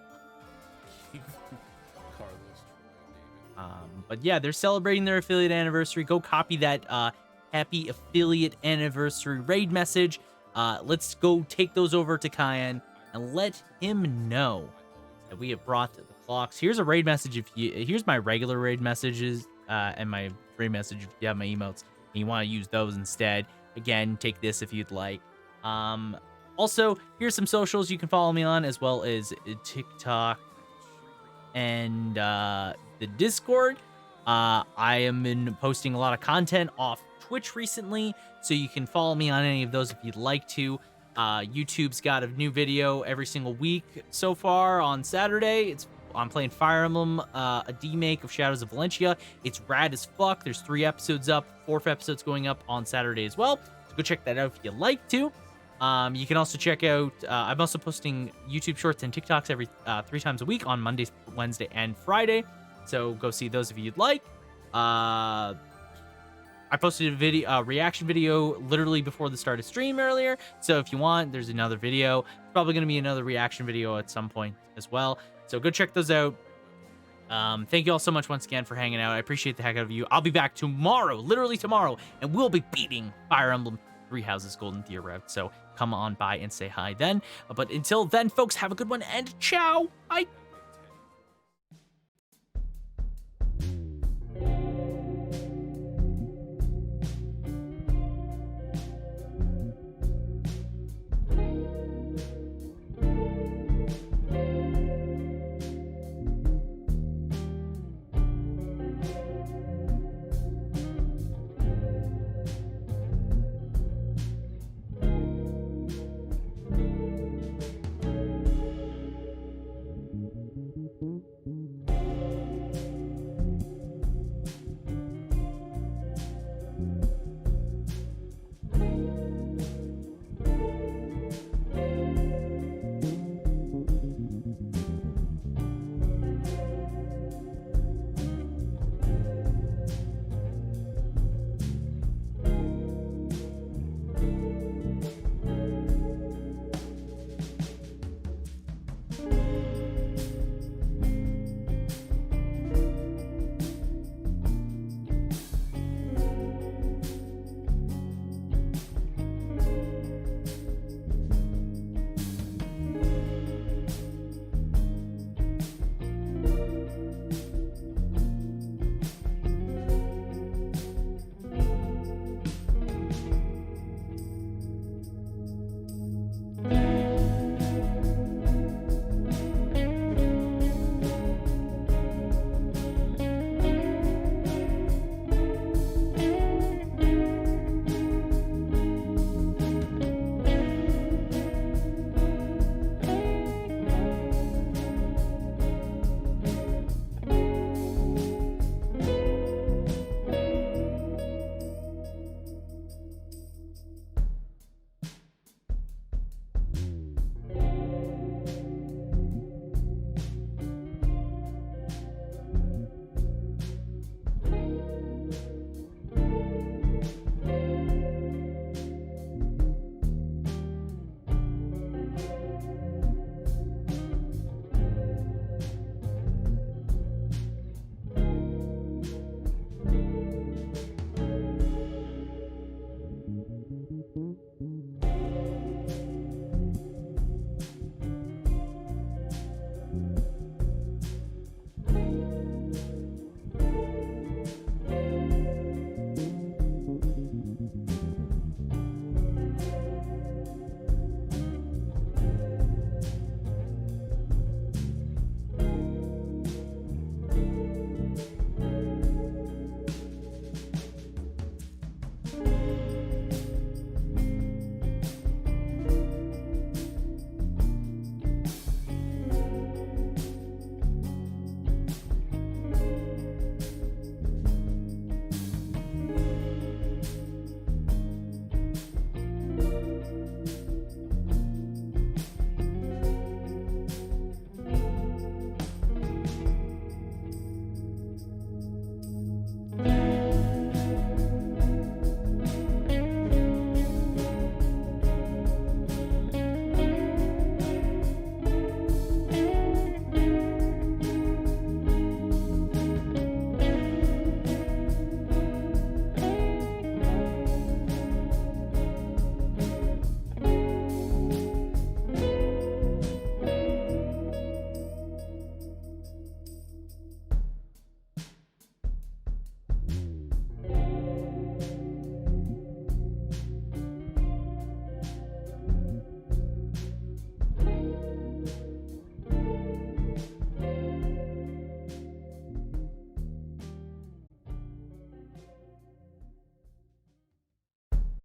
But yeah, they're celebrating their affiliate anniversary. Go copy that happy affiliate anniversary raid message. Let's go take those over to Kyan and let him know that we have brought the clocks. Here's a raid message. Here's my regular raid messages and my free message if you have my emotes and you want to use those instead. Again, take this if you'd like. Also, here's some socials you can follow me on, as well as TikTok and the Discord. I am been posting a lot of content off Twitch recently, so you can follow me on any of those if you'd like to. YouTube's got a new video every single week so far. On Saturday, I'm playing Fire Emblem, a demake of Shadows of Valencia. It's rad as fuck. There's 3 episodes up, 4th episode's going up on Saturday as well. So go check that out if you like to. You can also check out, I'm also posting YouTube shorts and TikToks every 3 times a week on Monday, Wednesday, and Friday. So go see those if you'd like. I posted a video, reaction video literally before the start of stream earlier. So if you want, there's another video. It's probably going to be another reaction video at some point as well. So go check those out. Thank you all so much once again for hanging out. I appreciate the heck out of you. I'll be back tomorrow, literally tomorrow, and we'll be beating Fire Emblem 3 Houses Golden Deer route. So come on by and say hi then. But until then, folks, have a good one and ciao. Bye.